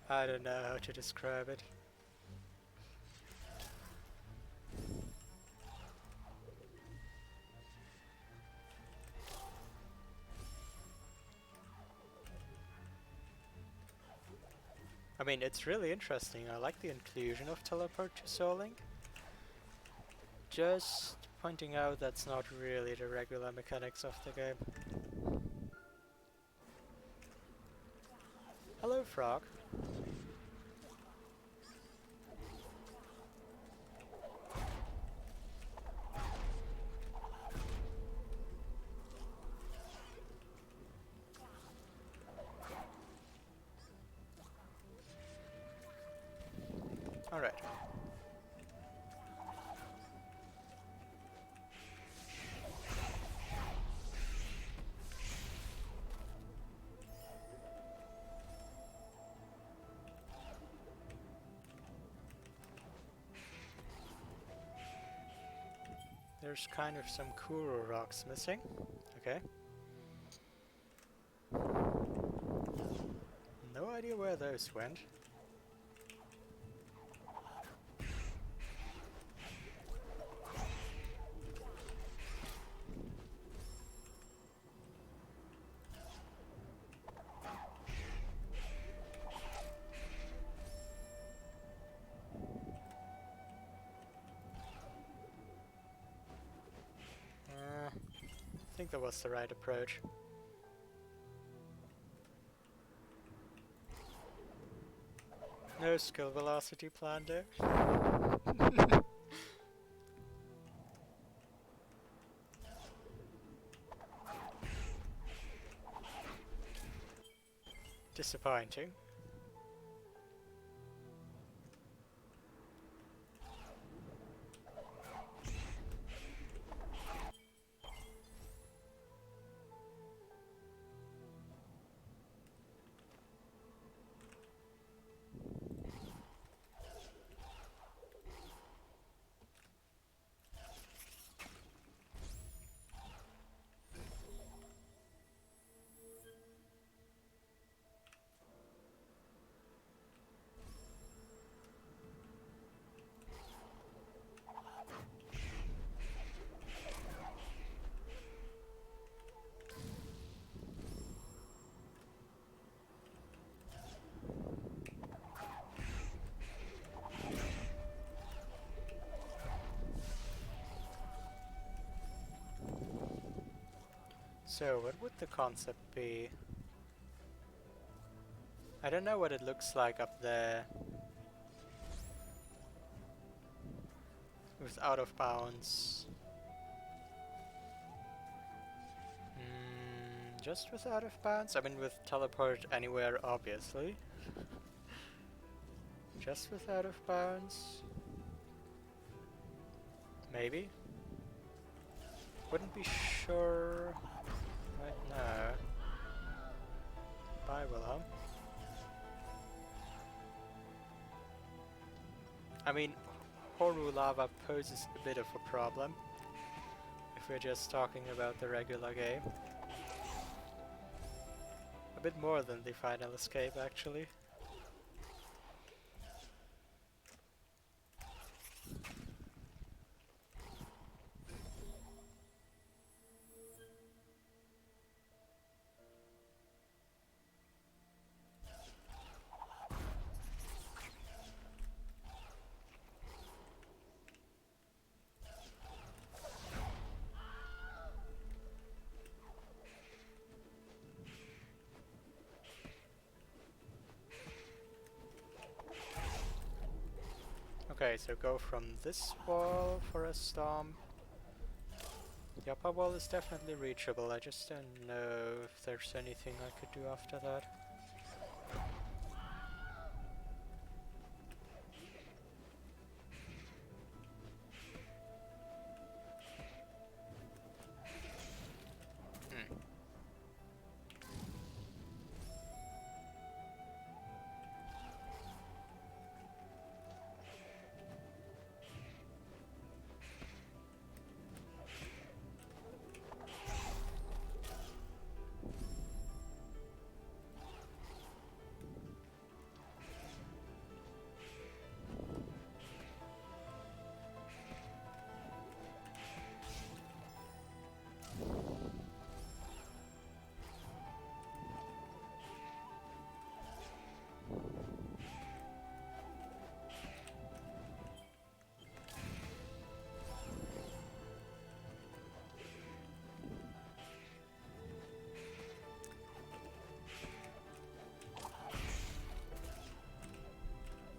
I don't know how to describe it. I mean, it's really interesting. I like the inclusion of teleport to Soul Link. Just pointing out that's not really the regular mechanics of the game. Hello, frog. Alright. There's kind of some Kuro rocks missing. Okay. No idea where those went. I think that was the right approach. No skill velocity planned there. Disappointing. So, what would the concept be? I don't know what it looks like up there. With out of bounds. Just with out of bounds? I mean with teleport anywhere, obviously. Just with out of bounds? Maybe? Wouldn't be sure right now. Bye, Wilhelm. I mean, Horu lava poses a bit of a problem if we're just talking about the regular game. A bit more than the final escape, actually. Okay, so go from this wall for a stomp. The upper wall is definitely reachable, I just don't know if there's anything I could do after that. Hmm.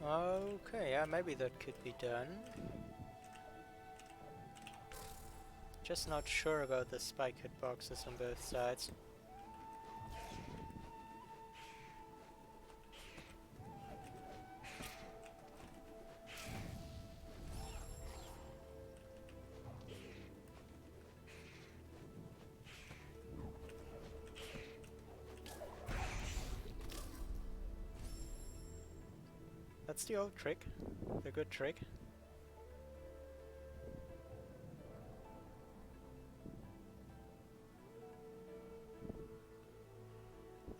Okay, yeah, maybe that could be done. Just not sure about the spike hitboxes on both sides. That's the old trick, the good trick.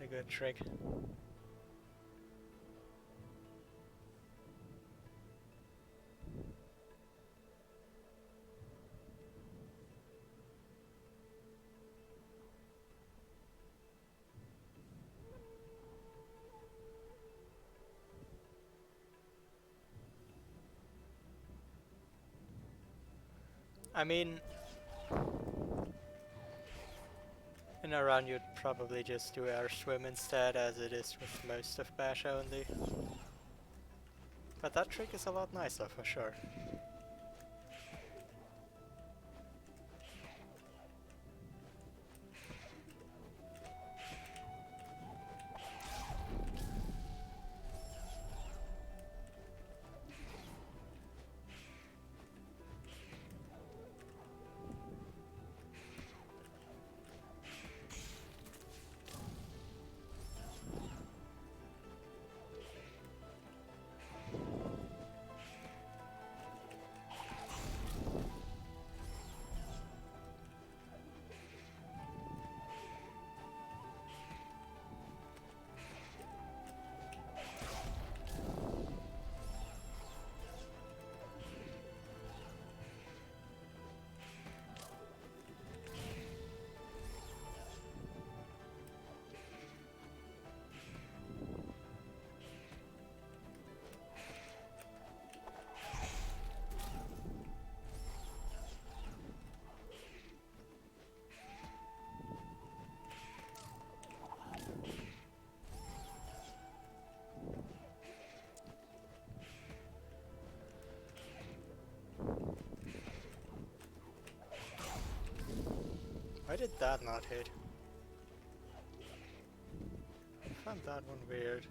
The good trick. I mean, in a run you'd probably just do air swim instead, as it is with most of Bash only. But that trick is a lot nicer for sure. Why did that not hit? I found that one weird.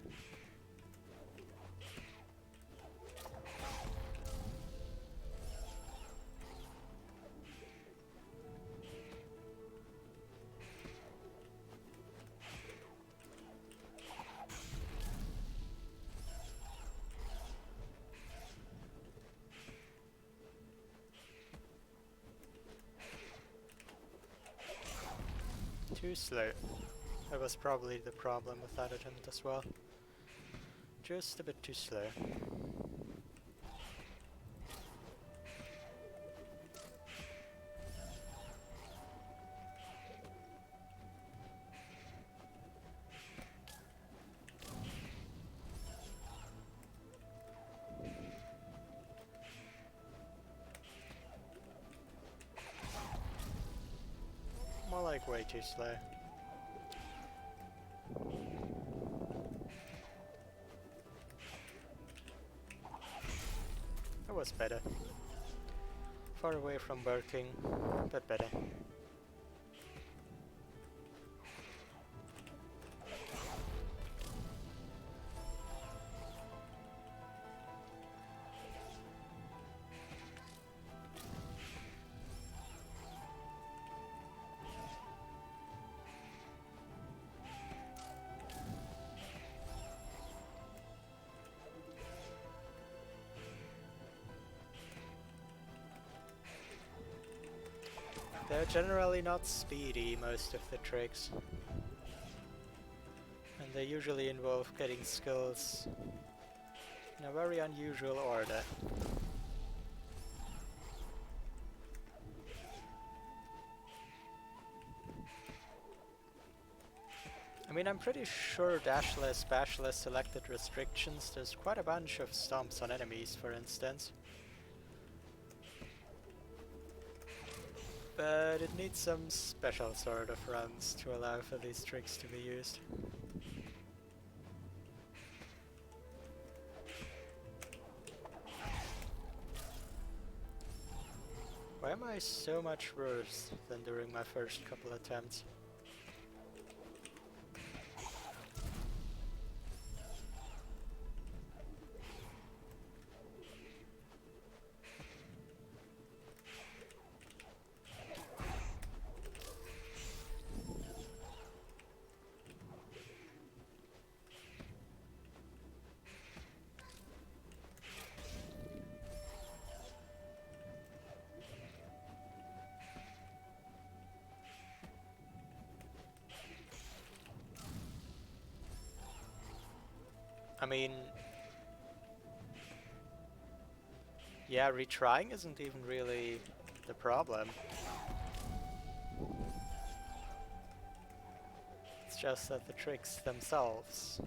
Too slow. That was probably the problem with that attempt as well. Just a bit too slow. More like way too slow. That was better. far away from working, but better. They're generally not speedy, most of the tricks. And they usually involve getting skills in a very unusual order. I mean, I'm pretty sure dashless, bashless selected restrictions, there's quite a bunch of stomps on enemies, for instance. But it needs some special sort of runs to allow for these tricks to be used. Why am I so much worse than during my first couple attempts? I mean, yeah, retrying isn't even really the problem. It's just that the tricks themselves.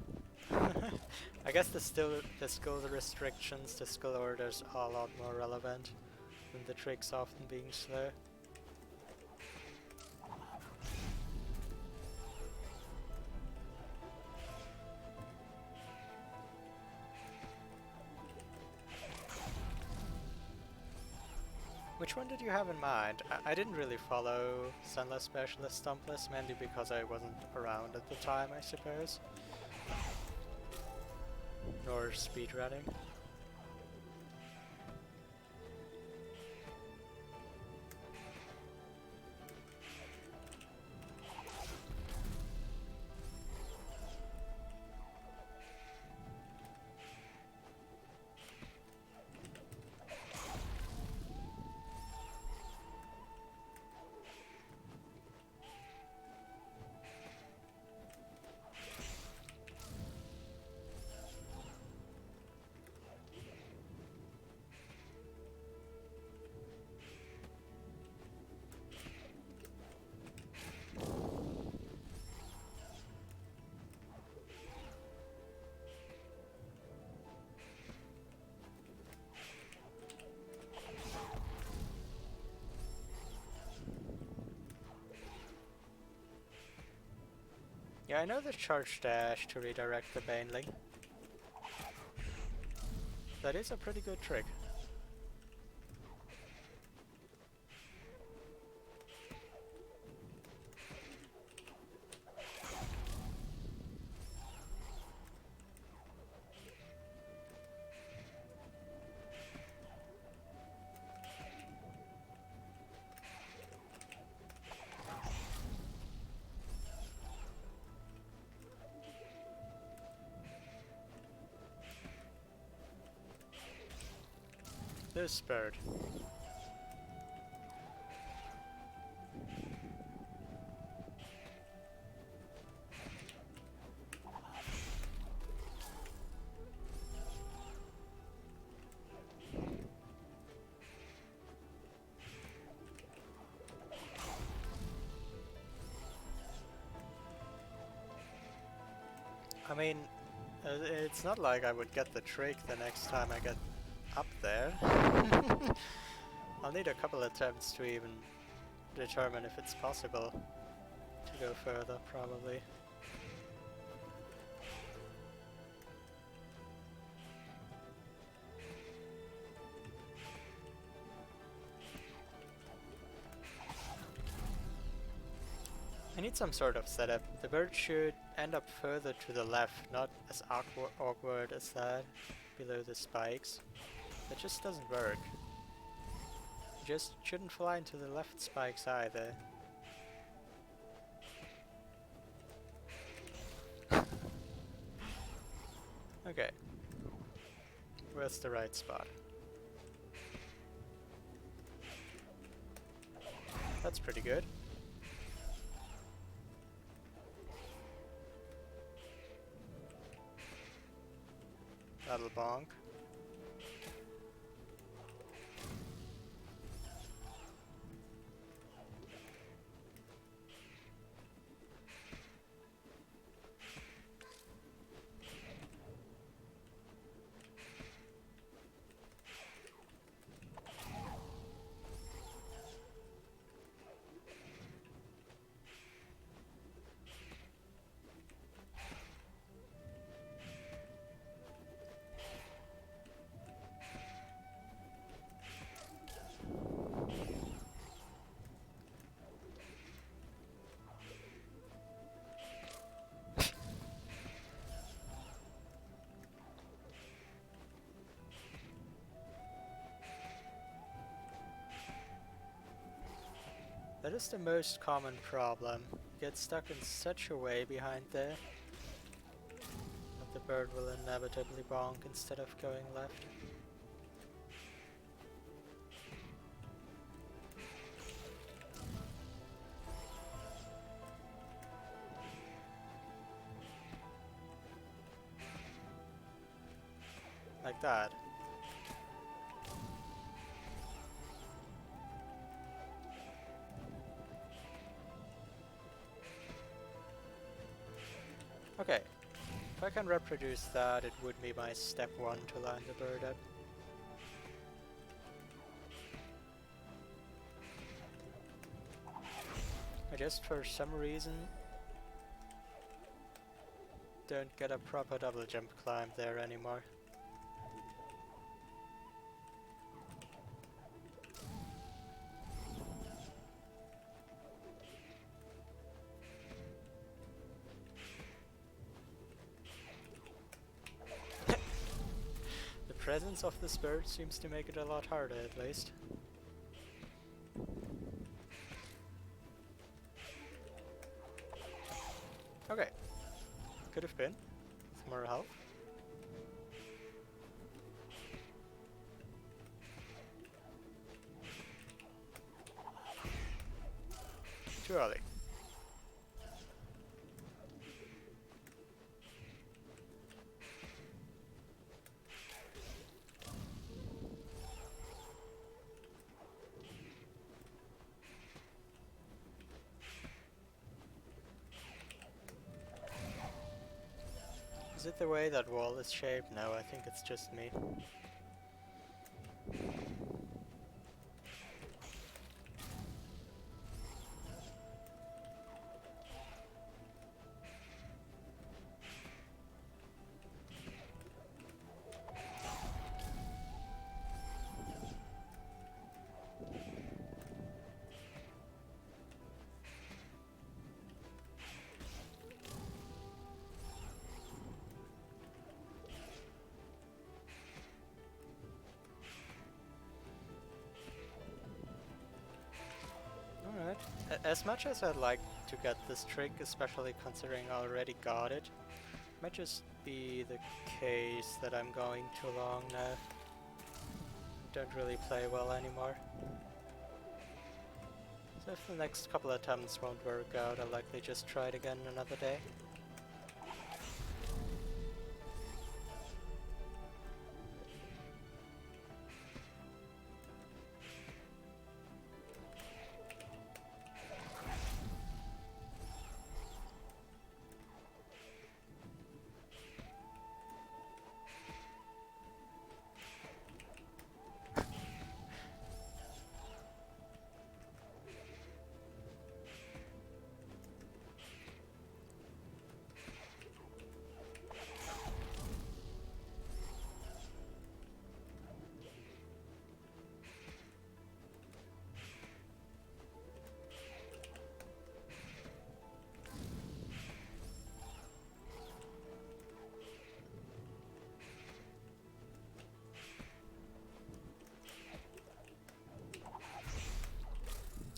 I guess the skill restrictions, the skill orders are a lot more relevant than the tricks often being slow. Which one did you have in mind? I didn't really follow Sunless Specialist Stumpless, mainly because I wasn't around at the time, I suppose. Nor speedrunning. Yeah, I know the charge dash to redirect the Baneling. That is a pretty good trick. This bird. I mean, it's not like I would get the trick the next time I get up there. I'll need a couple attempts to even determine if it's possible to go further, probably. I need some sort of setup. The bird should end up further to the left, not as awkward as that, below the spikes. That just doesn't work. You just shouldn't fly into the left spikes either. Okay. Where's the right spot? That's pretty good. That'll bonk. That is the most common problem. You get stuck in such a way behind there that the bird will inevitably bonk instead of going left. Like that. Okay, if I can reproduce that, it would be my step 1 to line the bird up. I just, for some reason, don't get a proper double jump climb there anymore. The presence of this bird seems to make it a lot harder, at least. Okay. Could have been. With more health. Too early. Is it the way that wall is shaped? No, I think it's just me. Alright. As much as I'd like to get this trick, especially considering I already got it, might just be the case that I'm going too long now. Don't really play well anymore. So if the next couple attempts won't work out, I'll likely just try it again another day.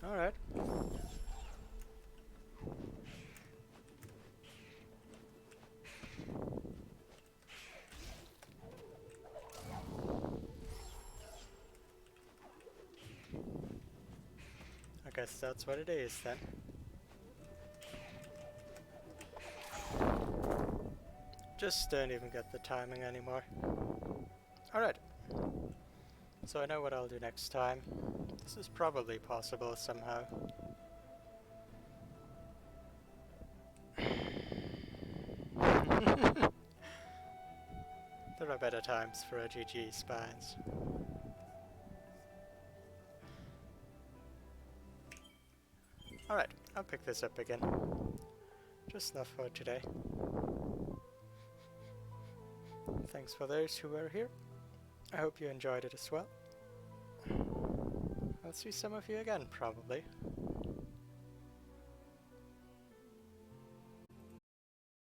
Alright. I guess that's what it is then. Just don't even get the timing anymore. Alright. So I know what I'll do next time. This is probably possible somehow. There are better times for a GG spines. Alright, I'll pick this up again. Just enough for today. Thanks for those who were here. I hope you enjoyed it as well. I'll see some of you again, probably.